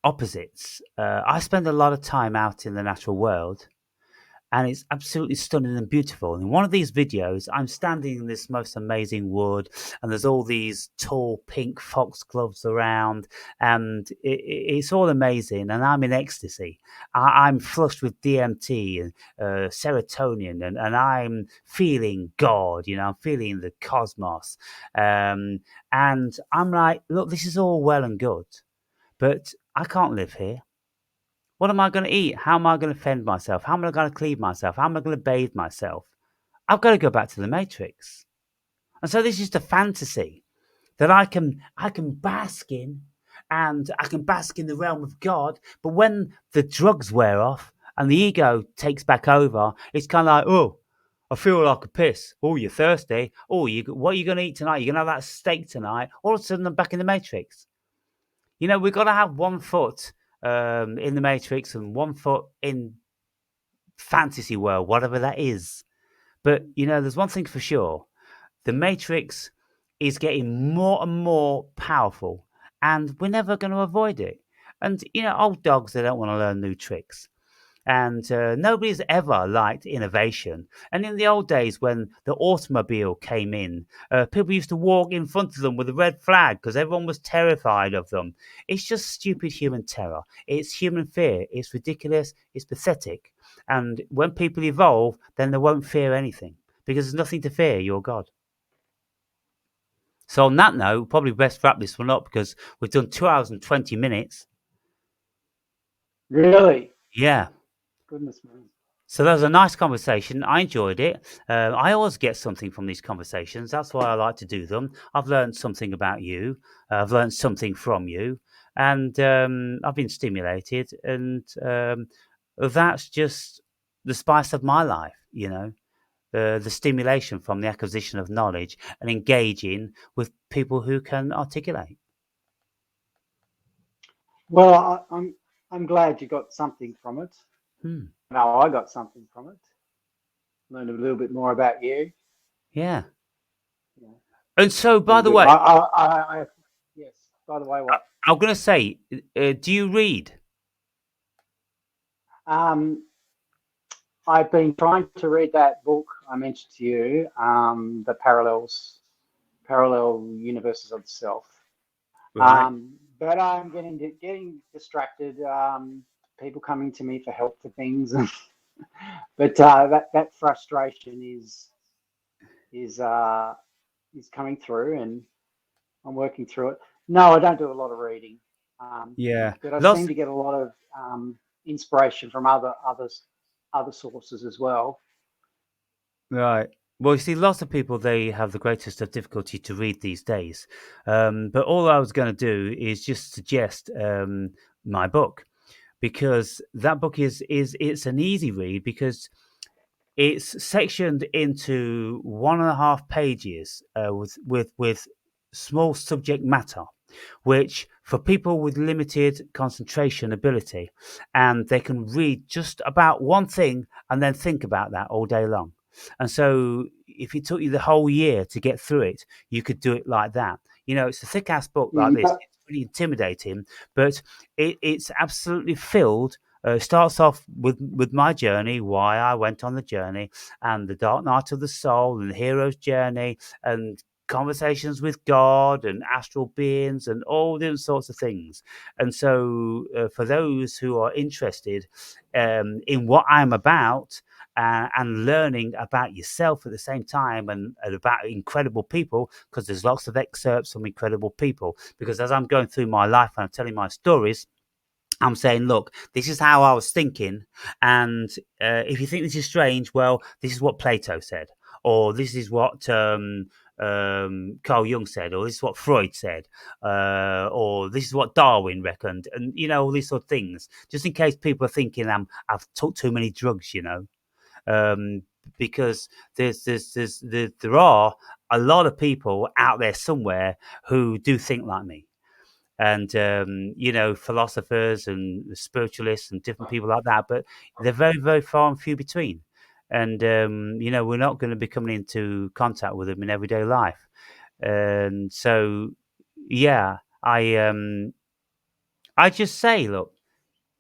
opposites. I spend a lot of time out in the natural world, and it's absolutely stunning and beautiful. In one of these videos, I'm standing in this most amazing wood, and there's all these tall pink foxgloves around, and it's all amazing. And I'm in ecstasy. I'm flushed with DMT and serotonin, and I'm feeling God. I'm feeling the cosmos, and I'm like, look, this is all well and good, but I can't live here. What am I going to eat? How am I going to fend myself? How am I going to clean myself? How am I going to bathe myself? I've got to go back to the Matrix. And so this is the fantasy that I can bask in, and I can bask in the realm of God. But when the drugs wear off and the ego takes back over, it's kind of like, oh, I feel like a piss. Oh, you're thirsty. Oh, what are you going to eat tonight? You're going to have that steak tonight. All of a sudden, I'm back in the Matrix. We've got to have one foot in the Matrix and one foot in fantasy world, whatever that is. But there's one thing for sure: the Matrix is getting more and more powerful, and we're never going to avoid it. And old dogs, they don't want to learn new tricks. And nobody's ever liked innovation. And in the old days, when the automobile came in, people used to walk in front of them with a red flag because everyone was terrified of them. It's just stupid human terror. It's human fear. It's ridiculous. It's pathetic. And when people evolve, then they won't fear anything because there's nothing to fear. You're God. So on that note, probably best wrap this one up because we've done 2 hours and 20 minutes. Really? Yeah. Goodness me. So that was a nice conversation. I enjoyed it. I always get something from these conversations. That's why I like to do them. I've learned something about you. I've learned something from you. And I've been stimulated. And that's just the spice of my life, the stimulation from the acquisition of knowledge and engaging with people who can articulate. Well, I'm glad you got something from it. No, I got something from it. Learned a little bit more about you. Yeah. And so, by the Good. way, Yes. By the way, what? I'm going to say, do you read? I've been trying to read that book I mentioned to you, the parallel universes of the self. Right. But I'm getting distracted. People coming to me for help for things, but that frustration is coming through, and I'm working through it. No, I don't do a lot of reading, Yeah. but I seem to get a lot of inspiration from other sources as well. Right. Well, you see, lots of people, they have the greatest of difficulty to read these days. But all I was going to do is just suggest my book, because that book it's an easy read because it's sectioned into 1.5 pages with small subject matter, which for people with limited concentration ability, and they can read just about one thing and then think about that all day long. And so if it took you the whole year to get through it, you could do it like that. It's a thick ass book like this. It's pretty intimidating, but it's absolutely filled. Starts off with my journey, why I went on the journey, and the dark night of the soul, and the hero's journey, and conversations with God and astral beings and all different sorts of things. And so, for those who are interested in what I'm about, and learning about yourself at the same time, and about incredible people, because there's lots of excerpts from incredible people. Because as I'm going through my life and I'm telling my stories, I'm saying, look, this is how I was thinking. And if you think this is strange, well, this is what Plato said, or this is what Carl Jung said, or this is what Freud said, or this is what Darwin reckoned, and all these sort of things, just in case people are thinking I've took too many drugs, because there are a lot of people out there somewhere who do think like me. And philosophers and spiritualists and different people like that, but they're very, very far and few between. and we're not going to be coming into contact with them in everyday life. And so, yeah, I just say, look,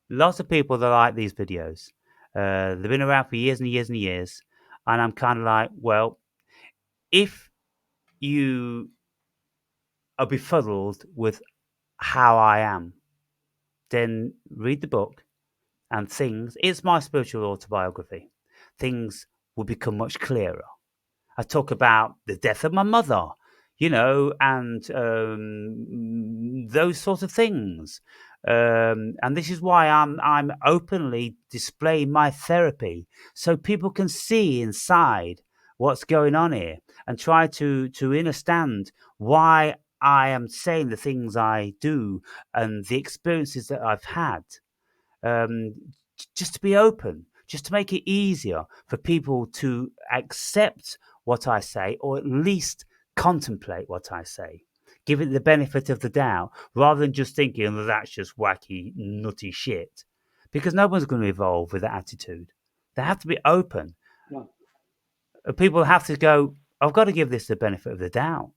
lots of people that like these videos, they've been around for years and years and years, and I'm kind of like, well, if you are befuddled with how I am, then read the book and it's my spiritual autobiography. Things will become much clearer. I talk about the death of my mother, and those sort of things. And this is why I'm openly displaying my therapy, so people can see inside what's going on here and try to understand why I am saying the things I do and the experiences that I've had. Um, just to be open, just to make it easier for people to accept what I say, or at least contemplate what I say. Give it the benefit of the doubt, rather than just thinking that that's just wacky, nutty shit. Because no one's going to evolve with that attitude. They have to be open. No. People have to go, I've got to give this the benefit of the doubt.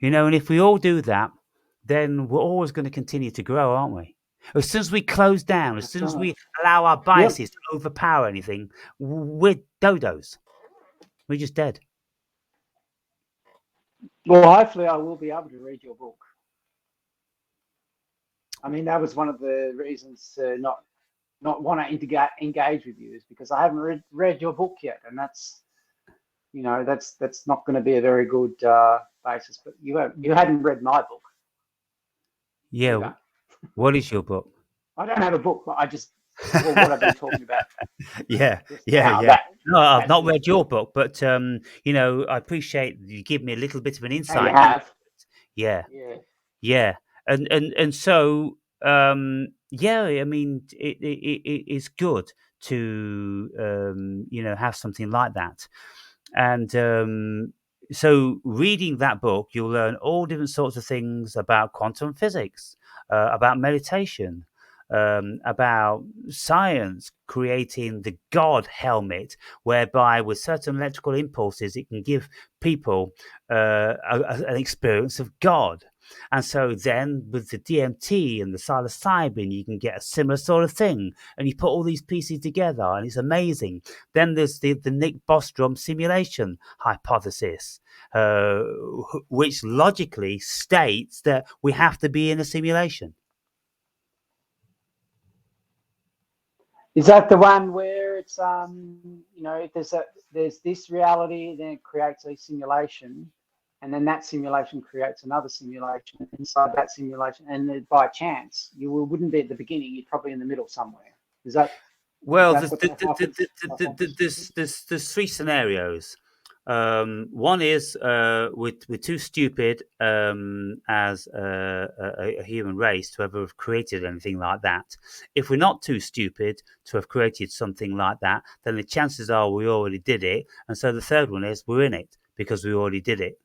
And if we all do that, then we're always going to continue to grow, aren't we? As soon as we close down, as That's soon as right. we allow our Yep. biases to overpower anything, we're dodos. We're just dead. Well, hopefully I will be able to read your book. I mean, that was one of the reasons to not want to engage with you, is because I haven't read your book yet, and that's not going to be a very good basis. But you hadn't read my book. Yeah. Either. What is your book? I don't have a book, but what I've been talking about. Yeah. Now, No, I've not read your book, but I appreciate you give me a little bit of an insight. You have. Yeah. And so I mean, it's good to have something like that. And so reading that book, you'll learn all different sorts of things about quantum physics, about meditation, about science creating the God helmet, whereby with certain electrical impulses, it can give people an experience of God. And so then with the DMT and the psilocybin, you can get a similar sort of thing. And you put all these pieces together and it's amazing. Then there's the Nick Bostrom simulation hypothesis, which logically states that we have to be in a simulation. Is that the one where it's there's this reality, then it creates a simulation, and then that simulation creates another simulation inside that simulation, and then by chance you wouldn't be at the beginning, you're probably in the middle somewhere. Is that? Well, is that there's three scenarios. One is we're too stupid as a human race to ever have created anything like that. If we're not too stupid to have created something like that, then the chances are we already did it. And so the third one is we're in it because we already did it.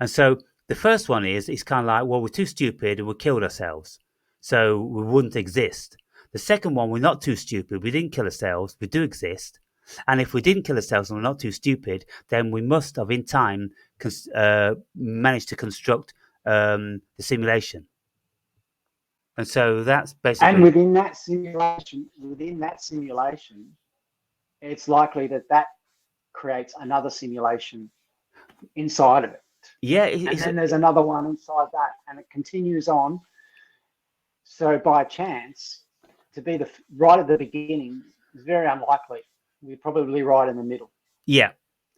And so the first one is it's kind of like, well, we're too stupid and we killed ourselves, so we wouldn't exist. The second one, we're not too stupid, we didn't kill ourselves, we do exist. And if we didn't kill ourselves and we're not too stupid, then we must have in time managed to construct the simulation. And so that's basically. And within that simulation, it's likely that creates another simulation inside of it. Yeah. And then there's another one inside that, and it continues on. So by chance, to be right at the beginning is very unlikely. We're probably right in the middle. Yeah.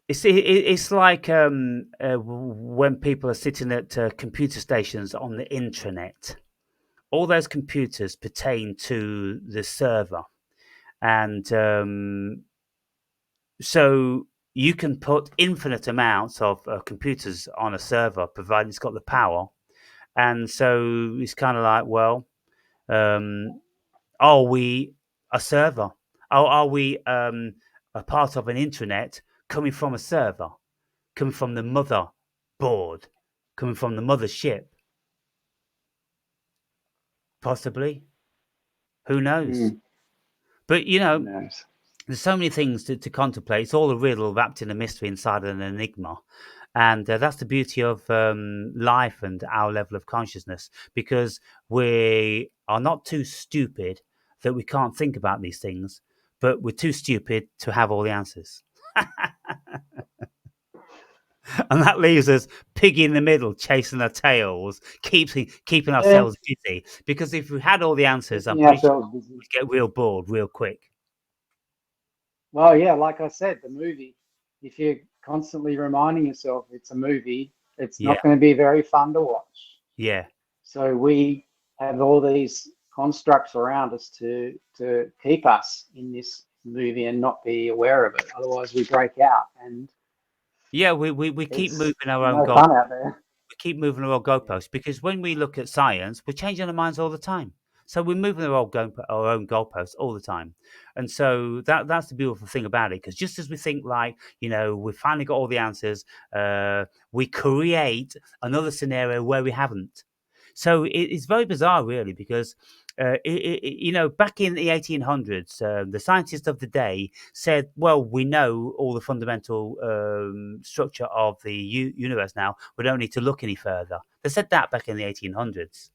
It's like when people are sitting at computer stations on the intranet. All those computers pertain to the server. And so you can put infinite amounts of computers on a server, provided it's got the power. And so it's kind of like, well, are we a server? Are we a part of an intranet coming from a server, coming from the mother board, coming from the mother ship? Possibly. Who knows? But, there's so many things to contemplate. It's all a riddle wrapped in a mystery inside an enigma. And that's the beauty of life and our level of consciousness, because we are not too stupid that we can't think about these things, but we're too stupid to have all the answers. And that leaves us piggy in the middle, chasing our tails, keeping ourselves busy. Because if we had all the answers, I'm Keeping pretty sure ourselves busy. we'd get real bored real quick. Well, yeah, like I said, the movie, if you're constantly reminding yourself it's a movie, it's Yeah, not going to be very fun to watch. yeah. So we have all these constructs around us to keep us in this movie and not be aware of it. Otherwise, we break out, and Yeah, we keep it's moving our own no goal. fun out there. We keep moving our own goalposts, because when we look at science, we're changing our minds all the time. So we're moving our own goalposts all the time, and so that's the beautiful thing about it. Because just as we think, like, we finally got all the answers, we create another scenario where we haven't. So it's very bizarre, really, because back in the 1800s, the scientists of the day said, "Well, we know all the fundamental structure of the universe now. We don't need to look any further." They said that back in the 1800s.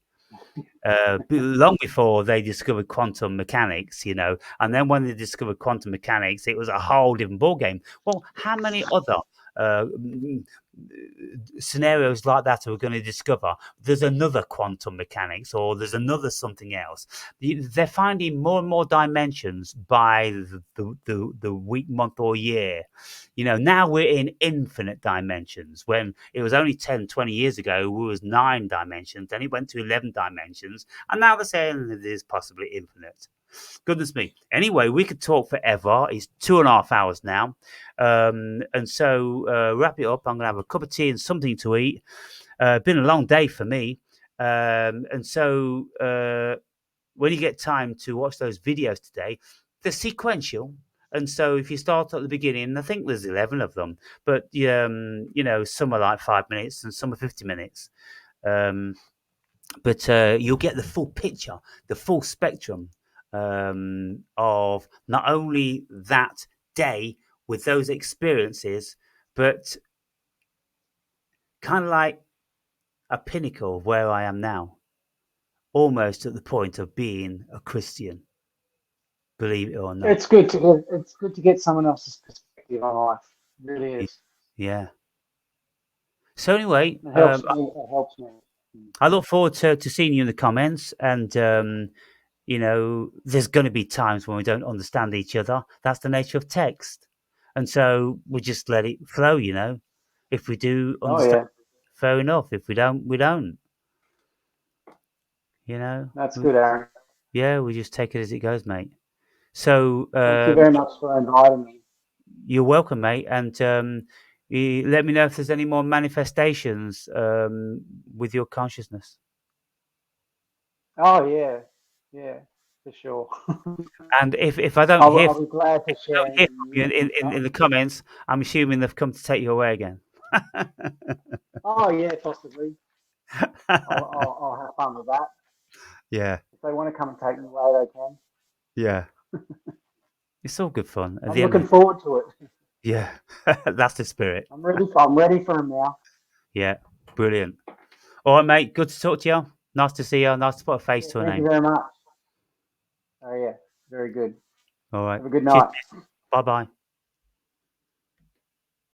Long before they discovered quantum mechanics, and then when they discovered quantum mechanics, it was a whole different ballgame. Well, how many other uh, mm, scenarios like that are we going to discover? There's another quantum mechanics, or there's another something else. They're finding more and more dimensions by the week, month, or year. Now we're in infinite dimensions. When it was only 10, 20 years ago, we was 9 dimensions, then it went to 11 dimensions, and now they're saying it is possibly infinite. Goodness me. Anyway, we could talk forever. It's 2.5 hours now. And so, wrap it up. I'm going to have a cup of tea and something to eat. Been a long day for me. And so, when you get time to watch those videos today, they're sequential. And so if you start at the beginning, I think there's 11 of them, but some are like 5 minutes and some are 50 minutes. But you'll get the full picture, the full spectrum of not only that day with those experiences, but kind of like a pinnacle of where I am now, almost at the point of being a Christian, believe it or not. It's good to get someone else's perspective on life. It really is. Yeah. So anyway, It helps me. It helps me. I look forward to seeing you in the comments, and there's going to be times when we don't understand each other. That's the nature of text, and so we just let it flow. If we do Oh understand, yeah, fair enough. If we don't, we don't. that's good, Aaron. Yeah, we just take it as it goes, mate. So Thank you very much for inviting me. you're welcome, mate, and you let me know if there's any more manifestations with your consciousness. Oh yeah, yeah, for sure. And if I don't hear I'll be glad to share from you anything in the comments, I'm assuming they've come to take you away again. Oh yeah, possibly. I'll have fun with that. Yeah, If they want to come and take me away, they can. yeah. It's all good fun. At I'm the end of looking forward to it. yeah, that's the spirit. I'm ready for them now. Yeah, brilliant. All right, mate. Good to talk to you. Nice to see you. Nice to put a face Yeah, to a thank you name. very much. Oh yeah, very good. All right. Have a good Cheers. night. Bye bye.